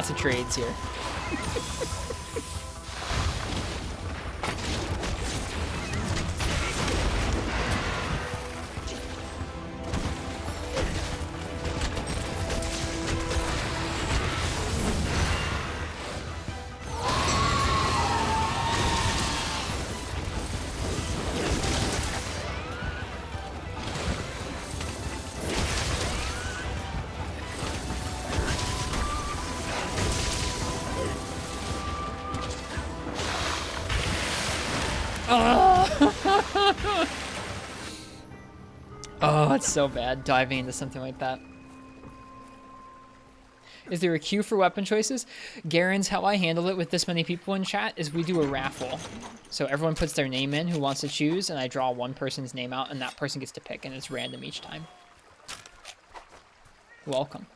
lots of trades here. Oh, it's so bad diving into something like that. Is there a queue for weapon choices? Garen's how I handle it with this many people in chat is we do a raffle. So everyone puts their name in who wants to choose, and I draw one person's name out, and that person gets to pick, and it's random each time. Welcome.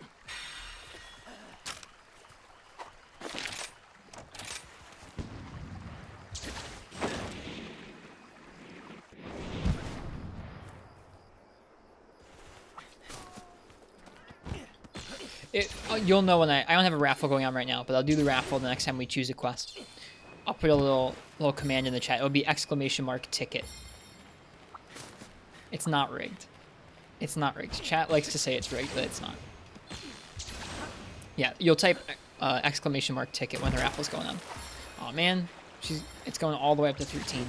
You'll know when I don't have a raffle going on right now, but I'll do the raffle the next time we choose a quest. I'll put a little command in the chat. It'll be !ticket. It's not rigged. It's not rigged. Chat likes to say it's rigged, but it's not. Yeah, you'll type !ticket when the raffle's going on. Oh man, it's going all the way up to 13.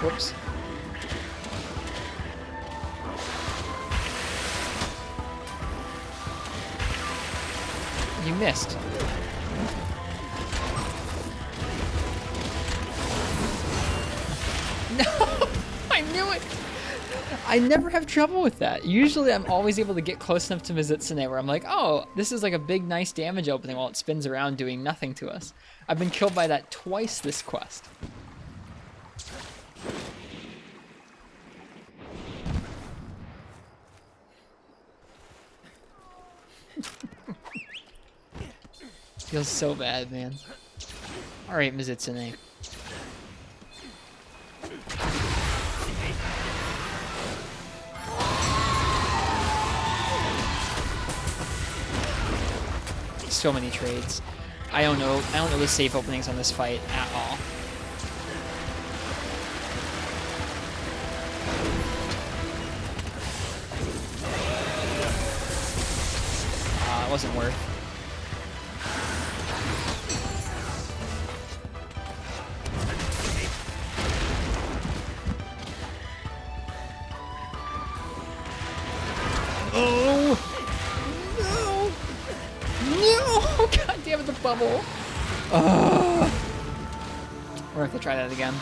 Whoops. You missed. No! I knew it! I never have trouble with that. Usually I'm always able to get close enough to Mizitsune where I'm like, oh, this is like a big, nice damage opening while it spins around doing nothing to us. I've been killed by that twice this quest. Feels so bad, man. Alright, Mizitsune. So many trades. I don't know the safe openings on this fight at all. It wasn't worth. Oh! No! No! God damn it, the bubble! Oh! We're gonna have to try that again.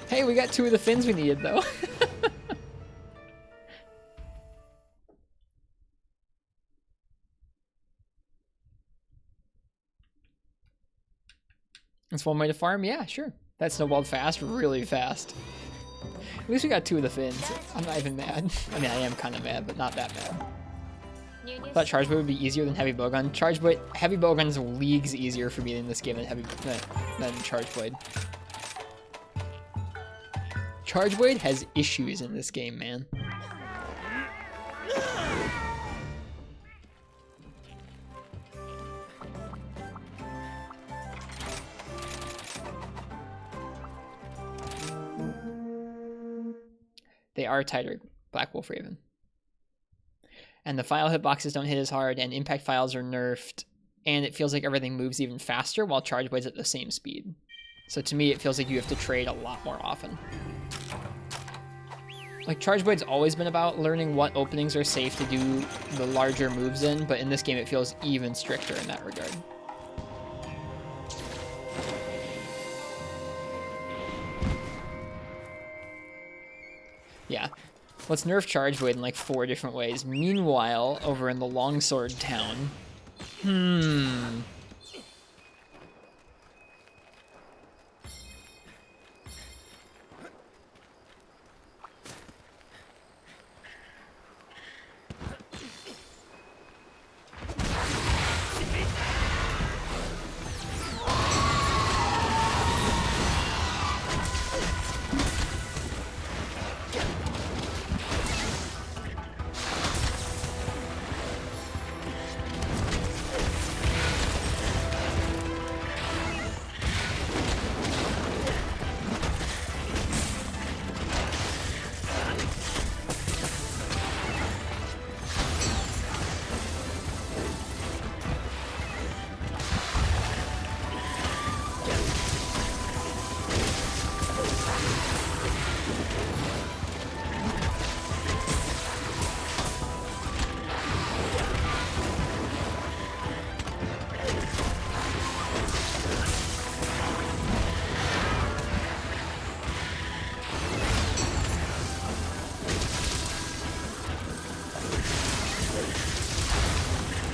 Hey, we got 2 of the fins we needed, though. That's one way to farm? Yeah, sure. That snowballed fast, really fast. At least we got 2 of the fins. I'm not even mad. I mean, I am kind of mad, but not that bad. I thought Charge Blade would be easier than Heavy Bowgun. Heavy Bowgun's leagues easier for me in this game than Charge Blade. Charge Blade has issues in this game, man. They are tighter, Black Wolf Raven. And the file hitboxes don't hit as hard, and impact files are nerfed, and it feels like everything moves even faster while Charge Blade's at the same speed. So to me, it feels like you have to trade a lot more often. Like, Charge Blade's always been about learning what openings are safe to do the larger moves in, but in this game it feels even stricter in that regard. Yeah. Let's nerf Charge Blade in like 4 different ways. Meanwhile, over in the Longsword Town...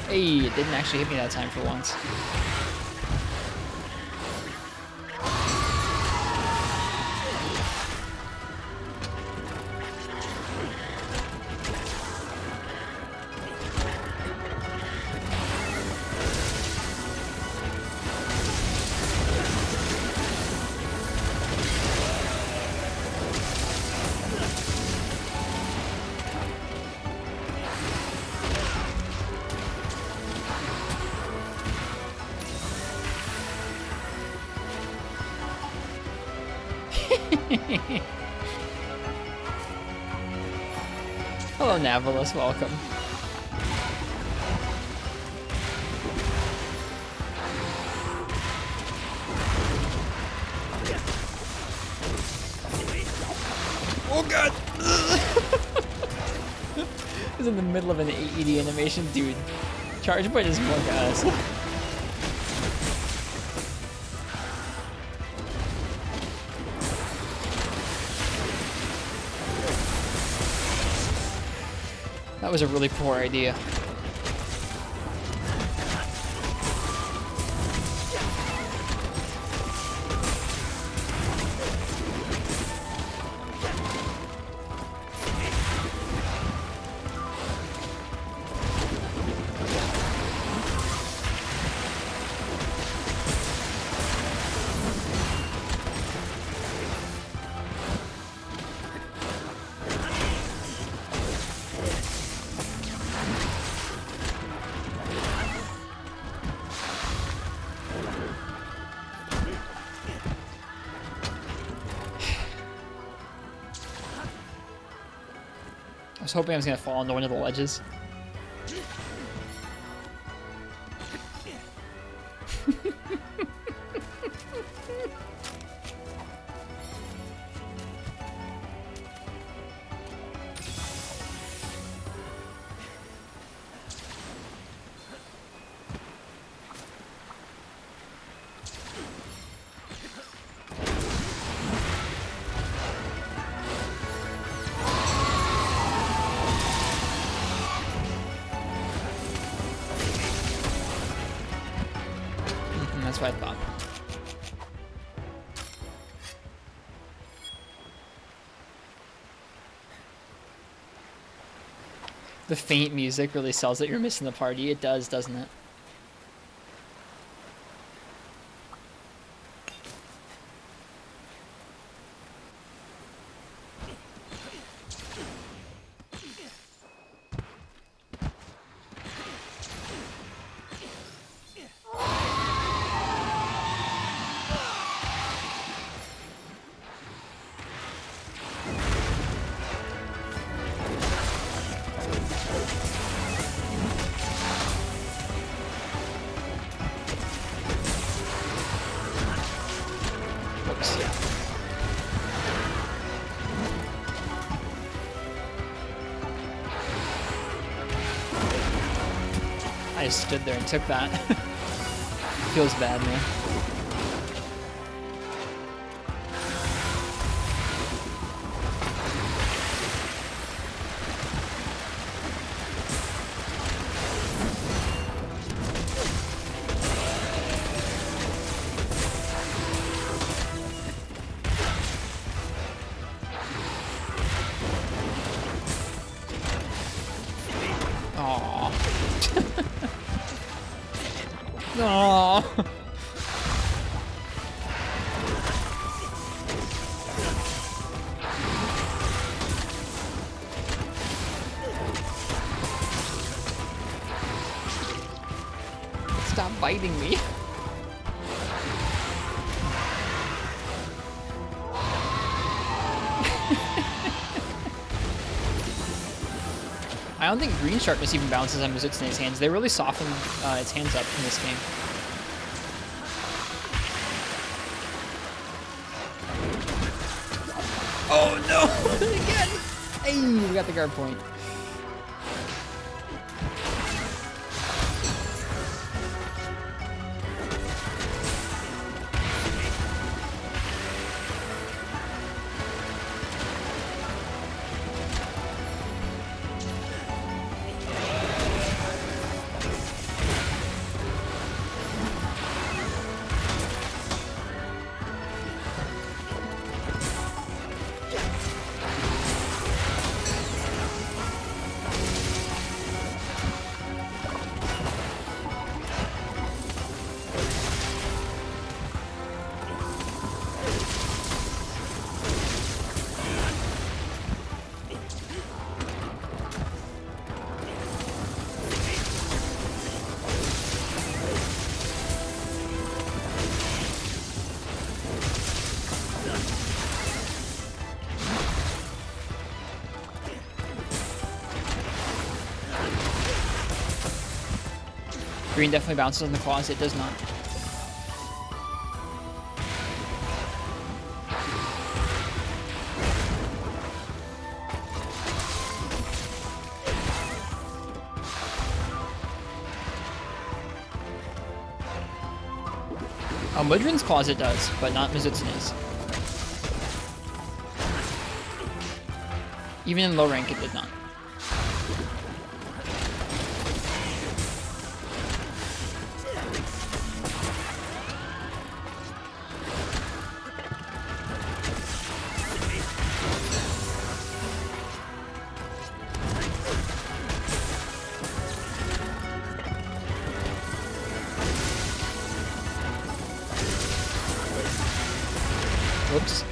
Hey, it didn't actually hit me that time for once. Hello, Navalus, welcome. Oh god! He's in the middle of an AED animation, dude. Charge Blade is more gas. That was a really poor idea. I was hoping I was gonna fall into one of the ledges. That's what I thought. The faint music really sells that you're missing the party. It does, doesn't it? I just stood there and took that. Feels bad, man. Aww. Stop biting me. I don't think green sharpness even bounces on Mizutsune's hands. They really soften its hands up in this game. Oh no! Again! Hey, we got the guard point. Green definitely bounces on the claws, it does not. Oh, Mudrin's claws it does, but not Mizutsune's. Even in low rank it did not. Whoops.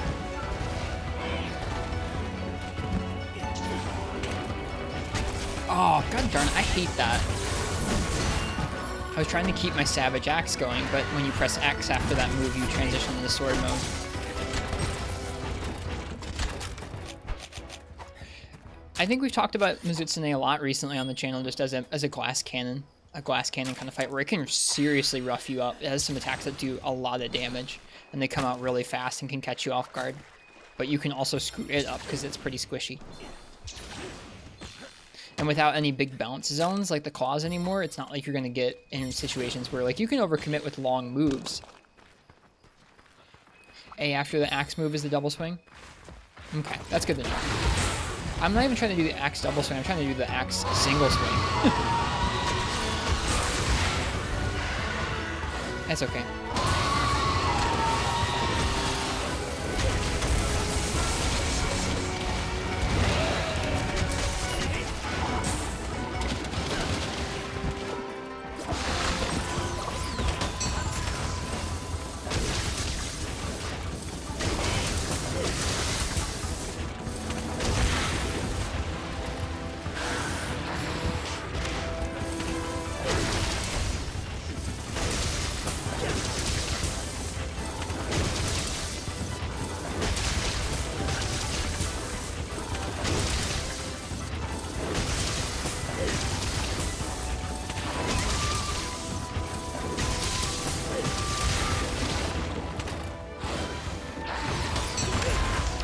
Oh, god darn it, I hate that. I was trying to keep my Savage Axe going, but when you press X after that move, you transition into sword mode. I think we've talked about Mizutsune a lot recently on the channel, just as a glass cannon. A glass cannon kind of fight where it can seriously rough you up. It has some attacks that do a lot of damage, and they come out really fast and can catch you off guard. But you can also screw it up because it's pretty squishy. And without any big bounce zones like the claws anymore, it's not like you're going to get in situations where like you can overcommit with long moves. A after the axe move is the double swing. Okay, that's good to know. I'm not even trying to do the axe double swing, I'm trying to do the axe single swing. That's okay.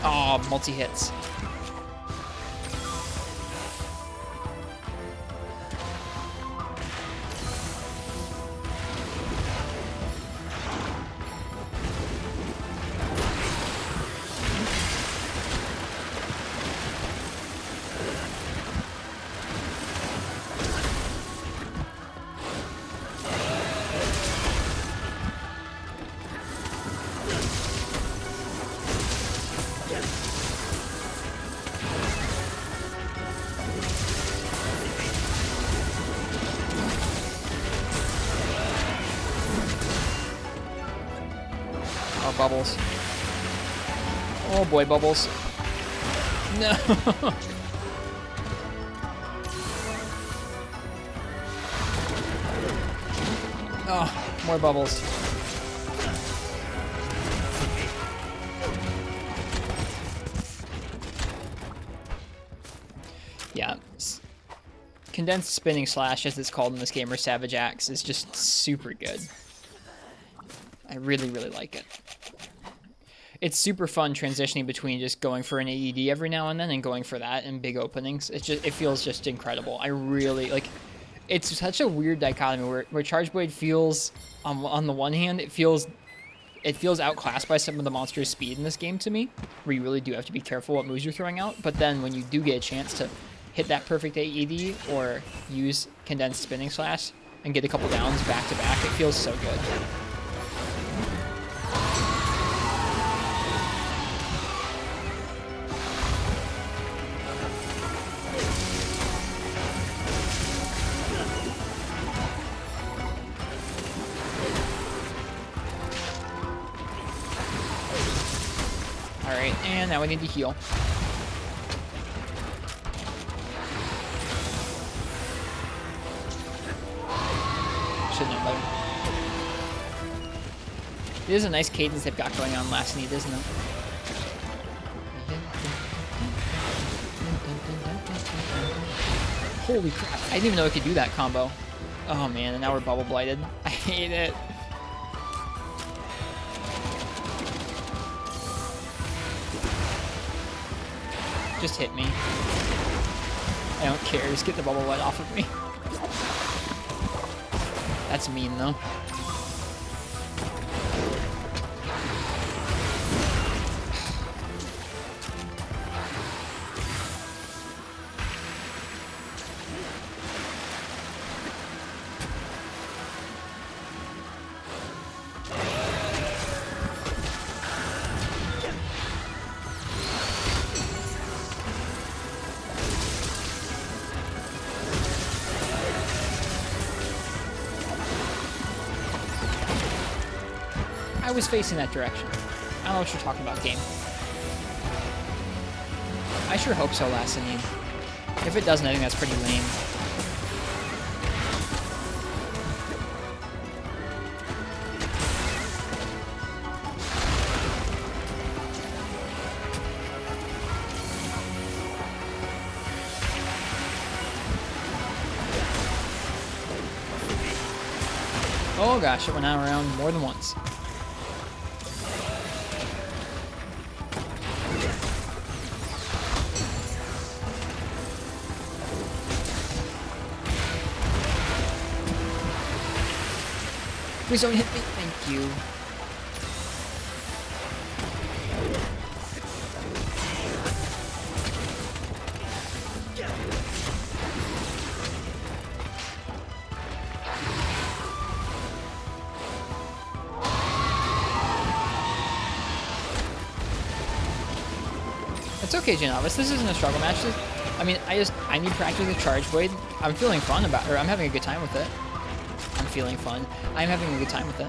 Oh, multi-hits. Bubbles. Oh boy, Bubbles. No. Oh, more Bubbles. Yeah. Condensed spinning slash, as it's called in this game, or Savage Axe, is just super good. I really, really like it. It's super fun transitioning between just going for an AED every now and then and going for that in big openings. It feels just incredible. I really like. It's such a weird dichotomy where Charge Blade feels, on the one hand, it feels outclassed by some of the monster's speed in this game to me, where you really do have to be careful what moves you're throwing out. But then when you do get a chance to hit that perfect AED or use condensed spinning slash and get a couple downs back to back, it feels so good. Alright, and now we need to heal. Should know better. It is a nice cadence they've got going on last need, isn't it? Holy crap, I didn't even know I could do that combo. Oh man, and now we're bubble blighted. I hate it. Just hit me. I don't care, just get the bubble blight off of me. That's mean though. I was facing that direction. I don't know what you're talking about, game. I sure hope so, last inning. If it doesn't, I think that's pretty lame. Oh gosh, it went out around more than once. Please don't hit me. Thank you. It's okay, Janovis. This isn't a struggle match. I mean, I need practice with Charge Blade. I'm feeling fun about it, or I'm having a good time with it. I'm feeling fun. I'm having a good time with it.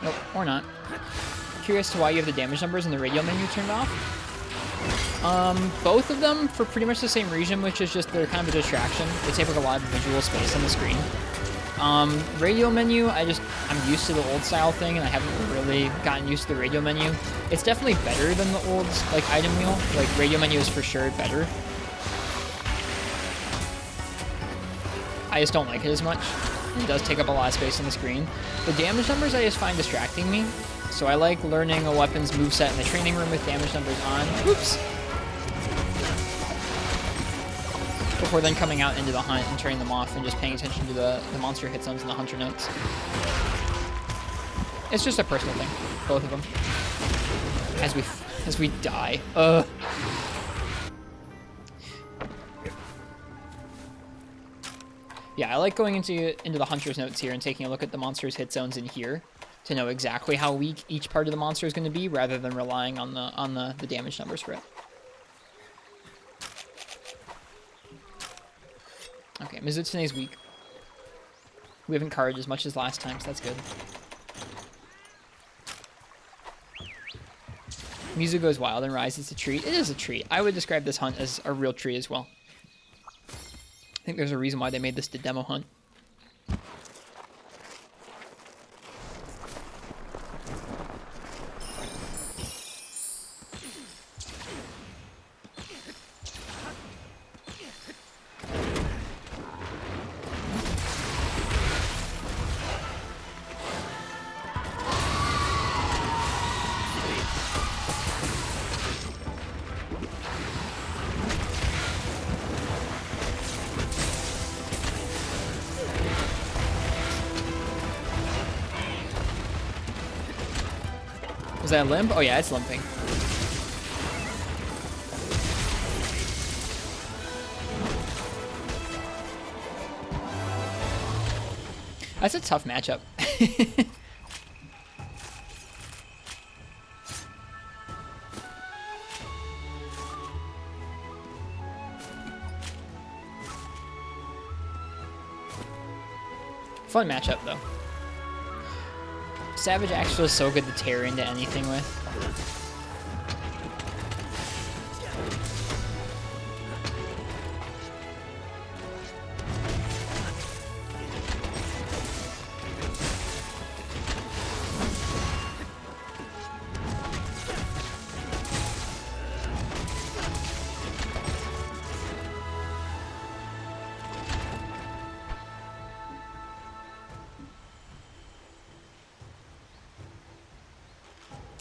Nope, or not. Curious to why you have the damage numbers in the radio menu turned off. Both of them for pretty much the same reason, which is just they're kind of a distraction. They take up a lot of visual space on the screen. Radio menu, I'm used to the old style thing, and I haven't really gotten used to the radio menu. It's definitely better than the old, like, item wheel. Like, radio menu is for sure better. I just don't like it as much. It does take up a lot of space on the screen. The damage numbers I just find distracting me. So I like learning a weapon's moveset in the training room with damage numbers on. Oops! Before then coming out into the hunt and turning them off and just paying attention to the monster hit zones and the hunter notes. It's just a personal thing, both of them. As we die. Yeah, I like going into the hunter's notes here and taking a look at the monster's hit zones in here. to know exactly how weak each part of the monster is going to be, rather than relying on the damage numbers for it. Okay, Mizutsune's weak. We haven't carded as much as last time, so that's good. Mizu goes wild and Rise is a treat. It is a treat. I would describe this hunt as a real treat as well. I think there's a reason why they made this the demo hunt. Was that a limp? Oh yeah, it's limping. That's a tough matchup. Fun matchup though. Savage actually is so good to tear into anything with.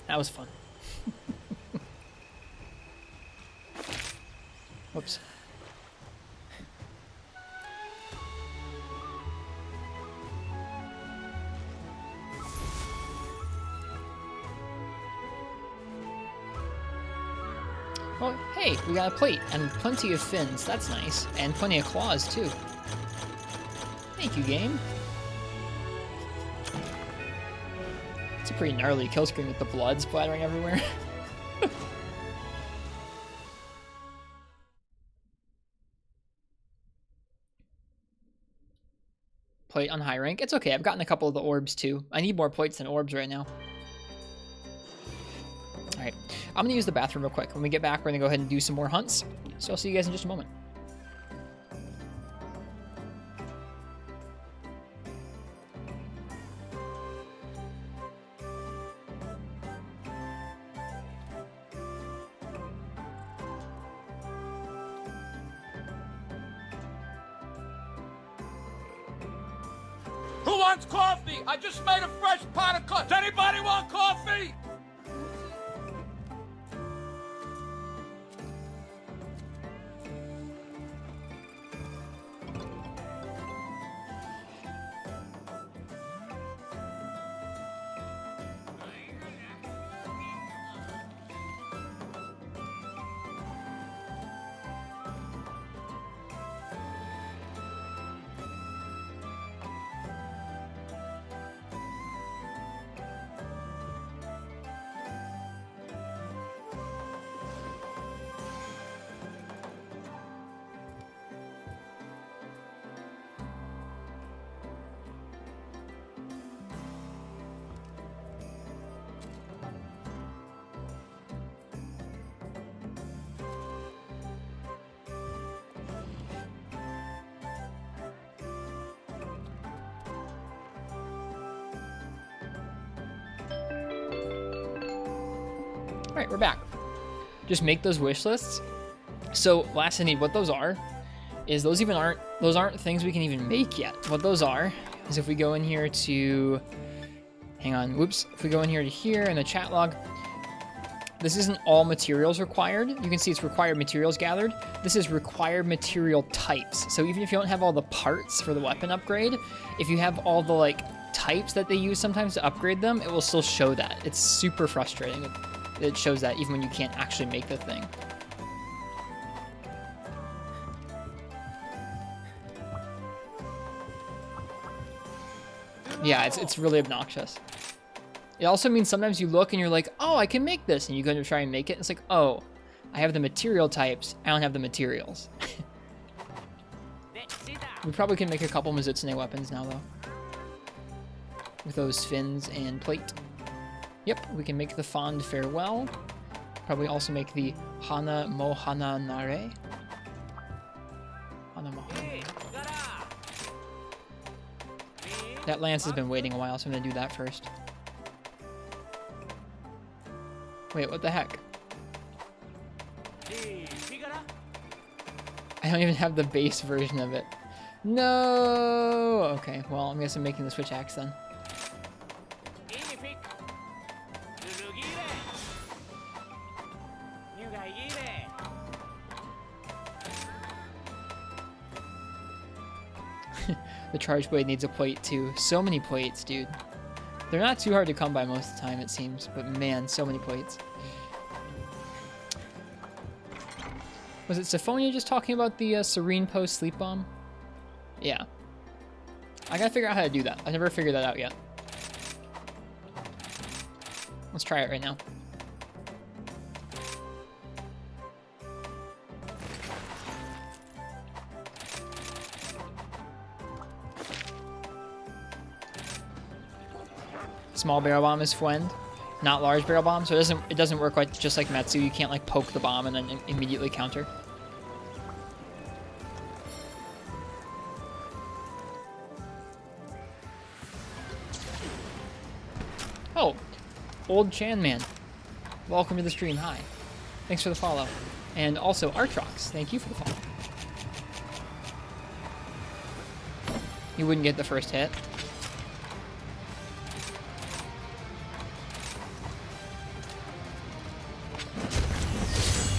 That was fun. Whoops. Well, hey, we got a plate and plenty of fins. That's nice. And plenty of claws, too. Thank you, game. It's a pretty gnarly kill screen with the blood splattering everywhere. Plate on high rank. It's okay. I've gotten a couple of the orbs, too. I need more plates than orbs right now. Alright. I'm going to use the bathroom real quick. When we get back, we're going to go ahead and do some more hunts. So I'll see you guys in just a moment. Who wants coffee? I just made a fresh pot of coffee. Does anybody want coffee? Alright, we're back. Just make those wish lists. So, last I need, what those are, is those aren't things we can even make yet. What those are, is if we go in here to, hang on, whoops. If we go in here to here in the chat log, this isn't all materials required. You can see it's required materials gathered. This is required material types. So even if you don't have all the parts for the weapon upgrade, if you have all the like types that they use sometimes to upgrade them, it will still show that. It's super frustrating. It shows that even when you can't actually make the thing. Yeah, it's really obnoxious. It also means sometimes you look and you're like, oh, I can make this. And you go to try and make it. And it's like, oh, I have the material types. I don't have the materials. We probably can make a couple Mizutsune weapons now, though. With those fins and plate. Yep, we can make the Fond Farewell. Probably also make the Hana Mohana Nare. Hana Mohana. That lance has been waiting a while, so I'm going to do that first. Wait, what the heck? I don't even have the base version of it. No! Okay, well, I'm guessing making the switch axe then. The charge blade needs a plate too. So many plates, dude. They're not too hard to come by most of the time, it seems. But man, so many plates. Was it Syphonia just talking about the Serene Post Sleep Bomb? Yeah. I gotta figure out how to do that. I never figured that out yet. Let's try it right now. Small barrel bomb is Fuend, not large barrel bomb, so it doesn't work like just like Metsu. You can't like poke the bomb and then immediately counter. Oh, Old Chan Man, welcome to the stream. Hi, thanks for the follow, and also Artrox, thank you for the follow. You wouldn't get the first hit.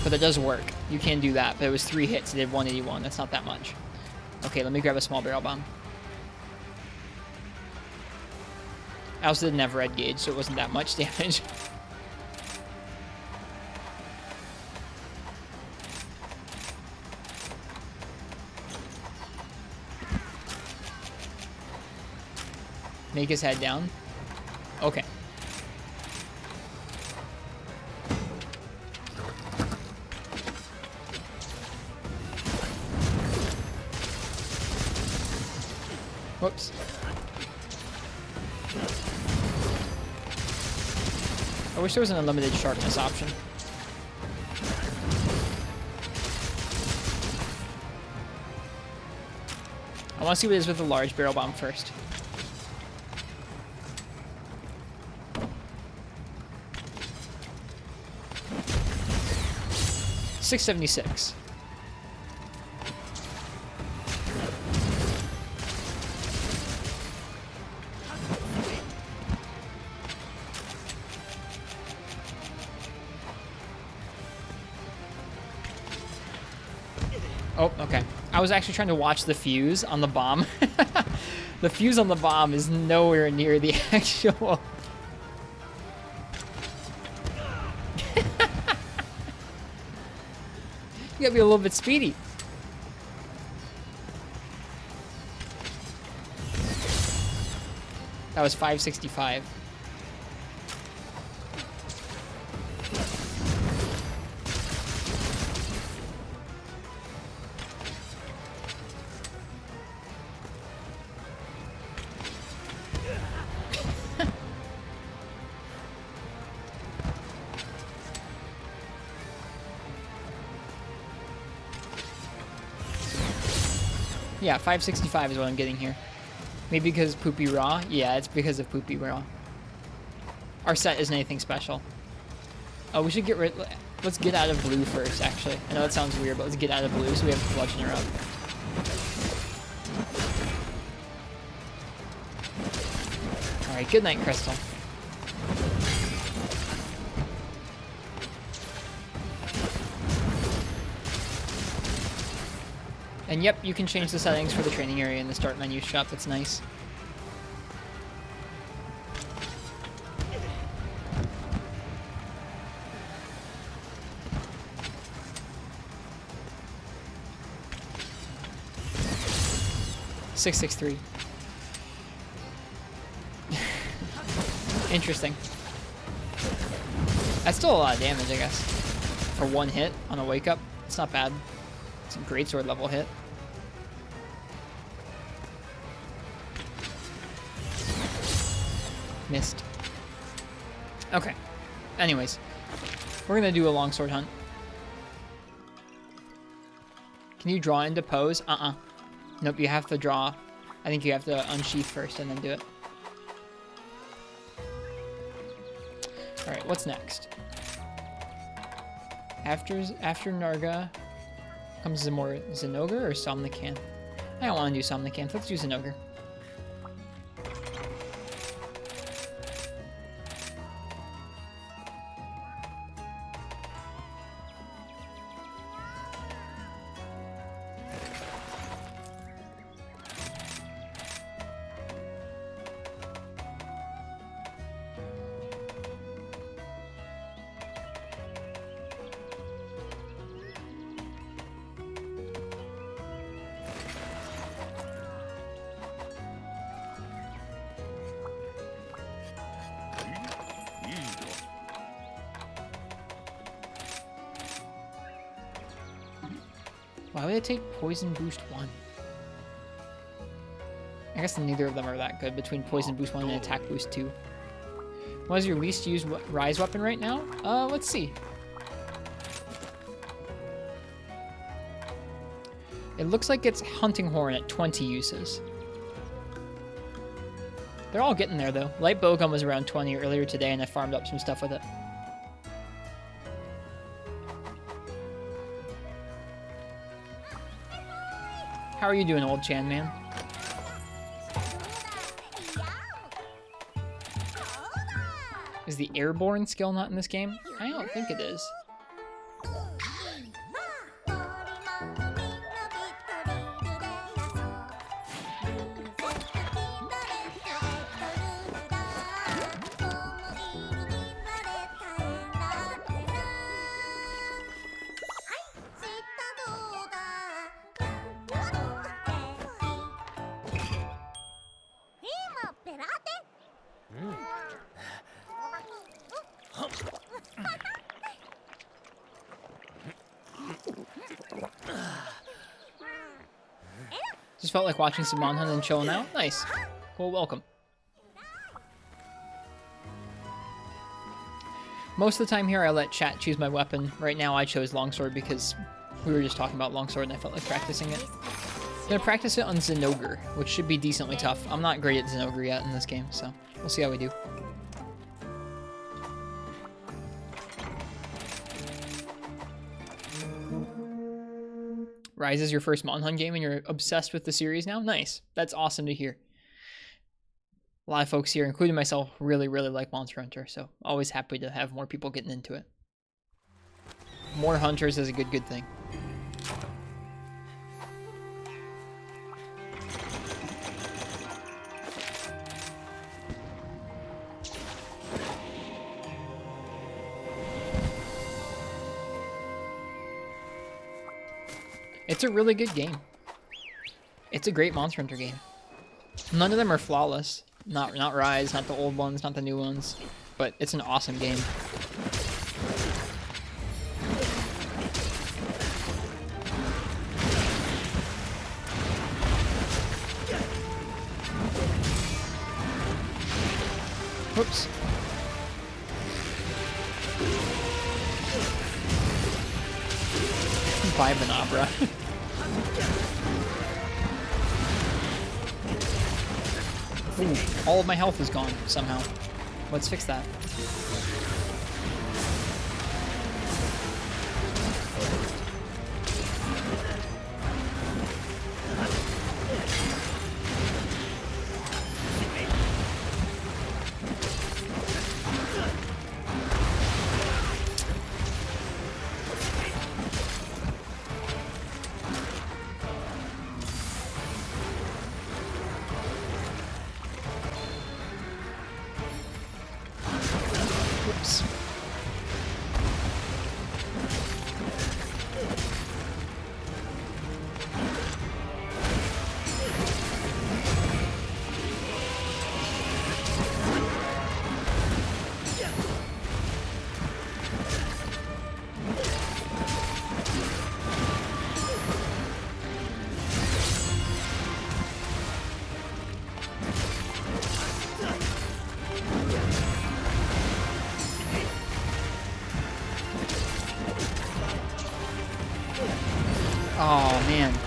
But that does work. You can do that, but it was 3 hits. It did 181. That's not that much. Okay, let me grab a small barrel bomb. I also didn't have red gauge, so it wasn't that much damage. Make his head down. Okay. Whoops. I wish there was an unlimited sharpness option. I want to see what it is with the large barrel bomb first. $676. Oh, okay. I was actually trying to watch the fuse on the bomb. The fuse on the bomb is nowhere near the actual... You gotta be a little bit speedy. That was 565. Yeah, 565 is what I'm getting here. Maybe because Poopy Raw? Yeah, it's because of Poopy Raw. Our set isn't anything special. Oh, we should get rid... Let's get out of blue first, actually. I know it sounds weird, but let's get out of blue so we have Bludgeoner up. Alright, good night, Crystal. And yep, you can change the settings for the training area in the start menu shop. That's nice. $663. Interesting. That's still a lot of damage, I guess. For one hit on a wake up, it's not bad. It's a greatsword level hit. Missed. Okay. Anyways, we're gonna do a longsword hunt. Can you draw into pose? Nope, you have to draw. I think you have to unsheath first and then do it. Alright, what's next? After Narga comes more Zinogre or Somnican? I don't want to do Somnican. Let's do Zinogre. Why would I take Poison Boost 1? I guess neither of them are that good between Poison Boost 1 and Attack Boost 2. What is your least used Rise weapon right now? Let's see. It looks like it's Hunting Horn at 20 uses. They're all getting there though. Light Bowgun was around 20 earlier today and I farmed up some stuff with it. How are you doing, old Chan man? Is the airborne skill not in this game? I don't think it is. Just felt like watching some Mon Hunt and chilling out. Nice. Cool, welcome. Most of the time here I let chat choose my weapon. Right now I chose Longsword because we were just talking about Longsword and I felt like practicing it. I'm gonna practice it on Zinogre, which should be decently tough. I'm not great at Zinogre yet in this game, so we'll see how we do. Rise is your first Mon Hunt game and you're obsessed with the series now? Nice. That's awesome to hear. A lot of folks here, including myself, really, really like Monster Hunter, so always happy to have more people getting into it. More hunters is a good thing. It's a really good game. It's a great Monster Hunter game. None of them are flawless. Not Rise, not the old ones, not the new ones, but it's an awesome game. Whoops. Buy Venabra. Ooh, all of my health is gone somehow. Let's fix that. Oops.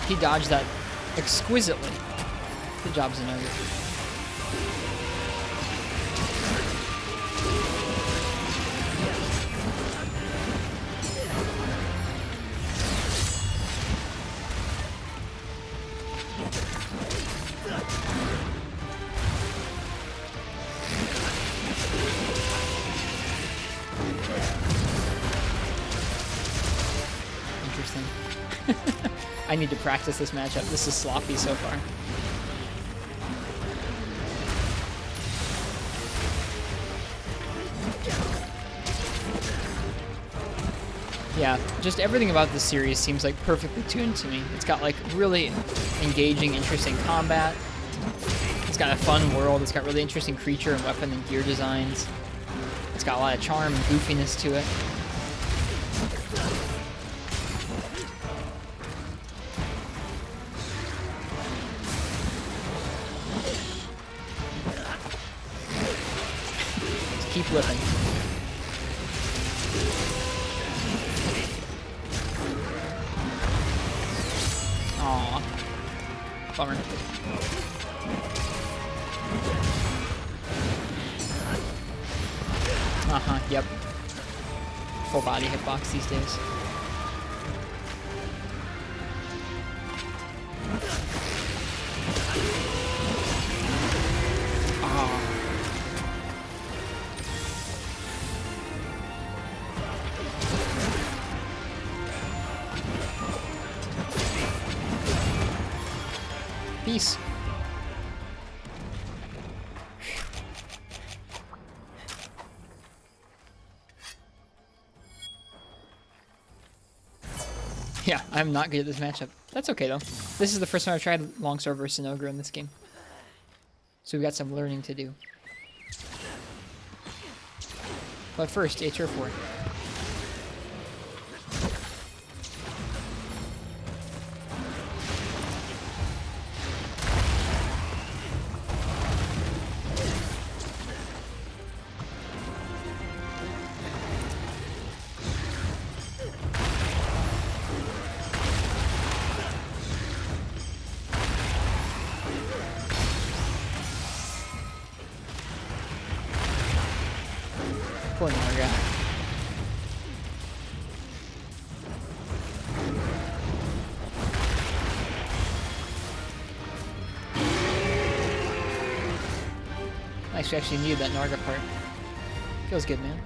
He dodged that exquisitely. Good job, Zenogre. Interesting. I need to practice this matchup. This is sloppy so far. Yeah, just everything about this series seems like perfectly tuned to me. It's got like really engaging, interesting combat. It's got a fun world. It's got really interesting creature and weapon and gear designs. It's got a lot of charm and goofiness to it. Just keep whipping. Aww. Bummer. Uh-huh, yep. Full body hitbox these days. Ah. Peace. Yeah, I'm not good at this matchup. That's okay though. This is the first time I've tried Longsword versus Sinogre in this game. So we've got some learning to do. But first, a turf war. Poor Narga. Nice, we actually needed that Narga part. Feels good, man.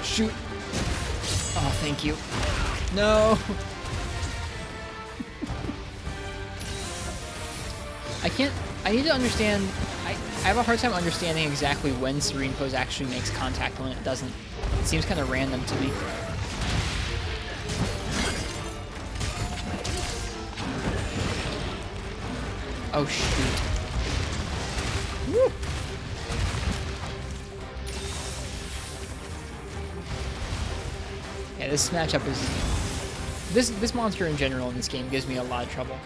Shoot. Oh, thank you. No. I need to understand, I have a hard time understanding exactly when Serene Pose actually makes contact and when it doesn't. It seems kind of random to me. Oh, shoot. Woo. Yeah, this matchup is... This monster in general in this game gives me a lot of trouble.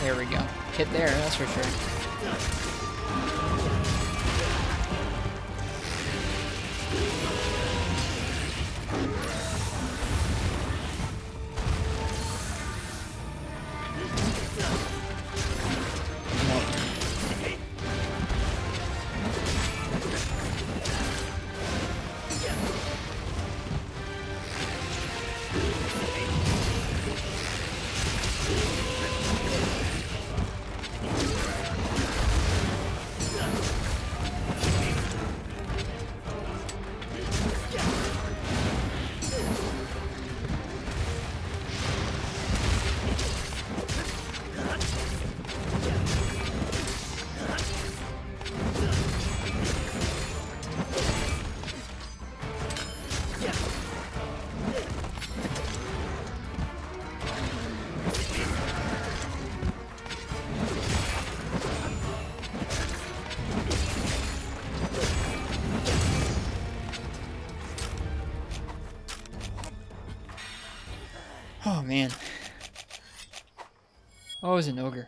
There we go. Hit there, that's for sure. Oh man. Oh, it was an ogre.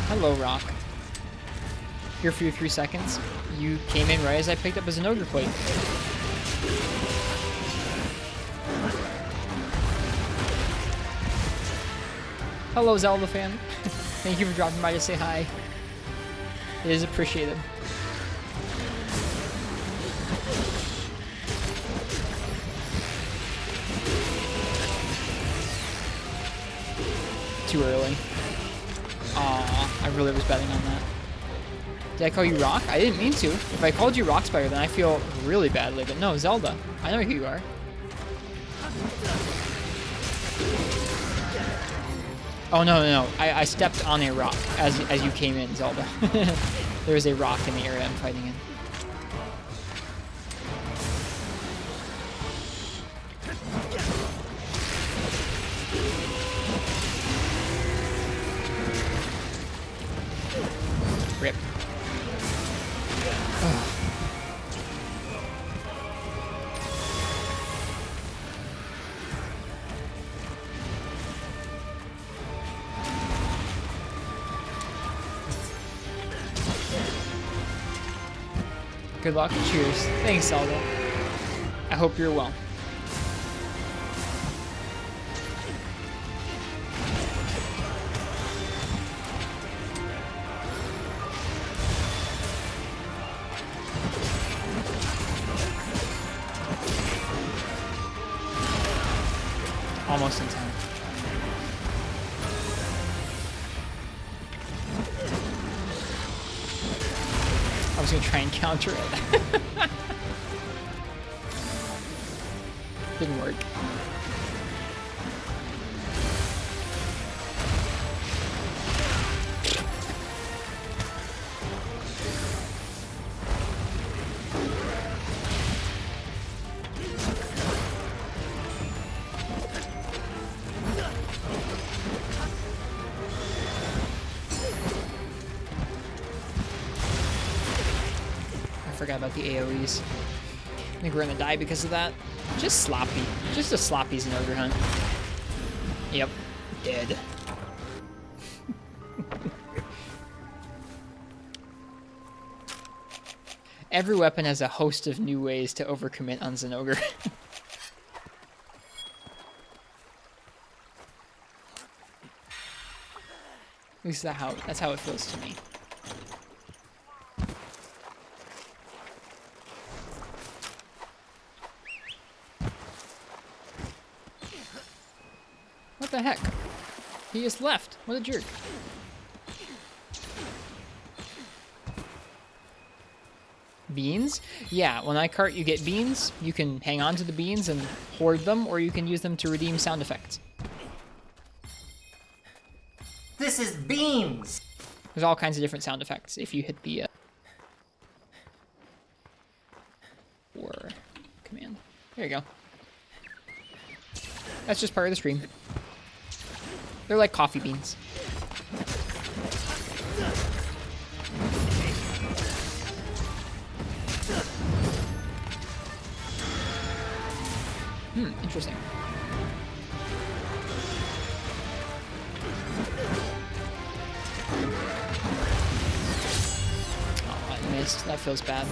Hello, Rock. Here for you 3 seconds. You came in right as I picked up his ogre plate. Hello, Zelda fan. Thank you for dropping by to say hi. It is appreciated. Too early. Aw, I really was betting on that. Did I call you Rock? I didn't mean to. If I called you Rock Spider, then I feel really badly. But no, Zelda. I know who you are. Oh, no. I stepped on a rock as you came in, Zelda. There was a rock in the area I'm fighting in. Rip. Good luck. Cheers. Thanks, Zelda. I hope you're well. Almost in time. I was gonna try and counter it. Didn't work. I forgot about the AoEs. I think we're gonna die because of that. Just sloppy. Just a sloppy ogre hunt. Yep. Dead. Every weapon has a host of new ways to overcommit on Zenogre. least that's how it feels to me. What the heck? He just left. What a jerk. Beans? Yeah, when I cart, you get beans. You can hang on to the beans and hoard them, or you can use them to redeem sound effects. This is beans! There's all kinds of different sound effects if you hit the or command. There you go. That's just part of the stream. They're like coffee beans. Interesting. Oh, I missed. That feels bad.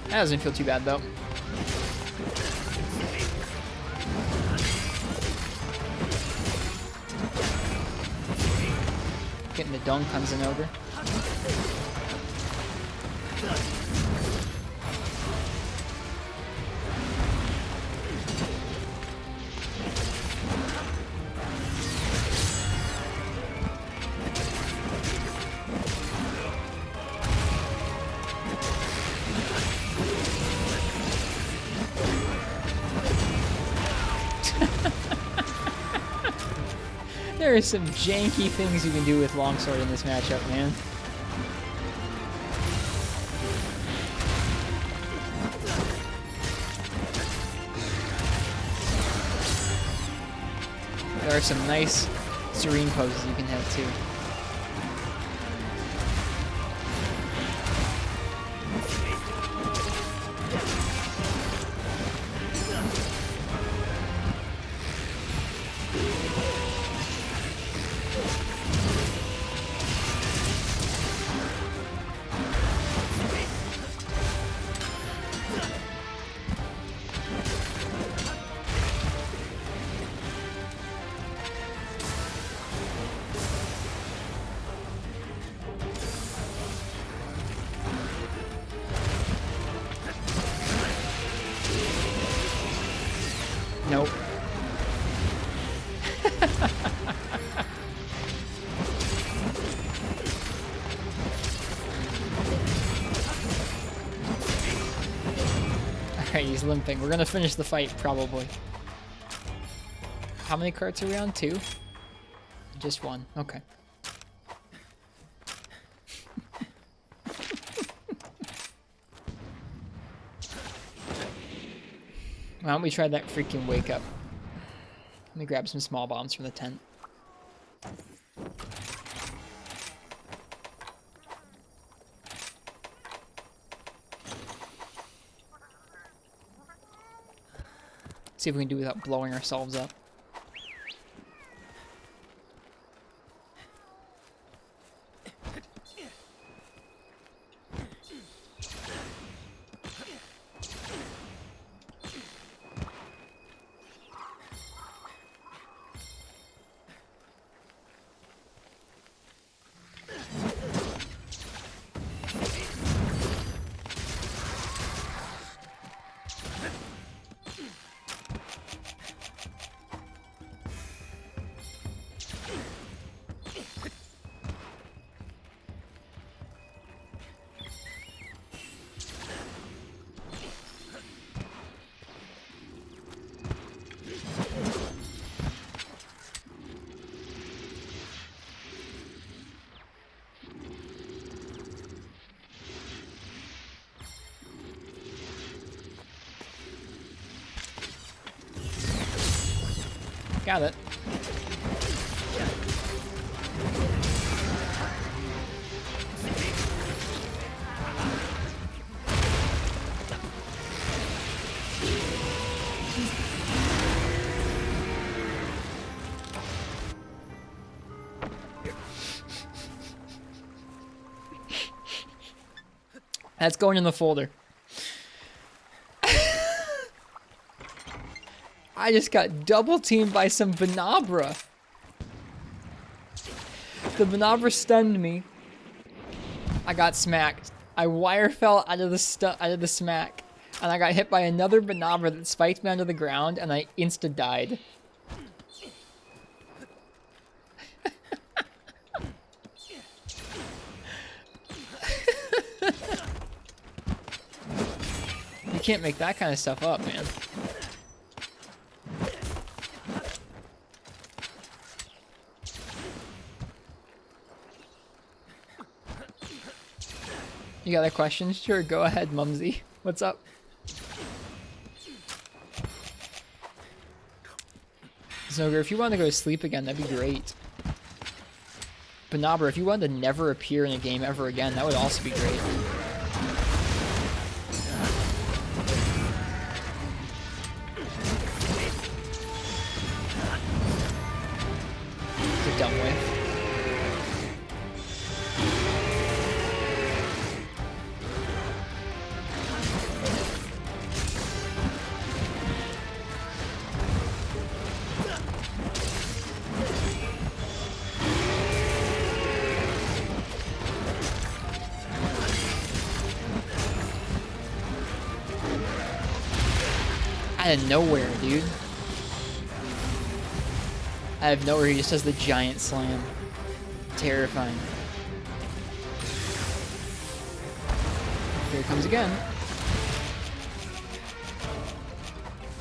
That doesn't feel too bad, though. Getting the dunk on Zenogre. There are some janky things you can do with longsword in this matchup, man. There are some nice serene poses you can have too. Nope. Alright, he's limping. We're gonna finish the fight, probably. How many carts are we on? 2? Just 1. Okay. Why don't we try that freaking wake up? Let me grab some small bombs from the tent. See if we can do it without blowing ourselves up. Got it. That's going in the folder. I just got double teamed by some Venabra. The Venabra stunned me. I got smacked. I wire fell out of the smack, and I got hit by another Venabra that spiked me onto the ground, and I insta died. You can't make that kind of stuff up, man. You got a question? Sure, go ahead, Mumsy. What's up? Zogre, if you want to go to sleep again, that'd be great. Benabra, if you wanted to never appear in a game ever again, that would also be great. It's a dumb whiff. Out of nowhere, dude. Out of nowhere, he just does the giant slam. Terrifying. Here it comes again.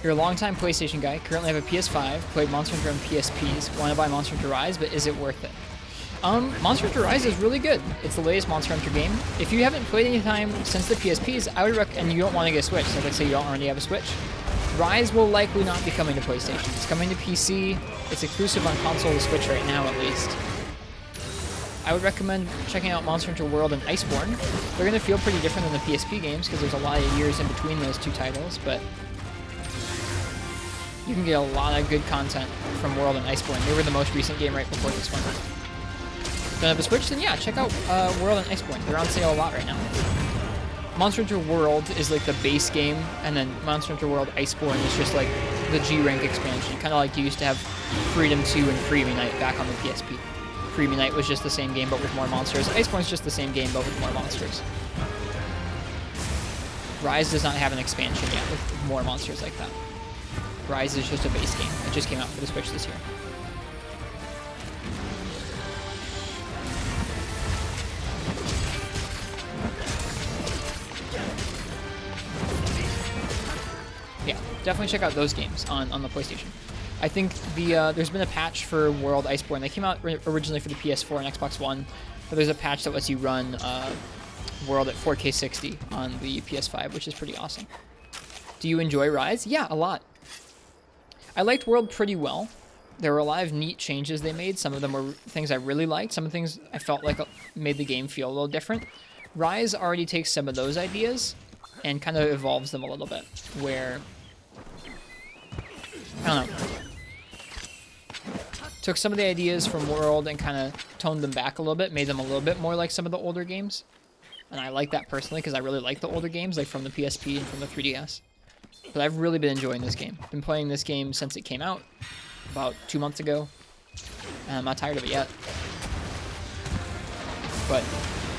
You're a longtime PlayStation guy, currently have a PS5, played Monster Hunter on PSPs, want to buy Monster Hunter Rise, but is it worth it? Monster Hunter Rise is really good. It's the latest Monster Hunter game. If you haven't played any time since the PSPs, I would recommend, and you don't want to get a Switch, so let's say you don't already have a Switch, Rise will likely not be coming to PlayStation. It's coming to PC. It's exclusive on console to Switch right now, at least. I would recommend checking out Monster Hunter World and Iceborne. They're going to feel pretty different than the PSP games because there's a lot of years in between those two titles, but you can get a lot of good content from World and Iceborne. They were the most recent game right before this one. Don't have a Switch? Then yeah, check out World and Iceborne. They're on sale a lot right now. Monster Hunter World is like the base game, and then Monster Hunter World Iceborne is just like the G-Rank expansion. Kind of like you used to have Freedom 2 and Free Me Night back on the PSP. Free Me Night was just the same game, but with more monsters. Iceborne's just the same game, but with more monsters. Rise does not have an expansion yet with more monsters like that. Rise is just a base game. It just came out for the Switch this year. Yeah, definitely check out those games on the PlayStation. I think there's been a patch for World Iceborne. They came out originally for the PS4 and Xbox One, but there's a patch that lets you run World at 4K 60 on the PS5, which is pretty awesome. Do you enjoy Rise? Yeah, a lot. I liked World pretty well. There were a lot of neat changes they made. Some of them were things I really liked. Some of the things I felt like made the game feel a little different. Rise already takes some of those ideas and kind of evolves them a little bit, where, I don't know, took some of the ideas from World and kind of toned them back a little bit, made them a little bit more like some of the older games. And I like that personally because I really like the older games, like from the PSP and from the 3DS. But I've really been enjoying this game. Been playing this game since it came out, about 2 months ago. And I'm not tired of it yet. But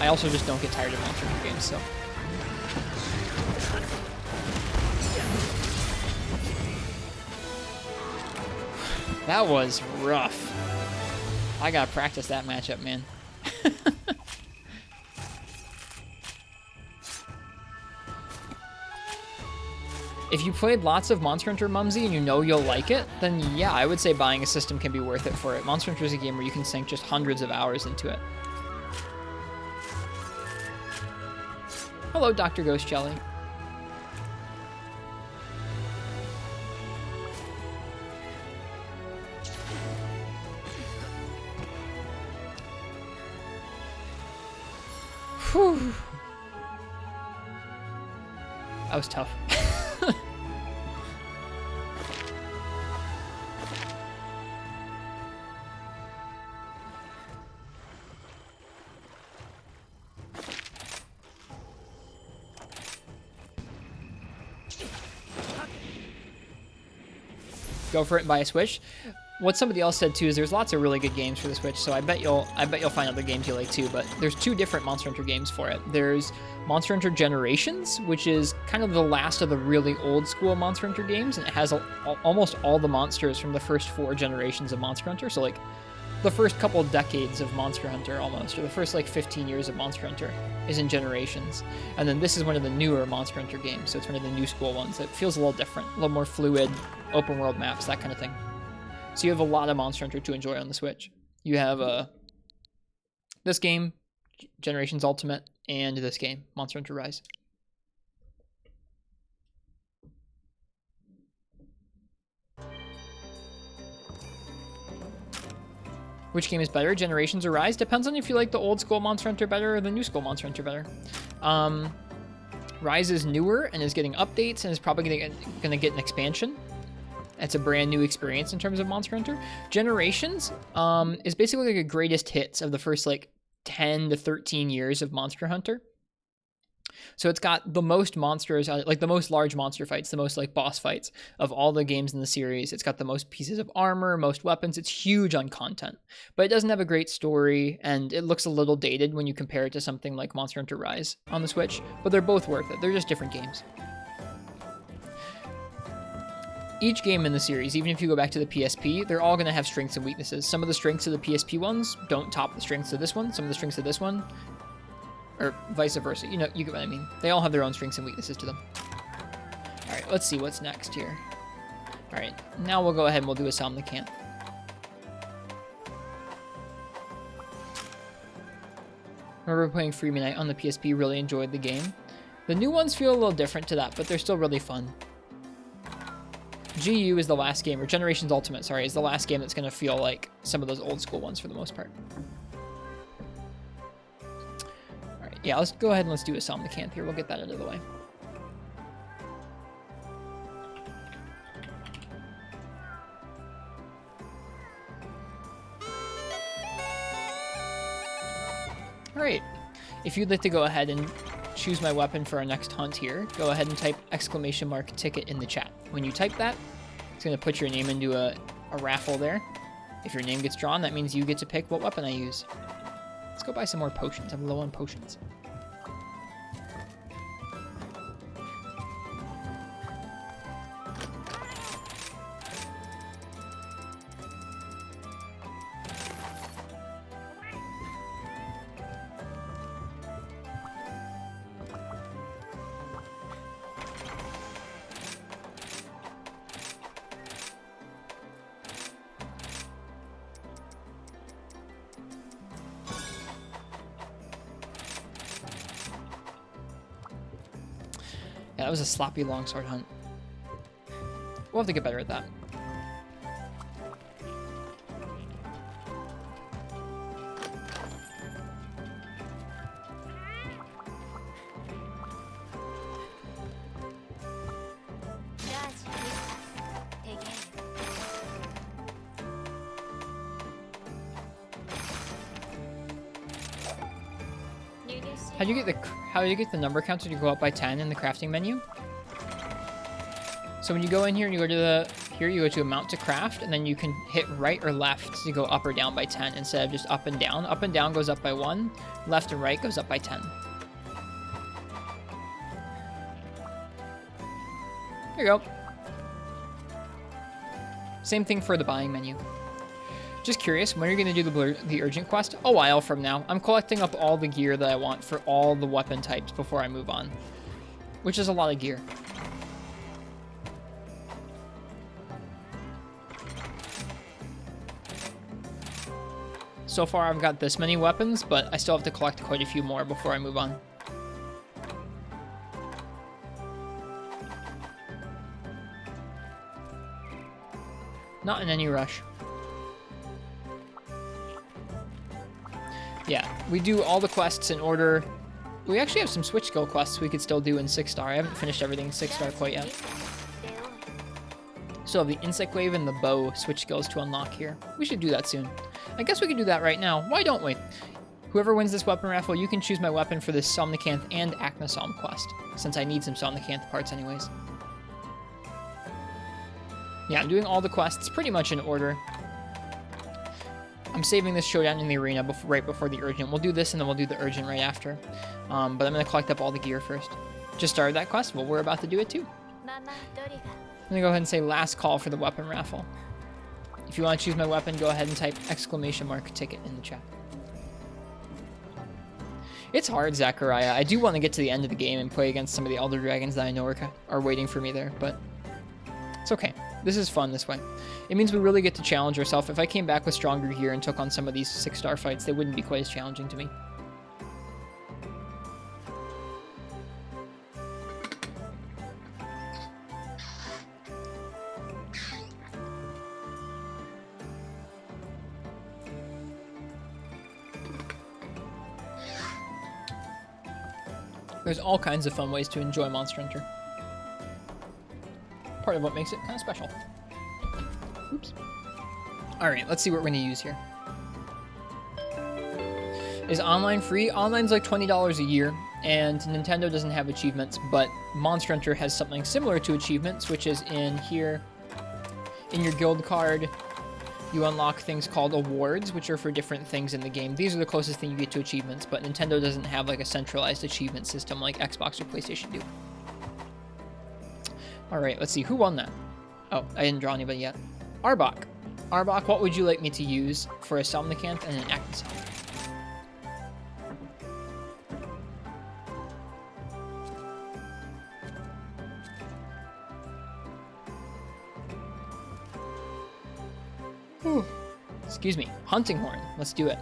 I also just don't get tired of Monster Hunter games, so. That was rough. I gotta practice that matchup, man. If you played lots of Monster Hunter, Mumsy, and you know you'll like it, then yeah, I would say buying a system can be worth it for it. Monster Hunter is a game where you can sink just hundreds of hours into it. Hello, Dr. Ghost Jelly. Whew. That was tough. go for it and buy a Switch. What somebody else said too is there's lots of really good games for the Switch, so I bet you'll find other games you like too. But there's 2 different Monster Hunter games for it. There's Monster Hunter Generations, which is kind of the last of the really old school Monster Hunter games, and it has almost all the monsters from the first 4 generations of Monster Hunter. So like the first couple decades of Monster Hunter almost, or the first like 15 years of Monster Hunter is in Generations. And then this is one of the newer Monster Hunter games, so it's one of the new school ones. It feels a little different, a little more fluid, open world maps, that kind of thing. So you have a lot of Monster Hunter to enjoy on the Switch. You have this game, Generations Ultimate, and this game, Monster Hunter Rise. Which game is better, Generations or Rise? Depends on if you like the old school Monster Hunter better or the new school Monster Hunter better. Rise is newer and is getting updates and is probably going to get an expansion. It's a brand new experience in terms of Monster Hunter. Generations is basically like a greatest hits of the first like 10 to 13 years of Monster Hunter. So it's got the most monsters, like the most large monster fights, the most like boss fights of all the games in the series. It's got the most pieces of armor, most weapons. It's huge on content, but it doesn't have a great story, and it looks a little dated when you compare it to something like Monster Hunter Rise on the Switch, but they're both worth it. They're just different games. Each game in the series, even if you go back to the PSP, they're all going to have strengths and weaknesses. Some of the strengths of the PSP ones don't top the strengths of this one. Some of the strengths of this one, or vice versa. You know, you get what I mean. They all have their own strengths and weaknesses to them. All right, let's see what's next here. All right, now we'll go ahead and we'll do a Somnicanth. Remember playing Freeman Knight on the PSP, really enjoyed the game. The new ones feel a little different to that, but they're still really fun. GU is the last game, or Generations Ultimate, sorry, is the last game that's going to feel like some of those old school ones for the most part. Alright, yeah, let's go ahead and let's do a Somnicanth here. We'll get that out of the way. Alright, if you'd like to go ahead and choose my weapon for our next hunt here, go ahead and type !ticket in the chat. When you type that, it's going to put your name into a raffle there. If your name gets drawn, that means you get to pick what weapon I use. Let's go buy some more potions. I'm low on potions. Yeah, that was a sloppy longsword hunt. We'll have to get better at that. How do you get the number counter to go up by 10 in the crafting menu? So when you go in here and you go to you go to amount to craft, and then you can hit right or left to go up or down by 10 instead of just up and down. Up and down goes up by 1, left and right goes up by 10. There you go. Same thing for the buying menu. Just curious, when are you going to do the urgent quest? A while from now. I'm collecting up all the gear that I want for all the weapon types before I move on, which is a lot of gear. So far I've got this many weapons, but I still have to collect quite a few more before I move on. Not in any rush. Yeah, we do all the quests in order. We actually have some switch skill quests we could still do in 6-star. I haven't finished everything in 6-star quite yet. So have the Insect Wave and the Bow switch skills to unlock here. We should do that soon. I guess we could do that right now. Why don't we? Whoever wins this weapon raffle, you can choose my weapon for this Somnicanth and Acnosom quest, since I need some Somnicanth parts anyways. Yeah, I'm doing all the quests pretty much in order. I'm saving this showdown in the arena right before the urgent. We'll do this and then we'll do the urgent right after. But I'm going to collect up all the gear first. Just started that quest. Well, we're about to do it too. I'm going to go ahead and say last call for the weapon raffle. If you want to choose my weapon, go ahead and type !ticket in the chat. It's hard, Zachariah. I do want to get to the end of the game and play against some of the Elder Dragons that I know are waiting for me there, but it's okay. This is fun this way. It means we really get to challenge ourselves. If I came back with stronger gear and took on some of these 6-star fights, they wouldn't be quite as challenging to me. There's all kinds of fun ways to enjoy Monster Hunter. Part of what makes it kind of special. Oops. Alright, let's see what we're going to use here. Is online free? Online's like $20 a year, and Nintendo doesn't have achievements, but Monster Hunter has something similar to achievements, which is in here. In your guild card, you unlock things called awards, which are for different things in the game. These are the closest thing you get to achievements, but Nintendo doesn't have like a centralized achievement system like Xbox or PlayStation do. Alright, let's see. Who won that? Oh, I didn't draw anybody yet. Arbok. Arbok, what would you like me to use for a Somnicanth and an Actisoft? Excuse me. Hunting Horn. Let's do it.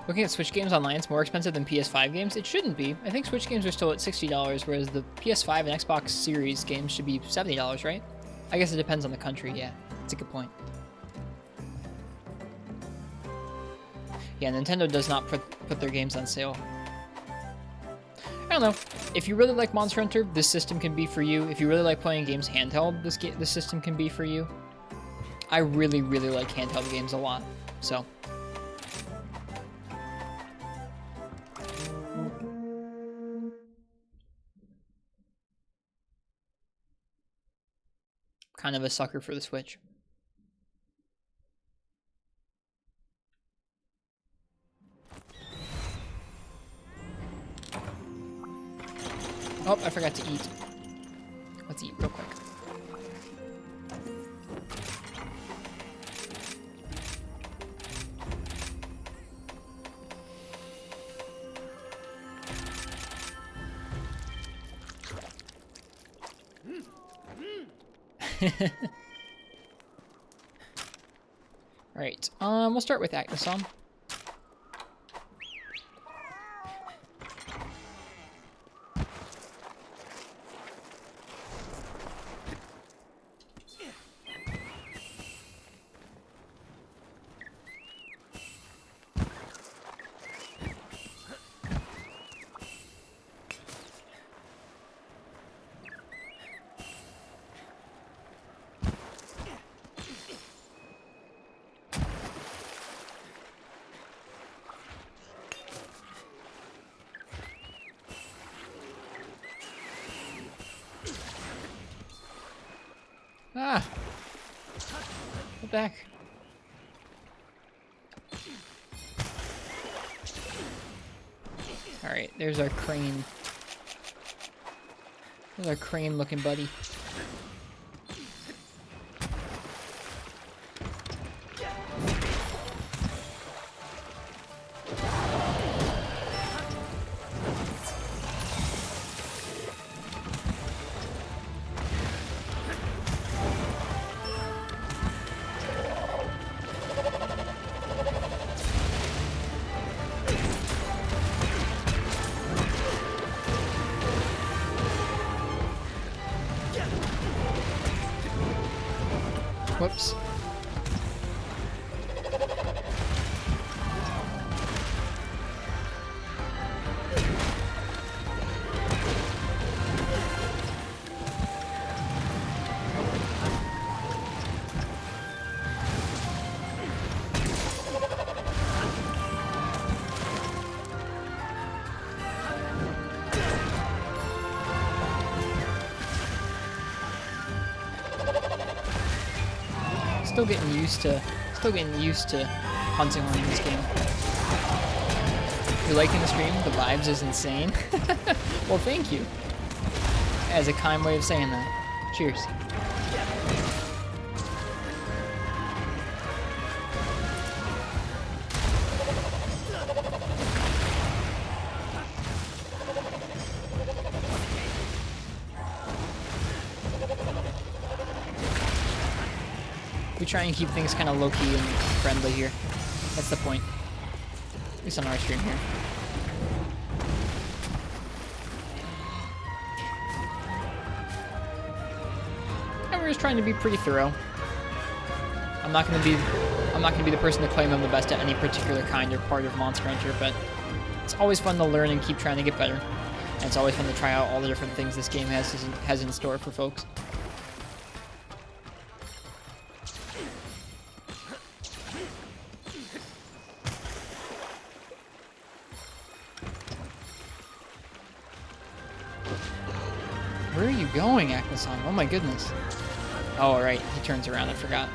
Looking at Switch games online, it's more expensive than PS5 games. It shouldn't be. I think Switch games are still at $60, whereas the PS5 and Xbox Series games should be $70, right? I guess it depends on the country, yeah. That's a good point. Yeah, Nintendo does not put their games on sale. I don't know. If you really like Monster Hunter, this system can be for you. If you really like playing games handheld, this system can be for you. I really, really like handheld games a lot, so... Kind of a sucker for the Switch. Oh, I forgot to eat. Let's eat real quick. Right. We'll start with Actisom. Ah! What the heck? Alright, there's our crane. There's our crane looking buddy. Whoops. Still getting used to hunting horn in this game. If you're liking the stream, the vibes is insane. Well, thank you. As a kind way of saying that. Cheers. We try and keep things kind of low-key and friendly here. That's the point. At least on our stream here. And we're just trying to be pretty thorough. I'm not gonna be the person to claim I'm the best at any particular kind or part of Monster Hunter, but it's always fun to learn and keep trying to get better. And it's always fun to try out all the different things this game has in store for folks. Where are you going, Akmasan? Oh my goodness. Oh, right. He turns around. I forgot.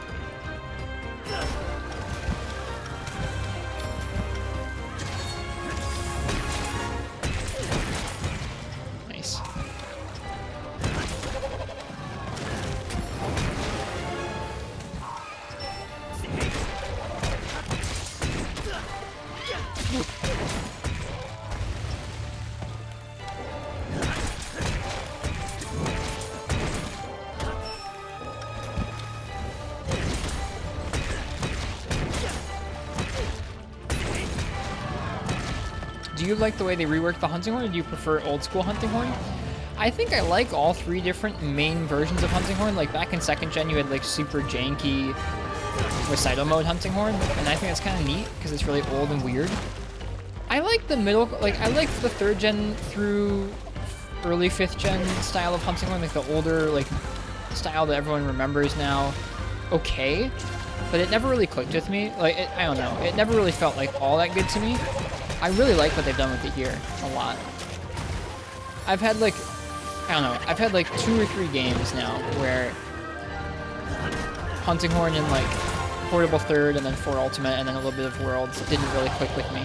Nice. Do you like the way they reworked the hunting horn, or do you prefer old school hunting horn? I think I like all three different main versions of hunting horn. Like back in 2nd gen, you had like super janky recital mode hunting horn, and I think that's kind of neat because it's really old and weird. I like the middle, like I like the 3rd gen through early 5th gen style of hunting horn, like the older like style that everyone remembers now. Okay, but it never really clicked with me. Like I don't know, it never really felt like all that good to me. I really like what they've done with it here a lot. I've had like, I don't know, I've had like 2 or 3 games now where hunting horn in like portable 3rd and then 4 ultimate and then a little bit of worlds didn't really click with me.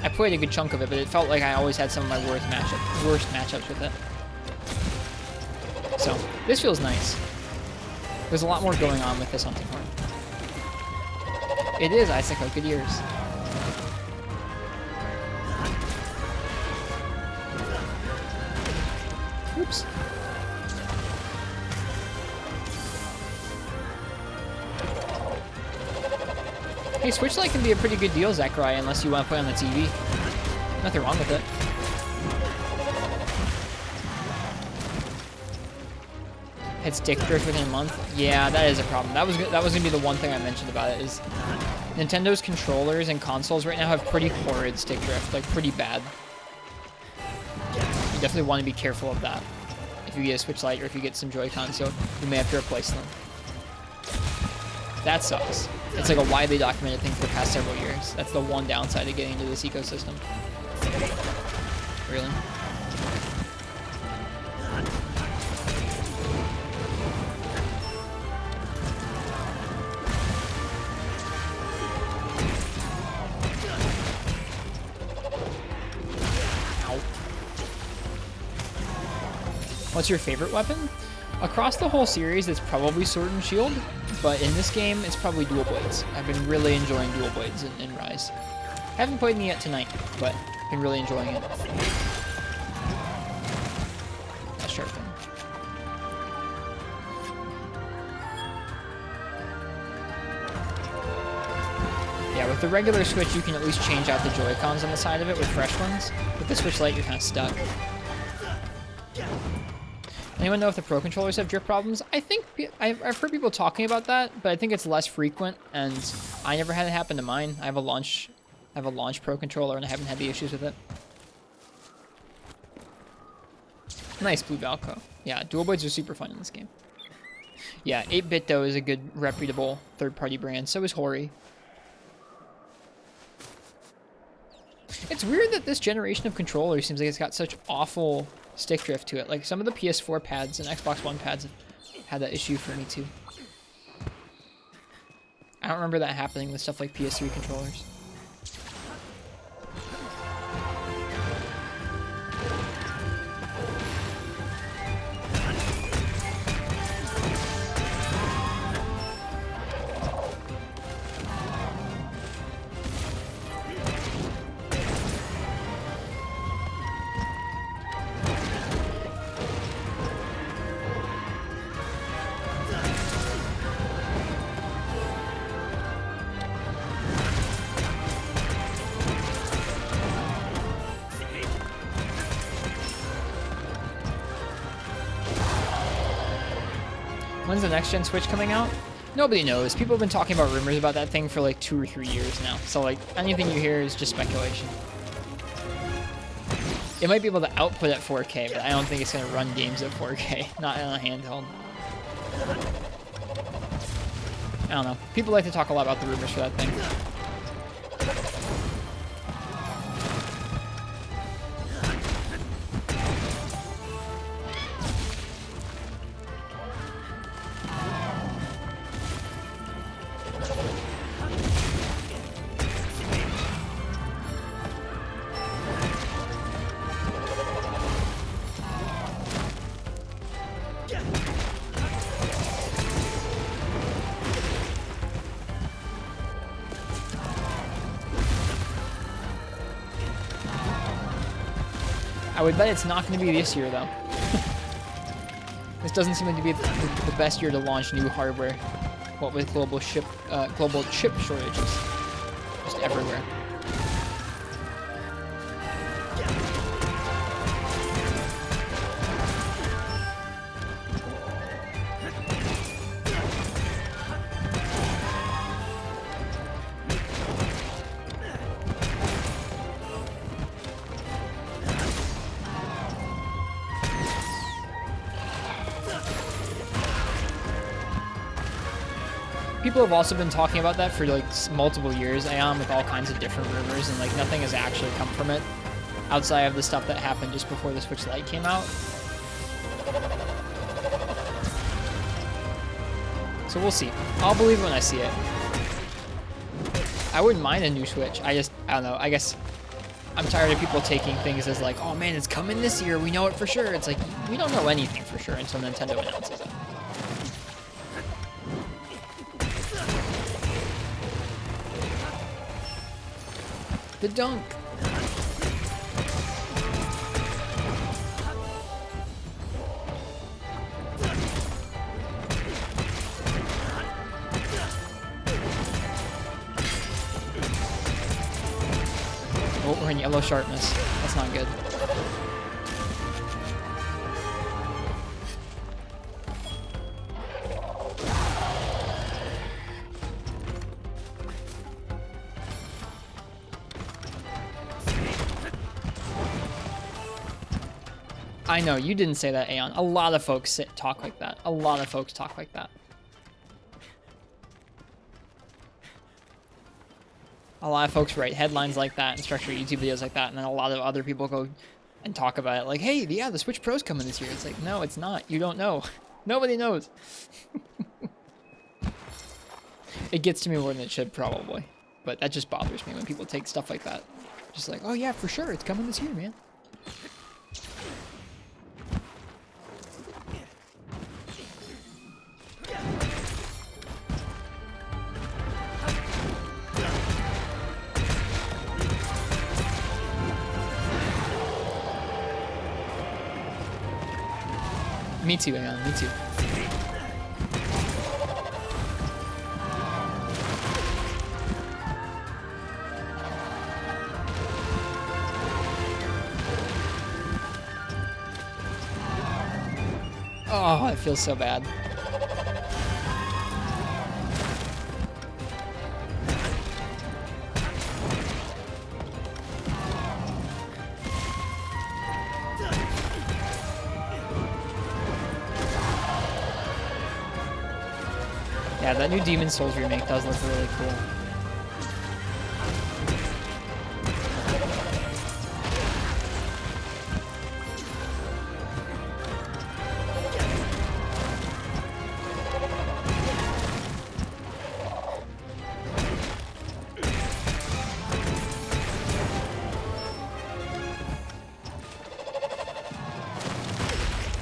I played a good chunk of it, but it felt like I always had some of my worst matchups with it. So this feels nice. There's a lot more going on with this hunting horn. It is Icicle, good ears. Oops. Hey, Switch Lite can be a pretty good deal, Zachariah, unless you want to play on the TV. Nothing wrong with it. Hit stick drift within a month. Yeah, that is a problem. That was gonna be the one thing I mentioned about it is Nintendo's controllers and consoles right now have pretty horrid stick drift, like pretty bad. You definitely want to be careful of that. If you get a Switch Lite or if you get some Joy-Con, so you may have to replace them. That sucks. It's like a widely documented thing for the past several years. That's the one downside of getting into this ecosystem. Really? What's your favorite weapon? Across the whole series, it's probably Sword and Shield, but in this game, it's probably Dual Blades. I've been really enjoying Dual Blades in Rise. Haven't played any yet tonight, but been really enjoying it. That's sharpen. Yeah, with the regular Switch, you can at least change out the Joy-Cons on the side of it with fresh ones. With the Switch Lite, you're kind of stuck. Anyone know if the Pro controllers have drift problems? I think I've heard people talking about that, but I think it's less frequent, and I never had it happen to mine. I have a launch Pro controller, and I haven't had the issues with it. Nice blue Valco. Yeah, dual blades are super fun in this game. Yeah, 8-Bit though is a good reputable third-party brand. So is Hori. It's weird that this generation of controller seems like it's got such awful stick drift to it. Like some of the PS4 pads and Xbox One pads have had that issue for me too. I don't remember that happening with stuff like PS3 controllers. When's the next gen Switch coming out? Nobody knows. People have been talking about rumors about that thing for like 2 or 3 years now. So like anything you hear is just speculation. It might be able to output at 4K, but I don't think it's going to run games at 4K. Not on a handheld. I don't know. People like to talk a lot about the rumors for that thing. I would bet it's not going to be this year, though. This doesn't seem to be the best year to launch new hardware. What with global chip shortages, just everywhere. People have also been talking about that for like multiple years. I am with all kinds of different rumors, and like nothing has actually come from it outside of the stuff that happened just before the Switch Lite came out. So we'll see. I'll believe it when I see it. I wouldn't mind a new Switch. I don't know. I guess I'm tired of people taking things as like, oh man, it's coming this year. We know it for sure. It's like, we don't know anything for sure until Nintendo announces it. The dunk. Oh, we're in yellow sharpness. That's not good. I know, you didn't say that, Aeon. A lot of folks talk like that. A lot of folks talk like that. A lot of folks write headlines like that and structure YouTube videos like that, and then a lot of other people go and talk about it like, hey, yeah, the Switch Pro's coming this year. It's like, no, it's not. You don't know. Nobody knows. It gets to me more than it should, probably. But that just bothers me when people take stuff like that. Just like, oh yeah, for sure, it's coming this year, man. Me too, Aeon, me too. Oh, it feels so bad. Yeah, that new Demon Souls remake does look really cool.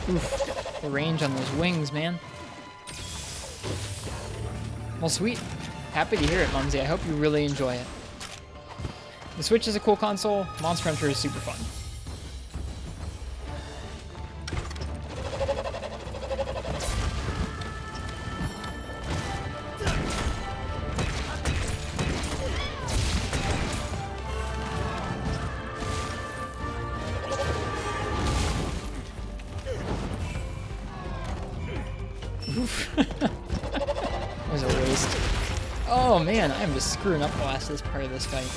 Oof, the range on those wings, man. Well, sweet. Happy to hear it, Mumsy. I hope you really enjoy it. The Switch is a cool console. Monster Hunter is super fun. That was a waste. Oh man, I am just screwing up the last of this part of this fight.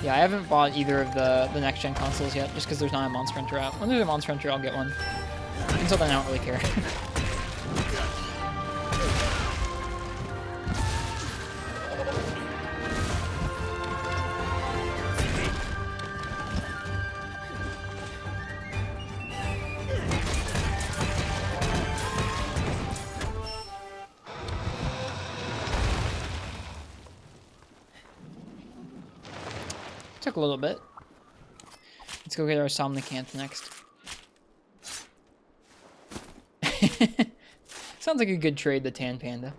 Yeah, I haven't bought either of the next-gen consoles yet, just because there's not a Monster Hunter out. When there's a Monster Hunter, I'll get one. Until then, I don't really care. Took a little bit. Let's go get our Somnicant next. Sounds like a good trade, the Tan Panda.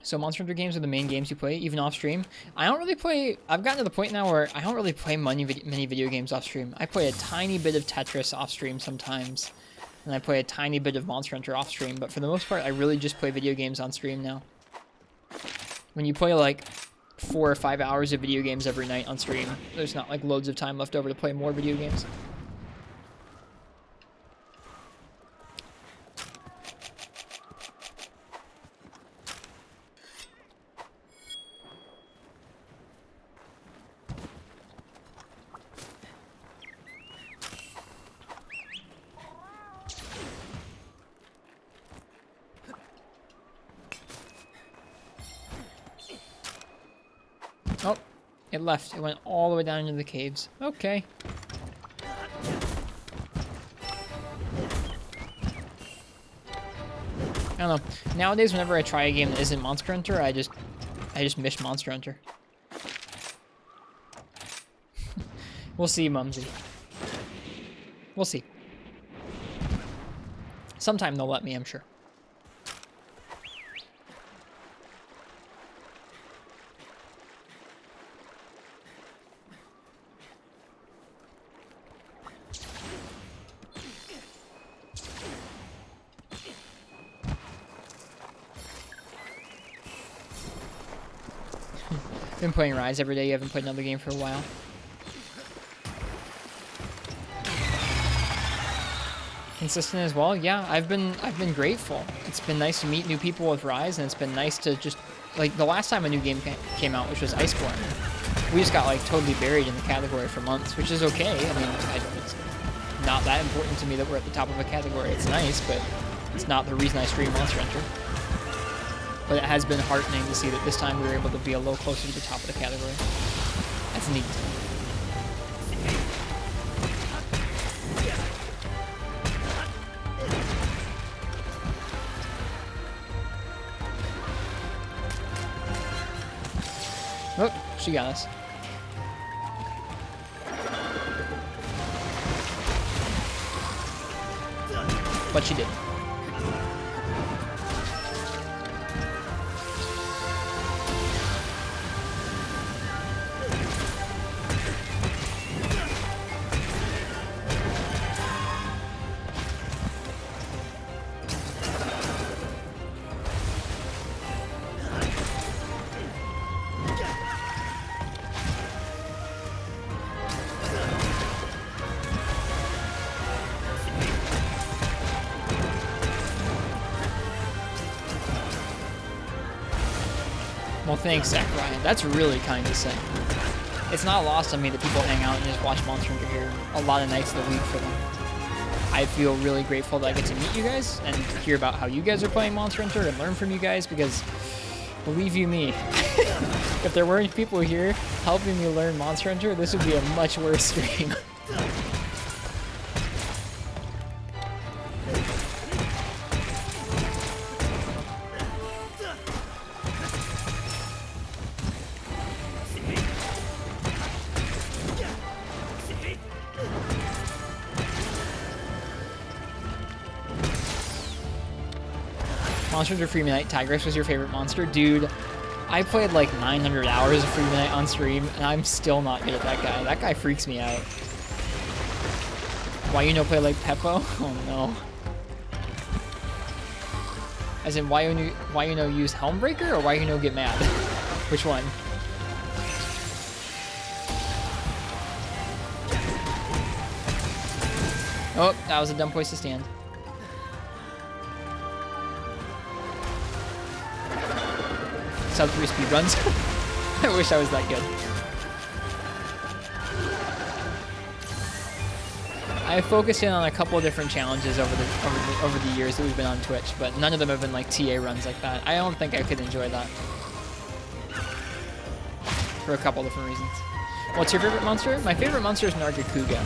So Monster Hunter games are the main games you play, even off stream. I don't really play. I've gotten to the point now where I don't really play many video games off stream. I play a tiny bit of Tetris off stream sometimes, and I play a tiny bit of Monster Hunter off stream. But for the most part, I really just play video games on stream now. When you play like 4 or 5 hours of video games every night on stream, there's not like loads of time left over to play more video games. Oh, it left. It went all the way down into the caves. Okay. I don't know. Nowadays, whenever I try a game that isn't Monster Hunter, I just miss Monster Hunter. We'll see, Mumsy. We'll see. Sometime they'll let me, I'm sure. Been playing Rise every day. You haven't played another game for a while. Consistent as well. Yeah, I've been grateful. It's been nice to meet new people with Rise, and it's been nice to just like the last time a new game came out, which was Iceborne. We just got like totally buried in the category for months, which is okay. I mean, it's not that important to me that we're at the top of a category. It's nice, but it's not the reason I stream Monster Hunter. But it has been heartening to see that this time we were able to be a little closer to the top of the category. That's neat. Oh, she got us. But she did. Well, thanks, Zach Ryan. That's really kind to say. It's not lost on me that people hang out and just watch Monster Hunter here a lot of nights of the week for them. I feel really grateful that I get to meet you guys and hear about how you guys are playing Monster Hunter and learn from you guys, because believe you me, if there weren't people here helping me learn Monster Hunter, this would be a much worse stream. Monster Hunter Freeman Knight, Tigris was your favorite monster? Dude, I played like 900 hours of Freeman Knight on stream, and I'm still not good at that guy. That guy freaks me out. Why you no play like Peppo? Oh no. As in, why you no use Helmbreaker, or why you no get mad? Which one? Oh, that was a dumb place to stand. Sub 3 speed runs. I wish I was that good. I focused in on a couple of different challenges over the years that we've been on Twitch, but none of them have been like TA runs like that. I don't think I could enjoy that for a couple different reasons. What's your favorite monster? My favorite monster is Nargacuga,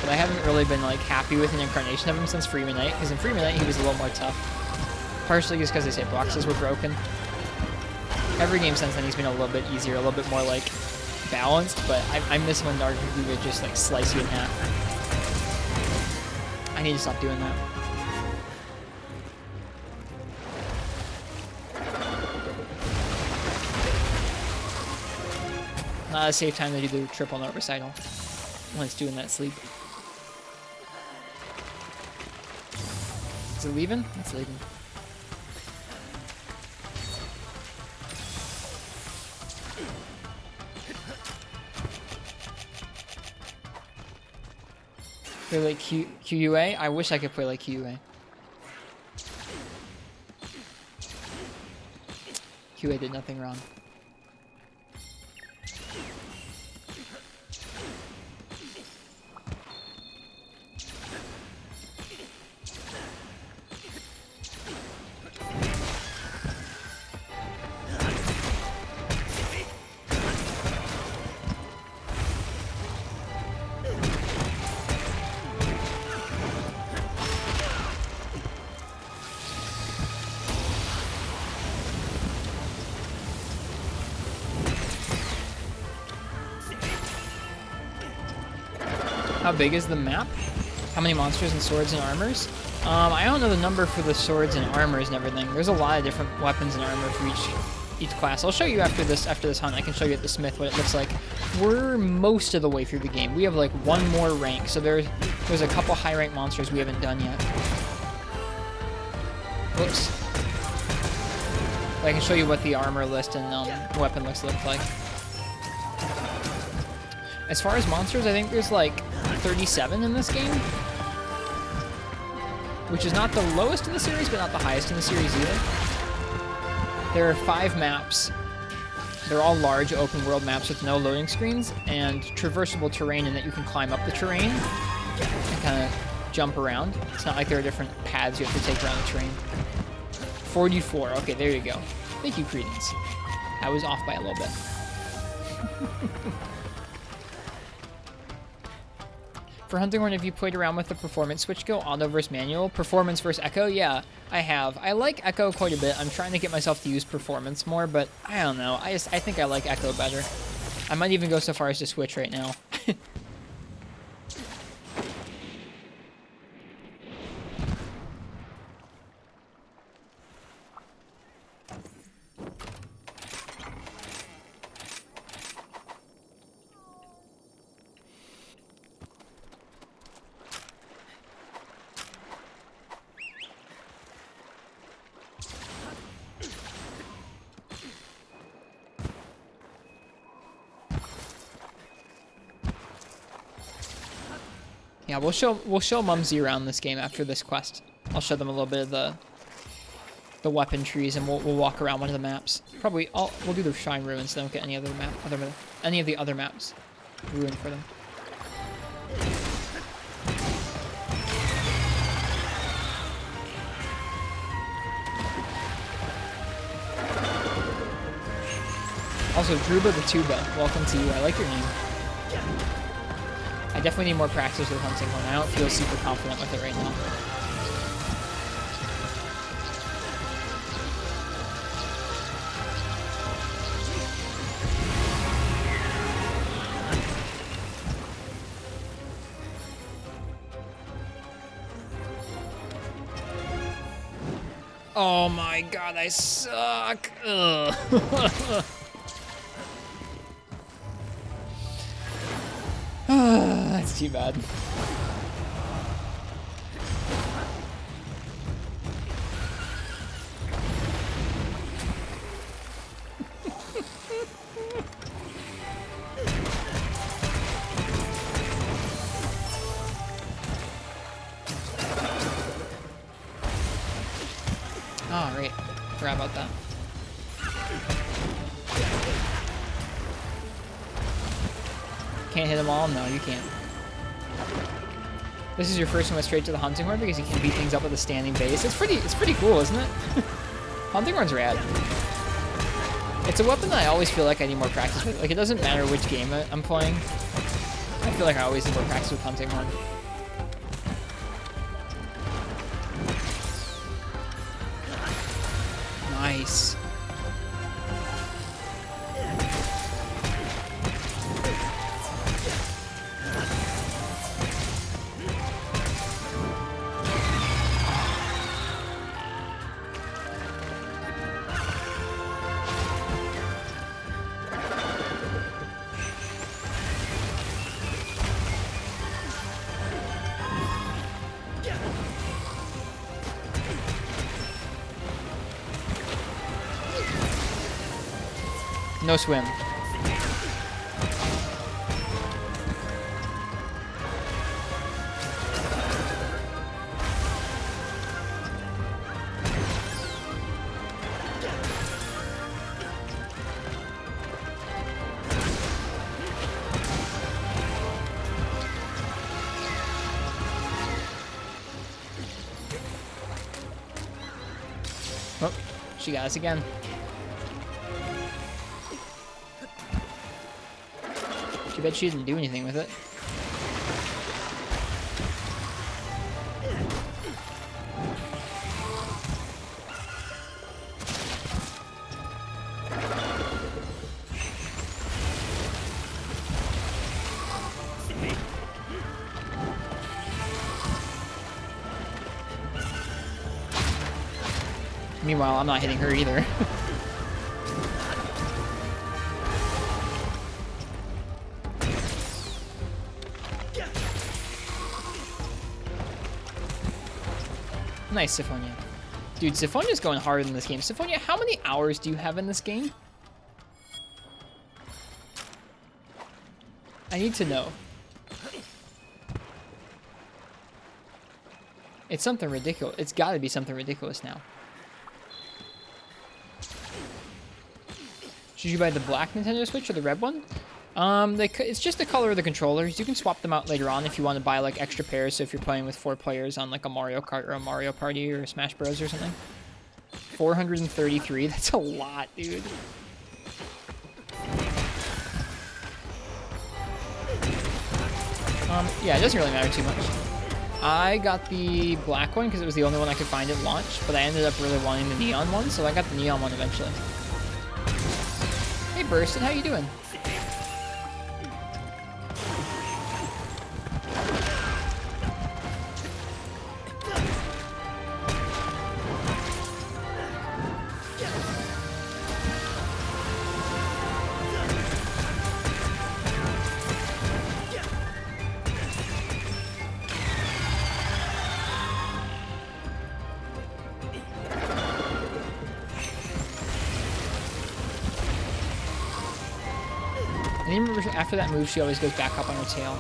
but I haven't really been like happy with an incarnation of him since Freeman Knight, because in Freeman Knight he was a little more tough. Partially just because his hitboxes were broken. Every game since then he's been a little bit easier, a little bit more like balanced, but I miss when Nargacuga just like slice you in half. I need to stop doing that. Not a safe time to do the triple note recital when it's doing that sleep. Is it leaving? It's leaving. Play like QUA? I wish I could play like QUA. QA did nothing wrong. How big is the map? How many monsters and swords and armors? I don't know the number for the swords and armors and everything. There's a lot of different weapons and armor for each class. I'll show you after this hunt. I can show you at the smith what it looks like. We're most of the way through the game. We have like one more rank, so there's a couple high rank monsters we haven't done yet. Whoops. But I can show you what the armor list and weapon list look like. As far as monsters, I think there's like 37 in this game, which is not the lowest in the series, but not the highest in the series either. There are 5 maps. They're all large open world maps with no loading screens and traversable terrain in that you can climb up the terrain and kind of jump around. It's not like there are different paths you have to take around the terrain. 44, okay, there you go. Thank you, Credence. I was off by a little bit. For Hunting Horn, have you played around with the performance switch go, auto versus manual? Performance versus echo? Yeah, I have. I like echo quite a bit. I'm trying to get myself to use performance more, but I don't know. I think I like echo better. I might even go so far as to switch right now. Yeah, we'll show Mumsy around this game after this quest. I'll show them a little bit of the weapon trees, and we'll walk around one of the maps. Probably we'll do the Shrine Ruins, so don't get any other any of the other maps ruined for them. Also, Druba the Tuba, welcome to you. I like your name. I definitely need more practice with Hunting Horn. I don't feel super confident with it right now. Oh my god, I suck. Ugh. That's too bad. Oh, right. Forgot about that. Can't hit them all? No, you can't. This is your first one straight to the Hunting Horn because you can beat things up with a standing base. It's pretty cool, isn't it? Hunting Horn's rad. It's a weapon that I always feel like I need more practice with. Like, it doesn't matter which game I'm playing. I feel like I always need more practice with Hunting Horn. Nice. No swim. Oh, she got us again. Too bad she didn't do anything with it. Meanwhile, I'm not hitting her either. Nice, Syphonia. Dude, Syphonia's going hard in this game. Syphonia, how many hours do you have in this game? I need to know. It's something ridiculous. It's gotta be something ridiculous now. Should you buy the black Nintendo Switch or the red one? It's just the color of the controllers. You can swap them out later on if you want to buy like extra pairs. So if you're playing with 4 players on like a Mario Kart or a Mario Party or a Smash Bros or something. 433, that's a lot, dude. Yeah, it doesn't really matter too much. I got the black one because it was the only one I could find at launch, but I ended up really wanting the neon one, so I got the neon one eventually. Hey Bursted, how you doing? And you remember after that move, she always goes back up on her tail.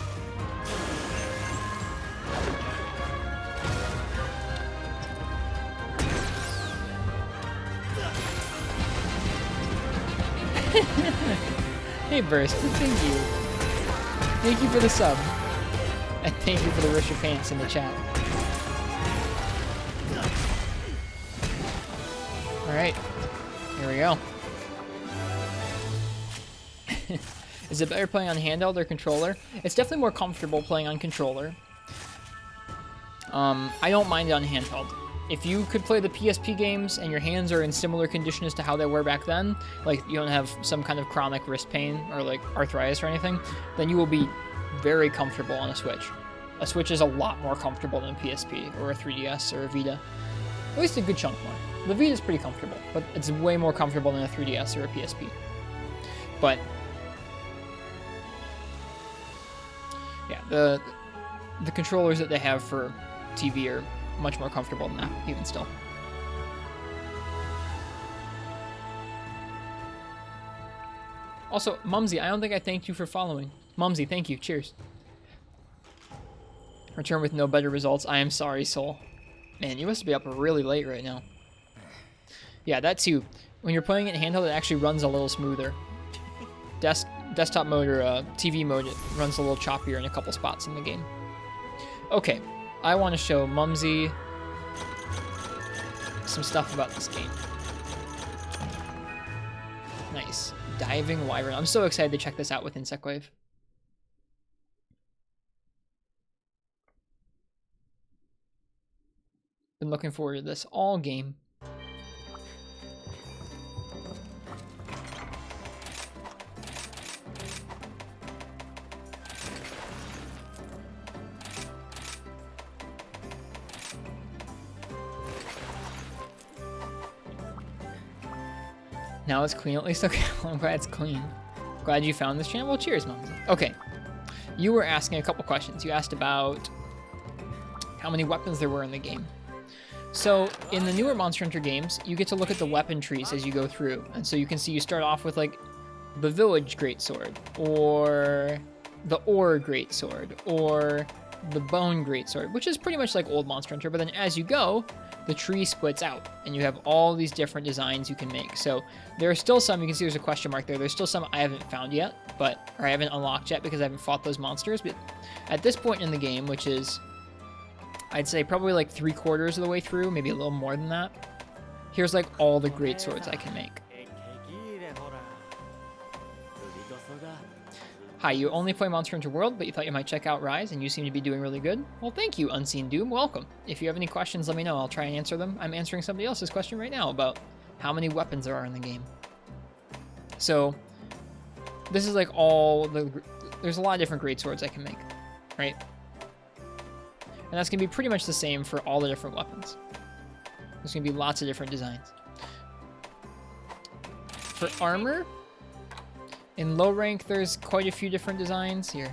Hey, Burst, thank you. Thank you for the sub. And thank you for the Risher Pants in the chat. Alright. Here we go. Is it better playing on handheld or controller? It's definitely more comfortable playing on controller. I don't mind it on handheld. If you could play the PSP games and your hands are in similar condition as to how they were back then, like you don't have some kind of chronic wrist pain or like arthritis or anything, then you will be very comfortable on a Switch. A Switch is a lot more comfortable than a PSP or a 3DS or a Vita. At least a good chunk more. The Vita is pretty comfortable, but it's way more comfortable than a 3DS or a PSP. But yeah, the controllers that they have for TV are much more comfortable than that, even still. Also, Mumsy, I don't think I thanked you for following. Mumsy, thank you. Cheers. Return with no better results. I am sorry, Soul. Man, you must be up really late right now. Yeah, that too. When you're playing it in handheld, it actually runs a little smoother. Desktop mode or TV mode, it runs a little choppier in a couple spots in the game. Okay, I want to show Mumsy some stuff about this game. Nice. Diving Wyvern. I'm so excited to check this out with Insect Wave. Been looking forward to this all game. Now it's clean at least. Okay, well, I'm glad it's clean. Glad you found this channel. Well, cheers, Mom. Okay, you were asking a couple questions. You asked about how many weapons there were in the game. So in the newer Monster Hunter games, you get to look at the weapon trees as you go through. And so you can see you start off with like the Village Greatsword, or the Ore Greatsword, or the Bone Greatsword, which is pretty much like old Monster Hunter. But then as you go, the tree splits out and you have all these different designs you can make. So there are still some, you can see there's a question mark there. There's still some I haven't found yet, or I haven't unlocked yet because I haven't fought those monsters. But at this point in the game, which is, I'd say probably like 3/4 of the way through, maybe a little more than that, here's like all the great swords I can make. Hi, you only play Monster Hunter World, but you thought you might check out Rise, and you seem to be doing really good. Well, thank you, Unseen Doom. Welcome. If you have any questions, let me know. I'll try and answer them. I'm answering somebody else's question right now about how many weapons there are in the game. So, this is like all the... There's a lot of different great swords I can make, right? And that's going to be pretty much the same for all the different weapons. There's going to be lots of different designs. For armor... in low rank, there's quite a few different designs here.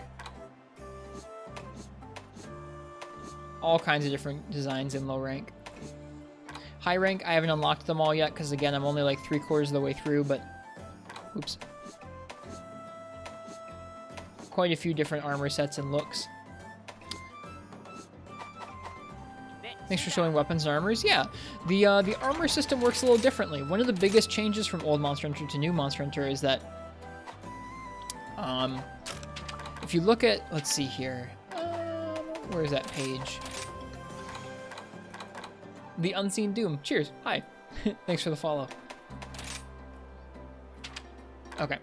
All kinds of different designs in low rank. High rank, I haven't unlocked them all yet, because again, I'm only like 3/4 of the way through, but... oops. Quite a few different armor sets and looks. Thanks for showing weapons and armors. Yeah, the armor system works a little differently. One of the biggest changes from old Monster Hunter to new Monster Hunter is that if you look at, let's see here, where is that page? The Unseen Doom. Cheers. Hi. Thanks for the follow. Okay.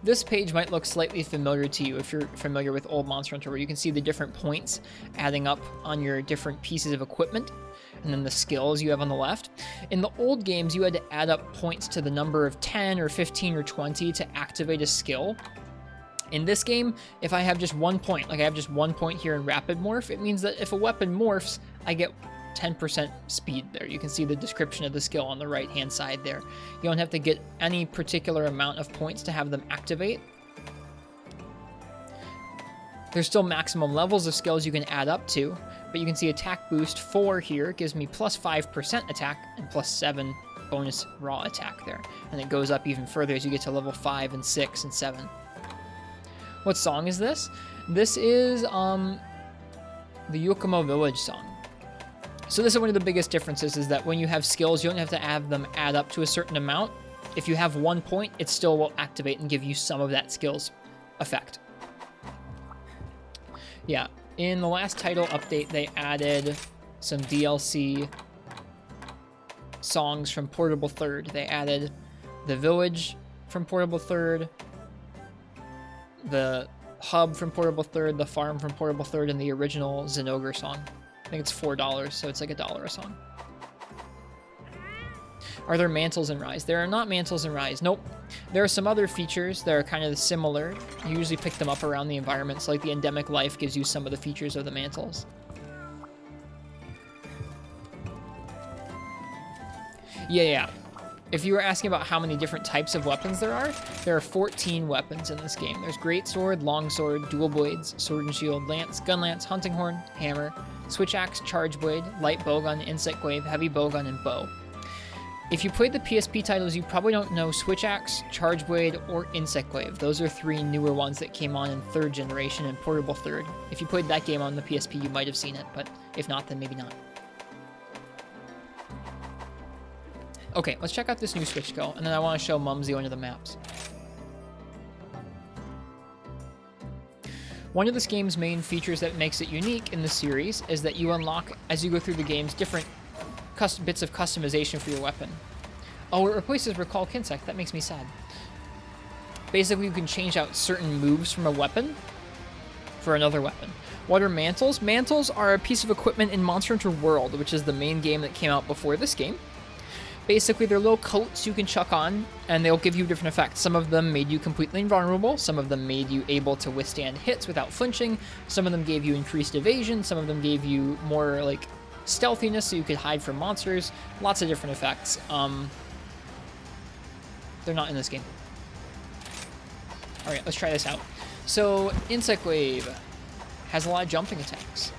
This page might look slightly familiar to you if you're familiar with old Monster Hunter, where you can see the different points adding up on your different pieces of equipment, and then the skills you have on the left. In the old games, you had to add up points to the number of 10 or 15 or 20 to activate a skill. In this game, if I have just 1 point, like I have just 1 point here in Rapid Morph, it means that if a weapon morphs, I get 10% speed there. You can see the description of the skill on the right-hand side there. You don't have to get any particular amount of points to have them activate. There's still maximum levels of skills you can add up to, but you can see attack boost 4 here gives me plus 5% attack and plus 7 bonus raw attack there. And it goes up even further as you get to level 5 and 6 and 7. What song is this? This is the Yokomo Village song. So this is one of the biggest differences, is that when you have skills, you don't have to have them add up to a certain amount. if you have 1 point, it still will activate and give you some of that skill's effect. Yeah, in the last title update, they added some DLC songs from Portable Third. They added the village from Portable Third, the hub from Portable Third, the farm from Portable Third, and the original Zinogre song. I think it's $4, so it's like $1 a song. Are there mantles in Rise? There are not mantles in Rise. Nope. There are some other features that are kind of similar. You usually pick them up around the environments, like the endemic life gives you some of the features of the mantles. Yeah. If you were asking about how many different types of weapons there are 14 weapons in this game. There's greatsword, longsword, dual blades, sword and shield, lance, gun lance, hunting horn, hammer, switch axe, charge blade, light bowgun, insect glaive, heavy bowgun, and bow. If you played the PSP titles, you probably don't know switch axe, charge blade, or insect glaive. Those are 3 newer ones that came on in 3rd generation and Portable Third. If you played that game on the PSP, you might have seen it, but if not, then maybe not. Okay, let's check out this new Switch skill, and then I want to show Mumsy one of the maps. One of this game's main features that makes it unique in the series is that you unlock, as you go through the games, different bits of customization for your weapon. Oh, it replaces Recall Kinsect. That makes me sad. Basically, you can change out certain moves from a weapon for another weapon. What are mantles? Mantles are a piece of equipment in Monster Hunter World, which is the main game that came out before this game. Basically, they're little coats you can chuck on, and they'll give you different effects. Some of them made you completely invulnerable. Some of them made you able to withstand hits without flinching. Some of them gave you increased evasion. Some of them gave you more, like, stealthiness so you could hide from monsters. Lots of different effects. They're not in this game. Alright, let's try this out. So, Insect Wave has a lot of jumping attacks.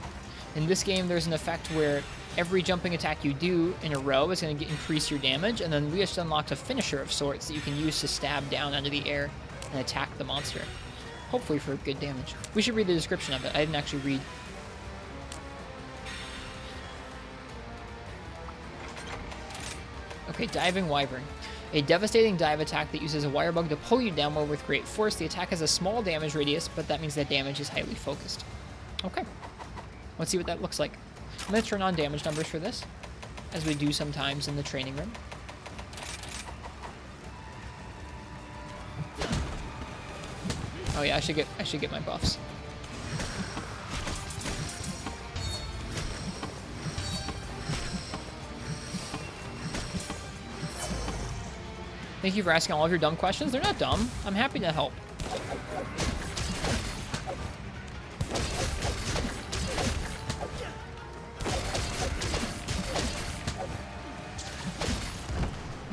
In this game, there's an effect where every jumping attack you do in a row is going to increase your damage, and then we just unlocked a finisher of sorts that you can use to stab down out of the air and attack the monster. Hopefully for good damage. We should read the description of it. I didn't actually read. Okay, Diving Wyvern. A devastating dive attack that uses a wire bug to pull you downward with great force. The attack has a small damage radius, but that means that damage is highly focused. Okay. Let's see what that looks like. I'm going to turn on damage numbers for this, as we do sometimes in the training room. Oh yeah, I should get my buffs. Thank you for asking all of your dumb questions. They're not dumb. I'm happy to help.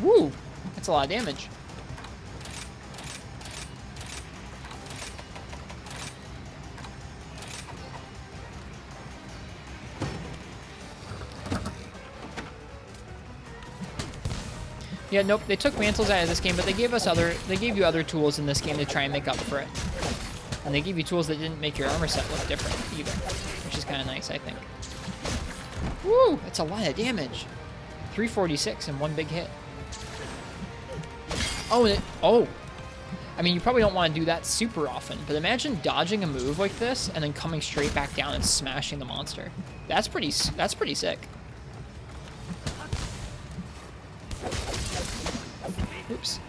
Woo! That's a lot of damage. Yeah, nope, they took mantles out of this game, but they gave you other tools in this game to try and make up for it. And they gave you tools that didn't make your armor set look different either, which is kind of nice, I think. Woo! That's a lot of damage. 346 in one big hit. Oh, I mean, you probably don't want to do that super often, but imagine dodging a move like this and then coming straight back down and smashing the monster. That's pretty sick. Oops.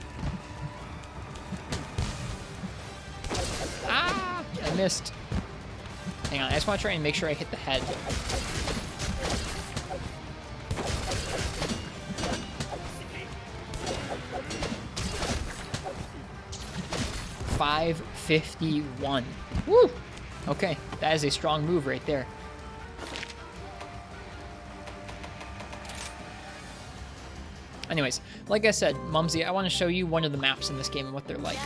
Ah! I missed. Hang on, I just want to try and make sure I hit the head. $551. Woo! Okay, that is a strong move right there. Anyways, like I said, Mumsy, I want to show you one of the maps in this game and what they're like.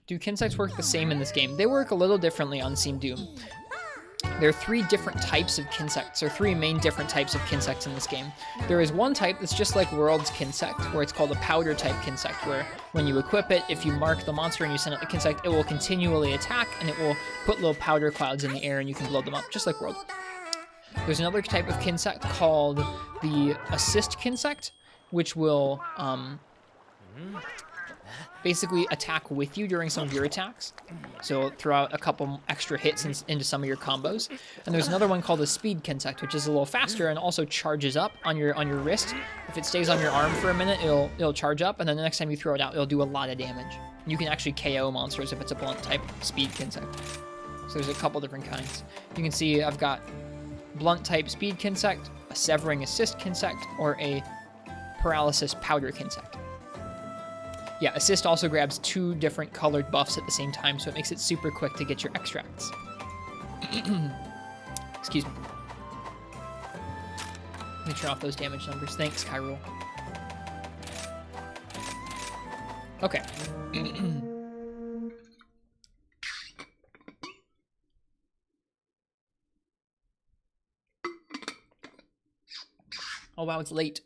Do Kinsects work the same in this game? They work a little differently on Seam Doom. There are 3 different types of Kinsects, or 3 main different types of Kinsects in this game. There is one type that's just like World's Kinsect, where it's called a powder type Kinsect, where when you equip it, if you mark the monster and you send out the Kinsect, it will continually attack, and it will put little powder clouds in the air, and you can blow them up, just like World. There's another type of Kinsect called the Assist Kinsect, which will basically attack with you during some of your attacks. So throw out a couple extra hits into some of your combos. And there's another one called the Speed Kinsect, which is a little faster and also charges up on your wrist. If it stays on your arm for a minute, it'll charge up, and then the next time you throw it out, it'll do a lot of damage. You can actually KO monsters if it's a blunt type Speed Kinsect. So there's a couple different kinds. You can see I've got blunt type Speed Kinsect, a Severing Assist Kinsect, or a Paralysis Powder Kinsect. Yeah, Assist also grabs 2 different colored buffs at the same time, so it makes it super quick to get your extracts. Excuse me. Let me turn off those damage numbers. Thanks, Kyrule. Okay. Oh wow, it's late.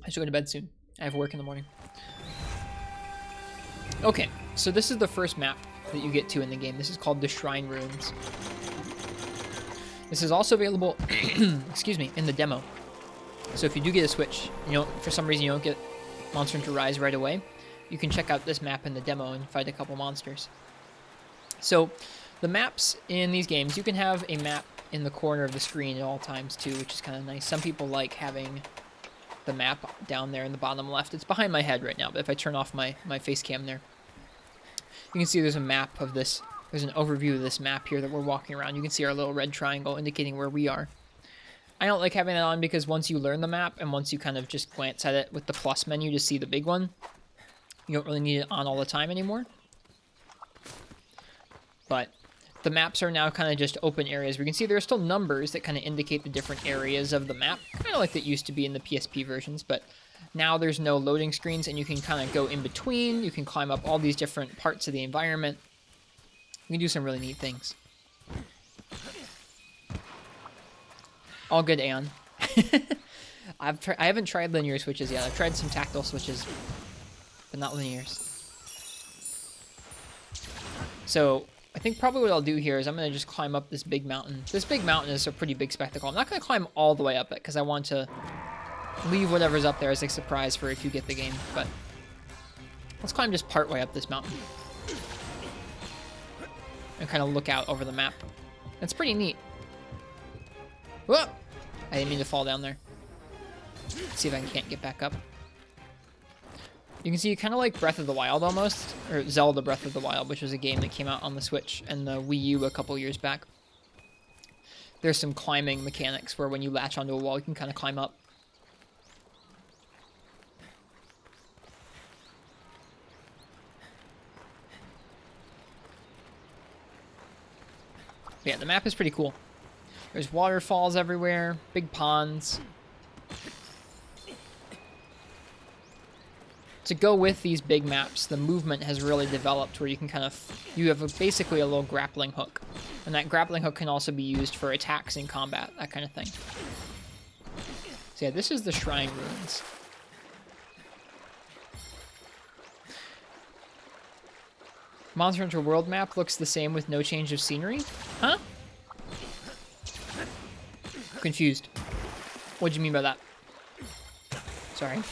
I should go to bed soon. I have work in the morning. Okay, so this is the first map that you get to in the game. This is called the Shrine Ruins. This is also available, excuse me, in the demo. So if you do get a Switch, for some reason you don't get Monster Hunter Rise right away, you can check out this map in the demo and fight a couple monsters. So the maps in these games, you can have a map in the corner of the screen at all times too, which is kind of nice. Some people like having the map down there in the bottom left. It's behind my head right now, but if I turn off my face cam there, you can see there's a map of this. There's an overview of this map here that we're walking around. You can see our little red triangle indicating where we are. I don't like having that on because once you learn the map and once you kind of just glance at it with the plus menu to see the big one, you don't really need it on all the time anymore. But the maps are now kind of just open areas. We can see there are still numbers that kind of indicate the different areas of the map, kind of like that used to be in the PSP versions, but now there's no loading screens and you can kind of go in between. You can climb up all these different parts of the environment. You can do some really neat things. All good, Aeon. I haven't tried linear switches yet. I've tried some tactile switches, but not linears. So I think probably what I'll do here is I'm going to just climb up this big mountain. This big mountain is a pretty big spectacle. I'm not going to climb all the way up it because I want to leave whatever's up there as a surprise for if you get the game. But let's climb just part way up this mountain and kind of look out over the map. That's pretty neat. Whoa! I didn't mean to fall down there. Let's see if I can't get back up. You can see kind of like Breath of the Wild almost, or Zelda Breath of the Wild, which was a game that came out on the Switch and the Wii U a couple years back. There's some climbing mechanics where when you latch onto a wall, you can kind of climb up. But yeah, the map is pretty cool. There's waterfalls everywhere, big ponds. To go with these big maps, the movement has really developed where you can kind of, you have basically a little grappling hook. And that grappling hook can also be used for attacks in combat, that kind of thing. So yeah, this is the Shrine Ruins. Monster Hunter World map looks the same with no change of scenery? Huh? Confused. What do you mean by that? Sorry.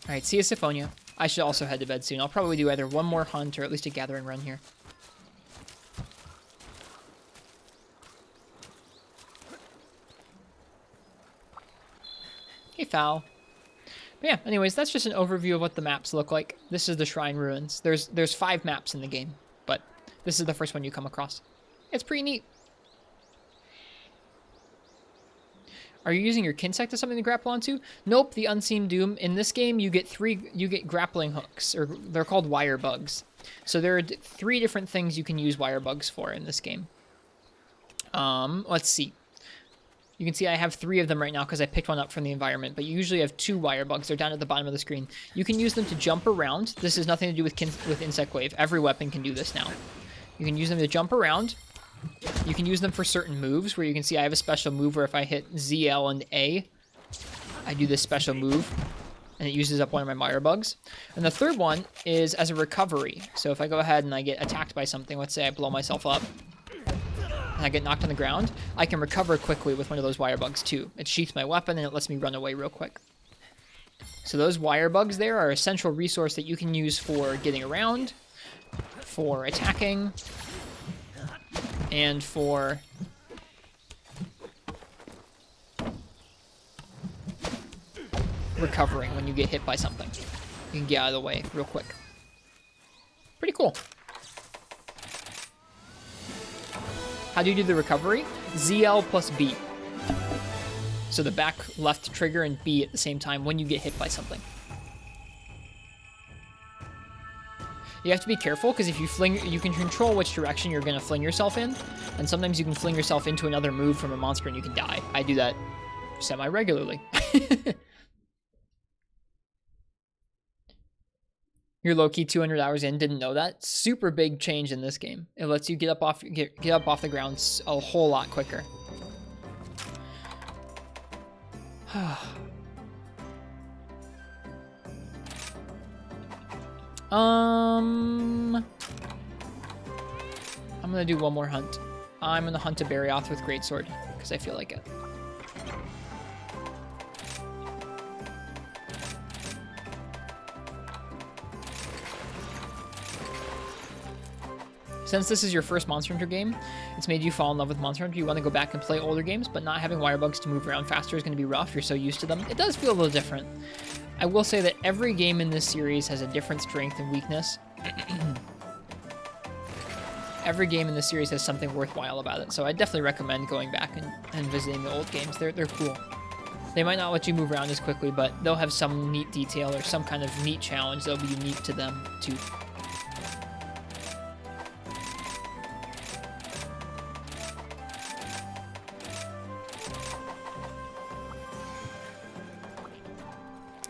Alright, see you, Syphonia. I should also head to bed soon. I'll probably do either one more hunt or at least a gathering run here. Hey, Foul. But yeah, anyways, that's just an overview of what the maps look like. This is the Shrine Ruins. There's 5 maps in the game, but this is the first one you come across. It's pretty neat. Are you using your Kinsect as something to grapple onto? Nope, the Unseen Doom. In this game, you get grappling hooks, or they're called wire bugs. So there are 3 different things you can use wire bugs for in this game. Let's see. You can see I have 3 of them right now because I picked one up from the environment, but you usually have 2 wire bugs. They're down at the bottom of the screen. You can use them to jump around. This has nothing to do with Insect Wave. Every weapon can do this now. You can use them to jump around. You can use them for certain moves, where you can see I have a special move where if I hit Z, L, and A, I do this special move, and it uses up one of my wire bugs. And the third one is as a recovery. So if I go ahead and I get attacked by something, let's say I blow myself up, and I get knocked on the ground, I can recover quickly with one of those wire bugs too. It sheaths my weapon and it lets me run away real quick. So those wire bugs there are a central resource that you can use for getting around, for attacking, and for recovering when you get hit by something. You can get out of the way real quick. Pretty cool. How do you do the recovery? ZL plus B. So the back left trigger and B at the same time when you get hit by something. You have to be careful because if you fling, you can control which direction you're going to fling yourself in. And sometimes you can fling yourself into another move from a monster and you can die. I do that semi-regularly. You're low-key 200 hours in, didn't know that. Super big change in this game. It lets you get up off the ground a whole lot quicker. I'm gonna do one more hunt. I'm gonna hunt a Barioth with Greatsword, because I feel like it. Since this is your first Monster Hunter game, it's made you fall in love with Monster Hunter. You want to go back and play older games, but not having wire bugs to move around faster is going to be rough. You're so used to them. It does feel a little different. I will say that every game in this series has a different strength and weakness. Every game in this series has something worthwhile about it, so I definitely recommend going back and visiting the old games. They're cool. They might not let you move around as quickly, but they'll have some neat detail or some kind of neat challenge that'll be unique to them, too.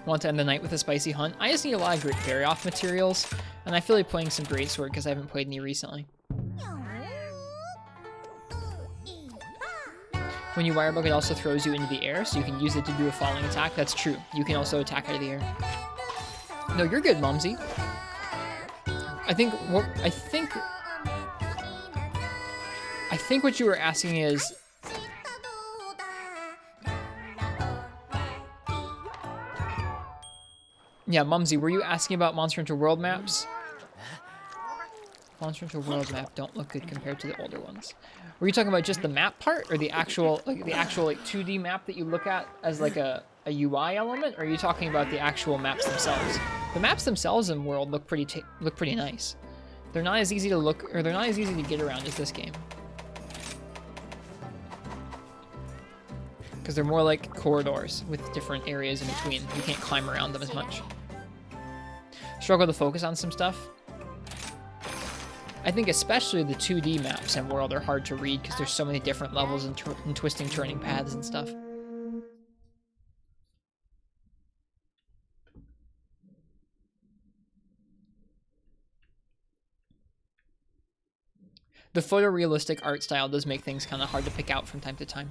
Want to end the night with a spicy hunt? I just need a lot of great Barioth materials, and I feel like playing some Greatsword because I haven't played any recently. When you wirebug, it also throws you into the air, so you can use it to do a falling attack. That's true. You can also attack out of the air. No, you're good, Mumsy. I think what you were asking is, yeah, Mumsy, were you asking about Monster Hunter World maps? Monster Hunter World map don't look good compared to the older ones. Were you talking about just the map part, or the actual like 2D map that you look at as like a UI element, or are you talking about the actual maps themselves? The maps themselves in World look pretty nice. They're not as easy to look, or they're not as easy to get around as this game. Because they're more like corridors with different areas in between. You can't climb around them as much. Struggle to focus on some stuff. I think especially the 2D maps in World are hard to read because there's so many different levels and twisting, turning paths and stuff. The photorealistic art style does make things kind of hard to pick out from time to time.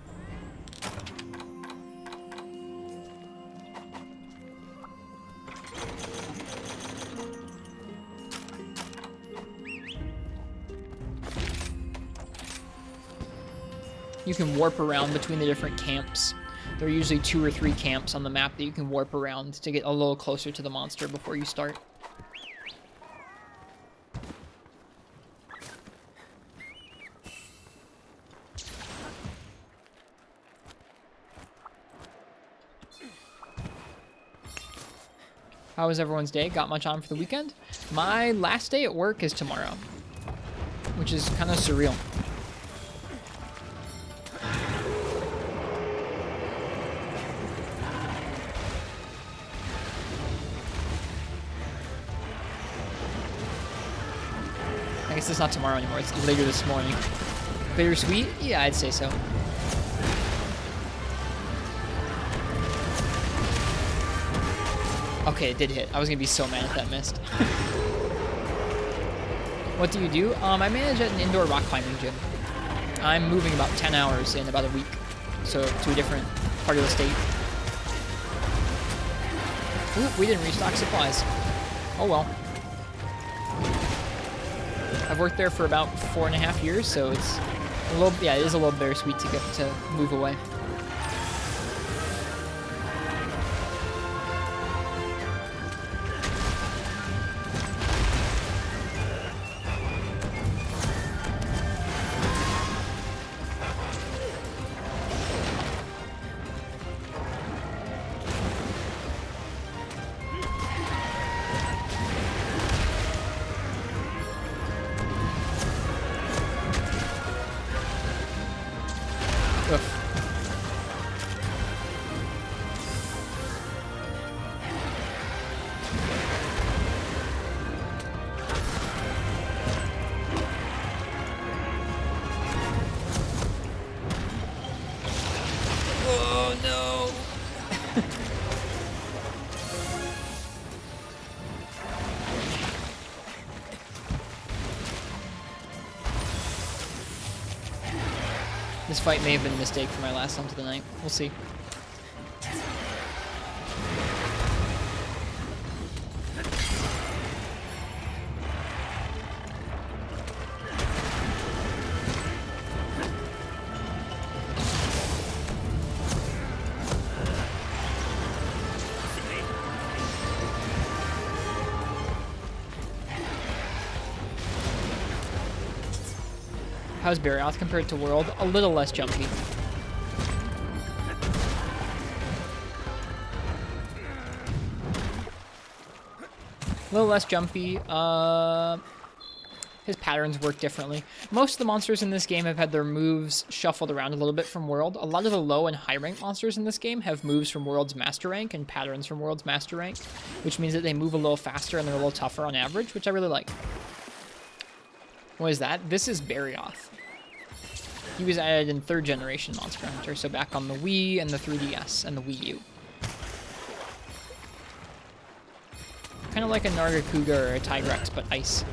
You can warp around between the different camps. There are usually 2 or 3 camps on the map that you can warp around to get a little closer to the monster before you start. How was everyone's day? Got much on for the weekend? My last day at work is tomorrow, which is kind of surreal. I guess it's not tomorrow anymore, it's later this morning. Bittersweet? Yeah, I'd say so. Okay, it did hit. I was gonna be so mad if that missed. What do you do? I manage at an indoor rock climbing gym. I'm moving about 10 hours in about a week, so to a different part of the state. Ooh, we didn't restock supplies. Oh well. I've worked there for about 4.5 years, so it's a little, yeah, it is a little bittersweet to get to move away. Oh no! This fight may have been a mistake for my last hunt of the night. We'll see. How's Barioth compared to World? A little less jumpy. A little less jumpy. His patterns work differently. Most of the monsters in this game have had their moves shuffled around a little bit from World. A lot of the low and high rank monsters in this game have moves from World's Master Rank and patterns from World's Master Rank, which means that they move a little faster and they're a little tougher on average, which I really like. What is that? This is Barioth. He was added in 3rd generation Monster Hunter, so back on the Wii and the 3DS and the Wii U. Kind of like a Nargacuga or a Tigrex, but ice.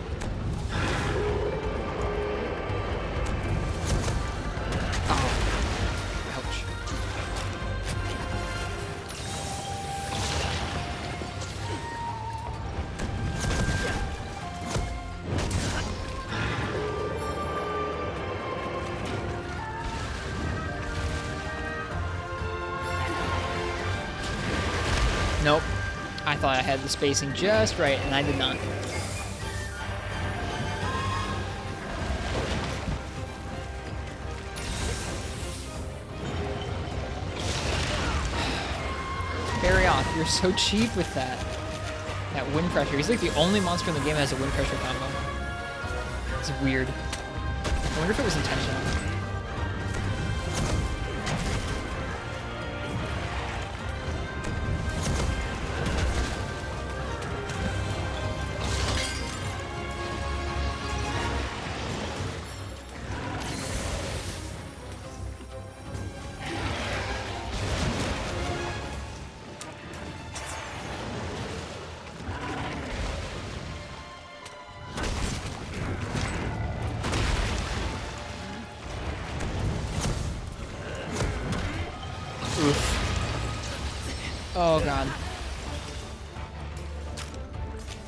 Oh. Ouch. Nope. I thought I had the spacing just right, and I did not. Barioth, you're so cheap with that. That wind pressure. He's like the only monster in the game that has a wind pressure combo. It's weird. I wonder if it was intentional. Oh god.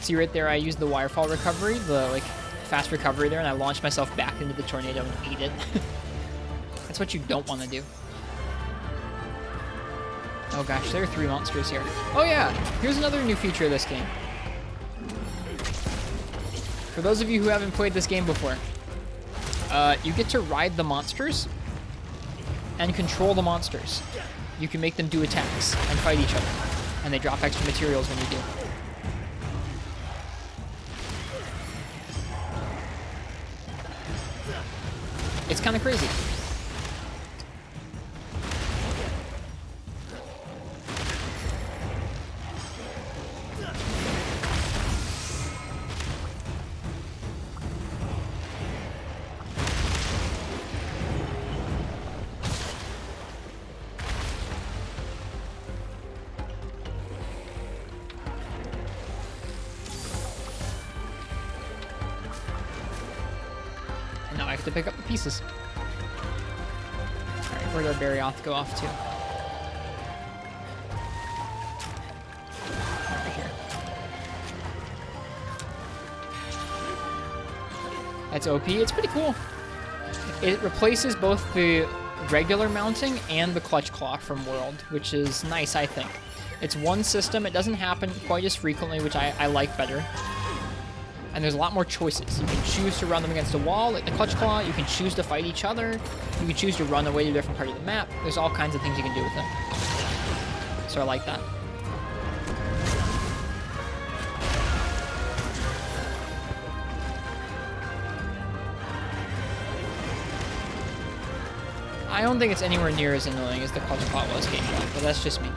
See right there, I used the wirefall recovery, the like fast recovery there, and I launched myself back into the tornado and ate it. That's what you don't want to do. Oh gosh, there are 3 monsters here. Oh yeah, here's another new feature of this game. For those of you who haven't played this game before, you get to ride the monsters and control the monsters. You can make them do attacks and fight each other, and they drop extra materials when you do. It's kind of crazy. to pick up the pieces. Alright, where'd our Barioth go off to? Over here. That's OP. It's pretty cool. It replaces both the regular mounting and the Clutch Claw from World, which is nice, I think. It's one system. It doesn't happen quite as frequently, which I like better. And there's a lot more choices. You can choose to run them against a wall, like the Clutch Claw. You can choose to fight each other. You can choose to run away to a different part of the map. There's all kinds of things you can do with it. So I like that. I don't think it's anywhere near as annoying as the Clutch Claw was game one, but that's just me.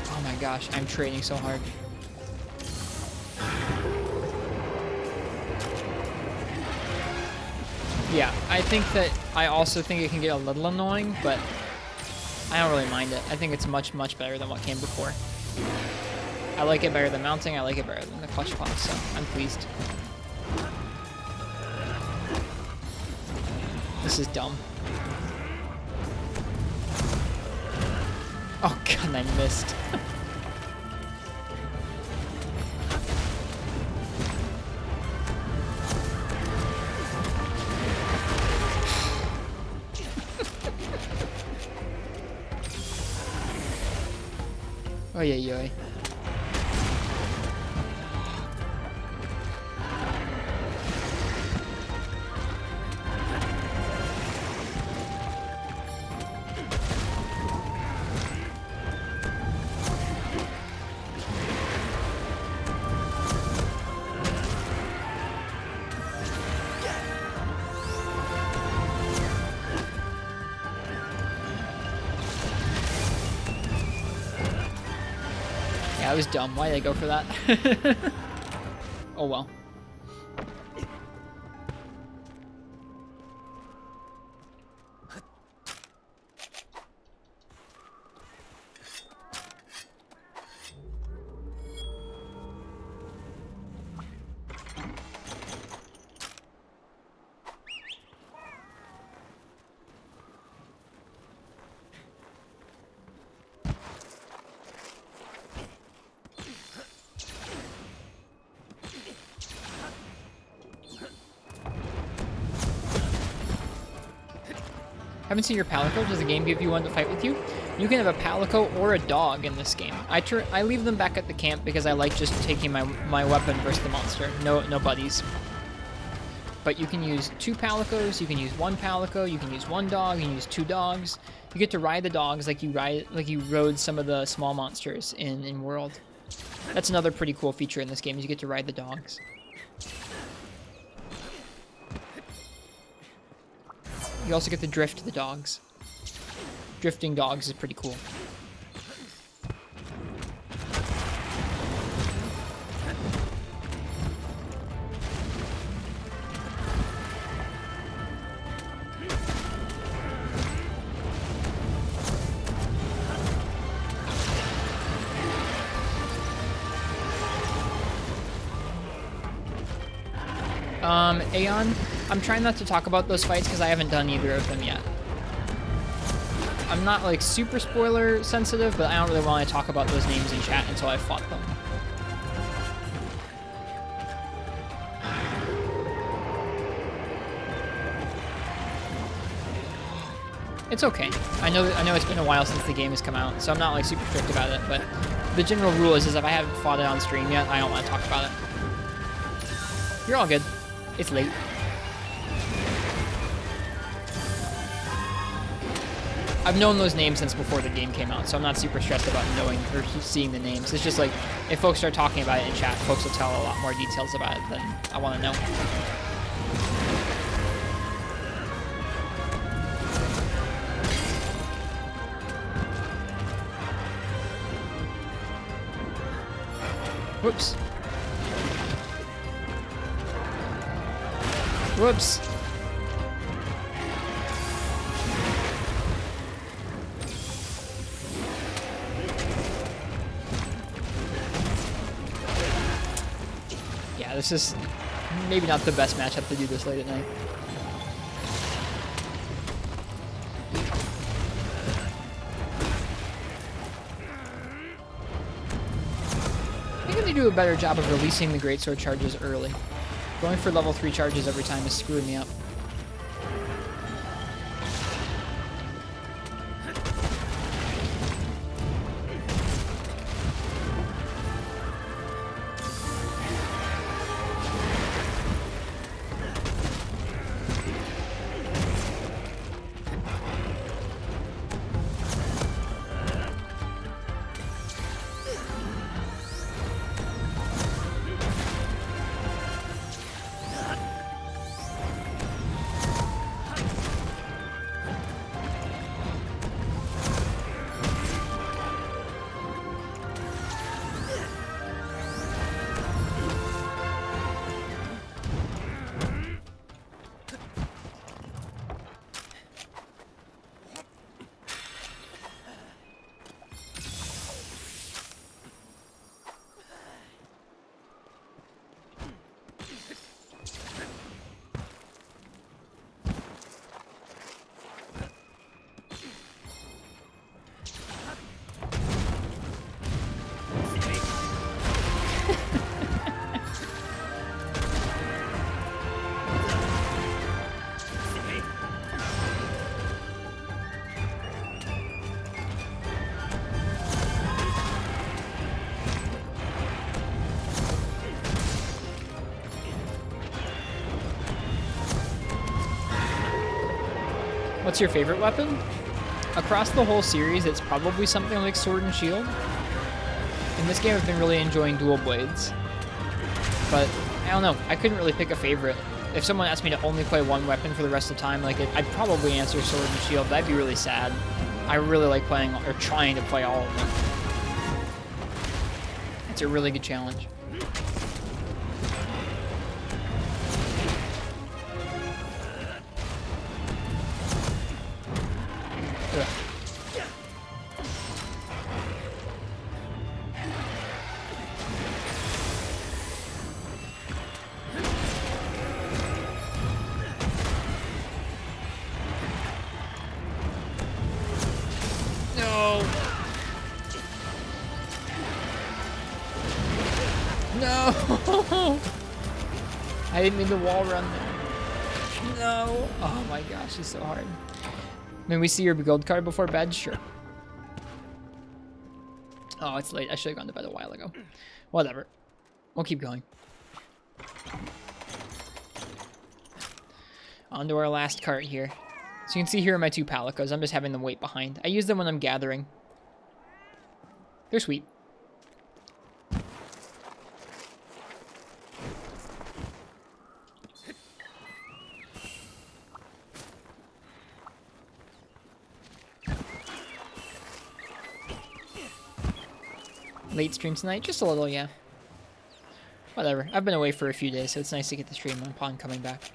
Oh my gosh, I'm trading so hard. Yeah, I think that I also think it can get a little annoying, but I don't really mind it. I think it's much, much better than what came before. I like it better than mounting, I like it better than the Clutch Claw, so I'm pleased. This is dumb. Oh god, I missed. Oy, oy, oy. That was dumb. Why did I go for that? Oh well. Haven't seen your Palico? Does the game give you one to fight with you? You can have a Palico or a dog in this game. I leave them back at the camp because I like just taking my weapon versus the monster. No buddies. But you can use 2 Palicos, you can use 1 Palico, you can use 1 dog, you can use 2 dogs. You get to ride the dogs like you rode some of the small monsters in World. That's another pretty cool feature in this game, is you get to ride the dogs. You also get to drift the dogs. Drifting dogs is pretty cool. Aeon, I'm trying not to talk about those fights because I haven't done either of them yet. I'm not like super spoiler sensitive, but I don't really want to talk about those names in chat until I've fought them. It's okay. I know it's been a while since the game has come out, so I'm not like super strict about it, but the general rule is if I haven't fought it on stream yet, I don't want to talk about it. You're all good. It's late. I've known those names since before the game came out, so I'm not super stressed about knowing or seeing the names. It's just like, if folks start talking about it in chat, folks will tell a lot more details about it than I want to know. Whoops. Whoops. this is maybe not the best matchup to do this late at night. I think they do a better job of releasing the greatsword charges early. Going for level 3 charges every time is screwing me up. What's your favorite weapon? Across the whole series, it's probably something like Sword and Shield. In this game, I've been really enjoying dual blades. But, I don't know, I couldn't really pick a favorite. If someone asked me to only play one weapon for the rest of the time, I'd probably answer Sword and Shield. That'd be really sad. I really like playing, or trying to play all of them. It's a really good challenge. Ugh. No. No. I didn't mean to wall run there. No. Oh my gosh, it's so hard. May we see your gold card before bed? Sure. Oh, it's late. I should have gone to bed a while ago. Whatever. We'll keep going. On to our last cart here. So you can see here are my 2 palicos. I'm just having them wait behind. I use them when I'm gathering. They're sweet. Late stream tonight? Just a little, yeah. Whatever. I've been away for a few days, so it's nice to get the stream upon coming back.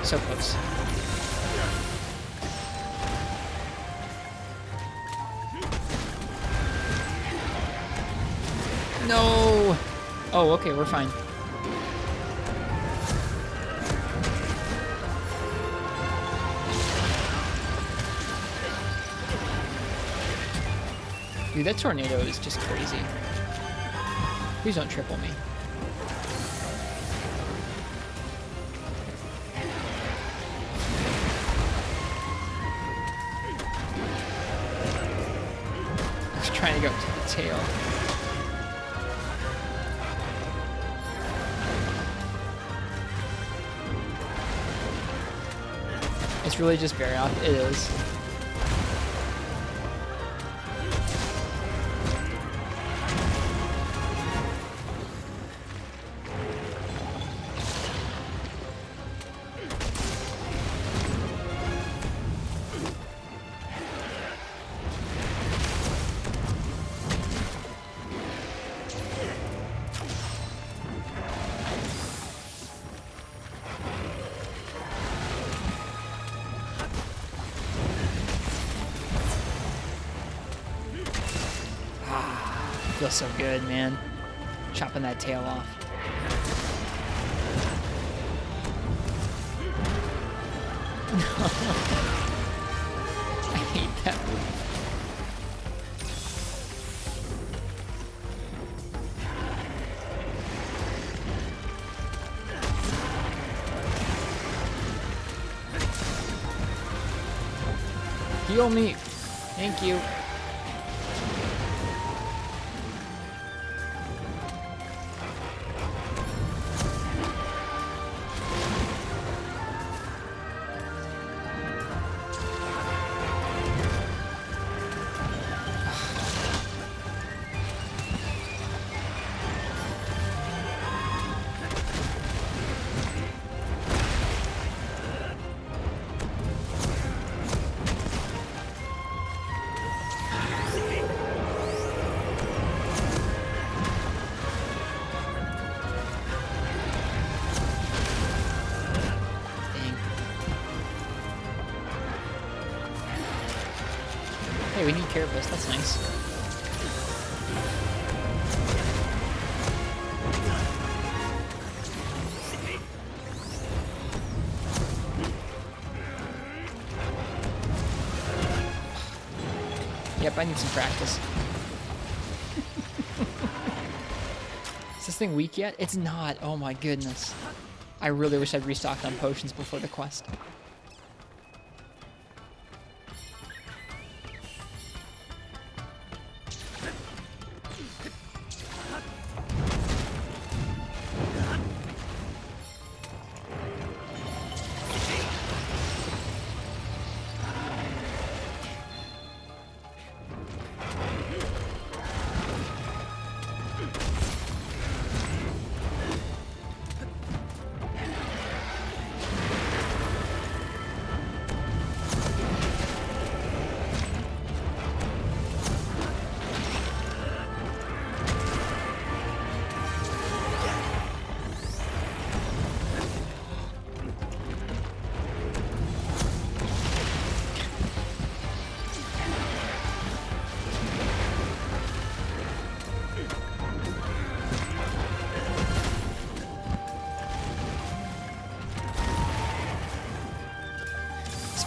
So close. No! Oh, okay, we're fine. Dude, that tornado is just crazy. Please don't triple me. I was trying to go up to the tail. It's really just very off. It is. Feels so good, man. Chopping that tail off. I hate that move. Heal me. Thank you. Hey, we need Carapace. That's nice. Yep, I need some practice. Is this thing weak yet? It's not. Oh my goodness. I really wish I'd restocked on potions before the quest.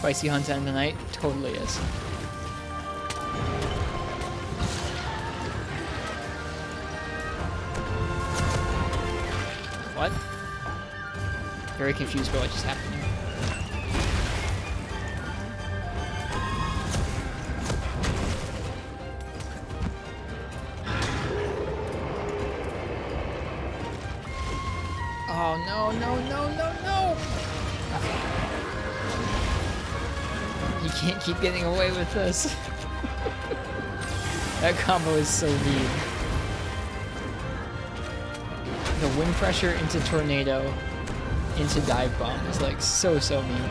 Spicy hunt end of the night? Totally is. What? Very confused by what just happened here. Oh no, no, no, no, no! You can't keep getting away with this. That combo is so mean. The wind pressure into tornado into dive bomb is like so mean.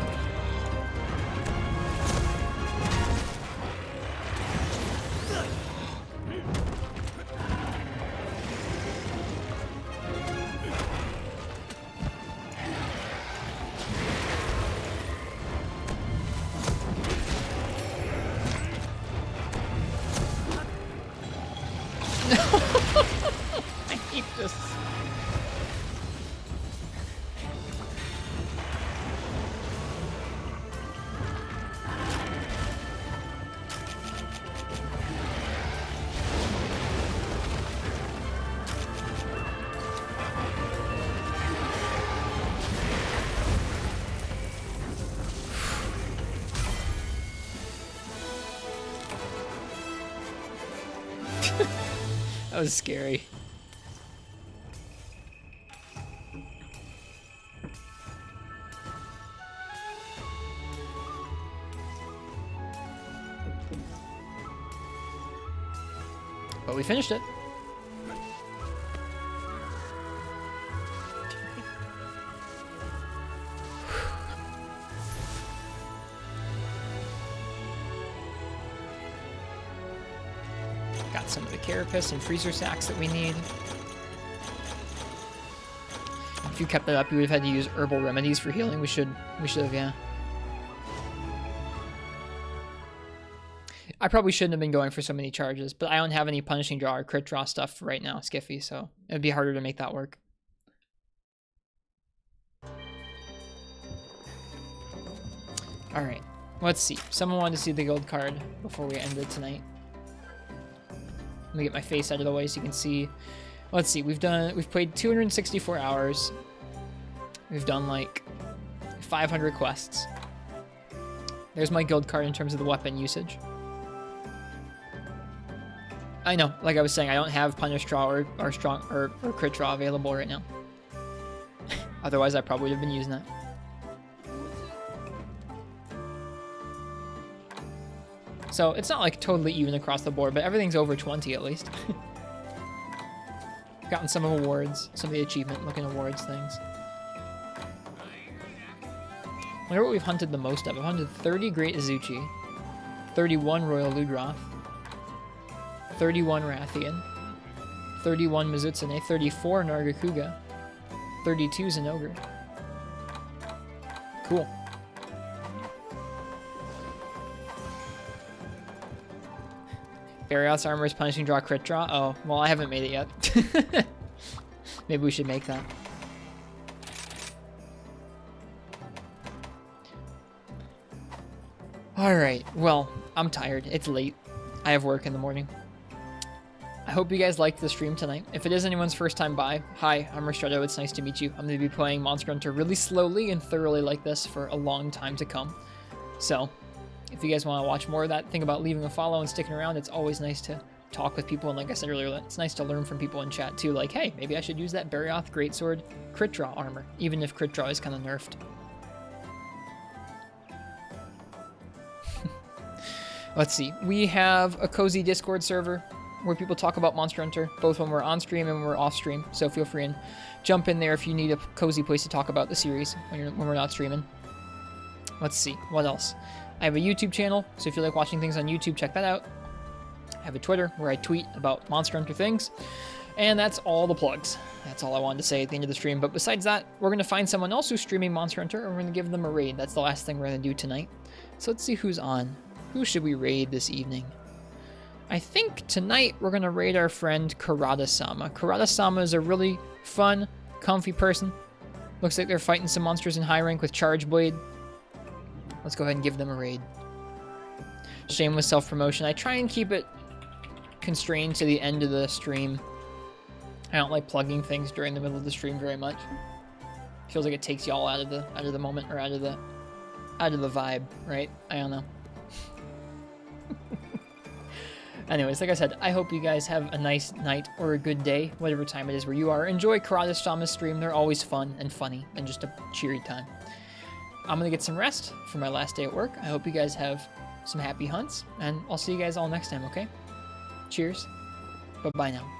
I hate this. That was scary. But we finished it. Got some of the carapace and freezer sacks that we need. If you kept that up, you would have had to use herbal remedies for healing. We should have, yeah. I probably shouldn't have been going for so many charges, but I don't have any punishing draw or crit draw stuff right now, Skiffy, so it'd be harder to make that work. Alright, let's see. Someone wanted to see the gold card before we ended tonight. Let me get my face out of the way so you can see. Let's see, we've played 264 hours. We've done like 500 quests. There's my guild card in terms of the weapon usage. I know, like I was saying, I don't have punish draw or strong or crit draw available right now. Otherwise, I probably would have been using that. So it's not like totally even across the board, but everything's over 20 at least. Gotten some awards, some of the achievement-looking awards things. Wonder what we've hunted the most of. I've hunted 30 Great Azuchi, 31 Royal Ludroth, 31 Rathian, 31 Mizutsune, 34 Nargacuga, 32 Zenogre. Cool. Barioth's armor is punishing draw, crit draw. Oh, well, I haven't made it yet. Maybe we should make that. Alright, well, I'm tired. It's late. I have work in the morning. I hope you guys liked the stream tonight. If it is anyone's first time by, hi, I'm Ristretto. It's nice to meet you. I'm going to be playing Monster Hunter really slowly and thoroughly like this for a long time to come. So, if you guys want to watch more of that, think about leaving a follow and sticking around. It's always nice to talk with people, and like I said earlier, it's nice to learn from people in chat too. Like, hey, maybe I should use that Barioth Greatsword crit draw armor, even if crit draw is kind of nerfed. Let's see. We have a cozy Discord server where people talk about Monster Hunter, both when we're on stream and when we're off stream. So feel free and jump in there if you need a cozy place to talk about the series when we're not streaming. Let's see. What else? I have a YouTube channel, so if you like watching things on YouTube, check that out. I have a Twitter where I tweet about Monster Hunter things. And that's all the plugs. That's all I wanted to say at the end of the stream. But besides that, we're going to find someone else who's streaming Monster Hunter, and we're going to give them a raid. That's the last thing we're going to do tonight. So let's see who's on. Who should we raid this evening? I think tonight we're going to raid our friend Karada-sama. Karada-sama is a really fun, comfy person. Looks like they're fighting some monsters in high rank with Charge Blade. Let's go ahead and give them a raid. Shameless self-promotion. I try and keep it constrained to the end of the stream. I don't like plugging things during the middle of the stream very much. Feels like it takes y'all out of the moment, or out of the vibe, right? I don't know. Anyways, like I said, I hope you guys have a nice night or a good day, whatever time it is where you are. Enjoy Karada-sama's stream. They're always fun and funny and just a cheery time. I'm going to get some rest for my last day at work. I hope you guys have some happy hunts, and I'll see you guys all next time, okay? Cheers. Bye-bye now.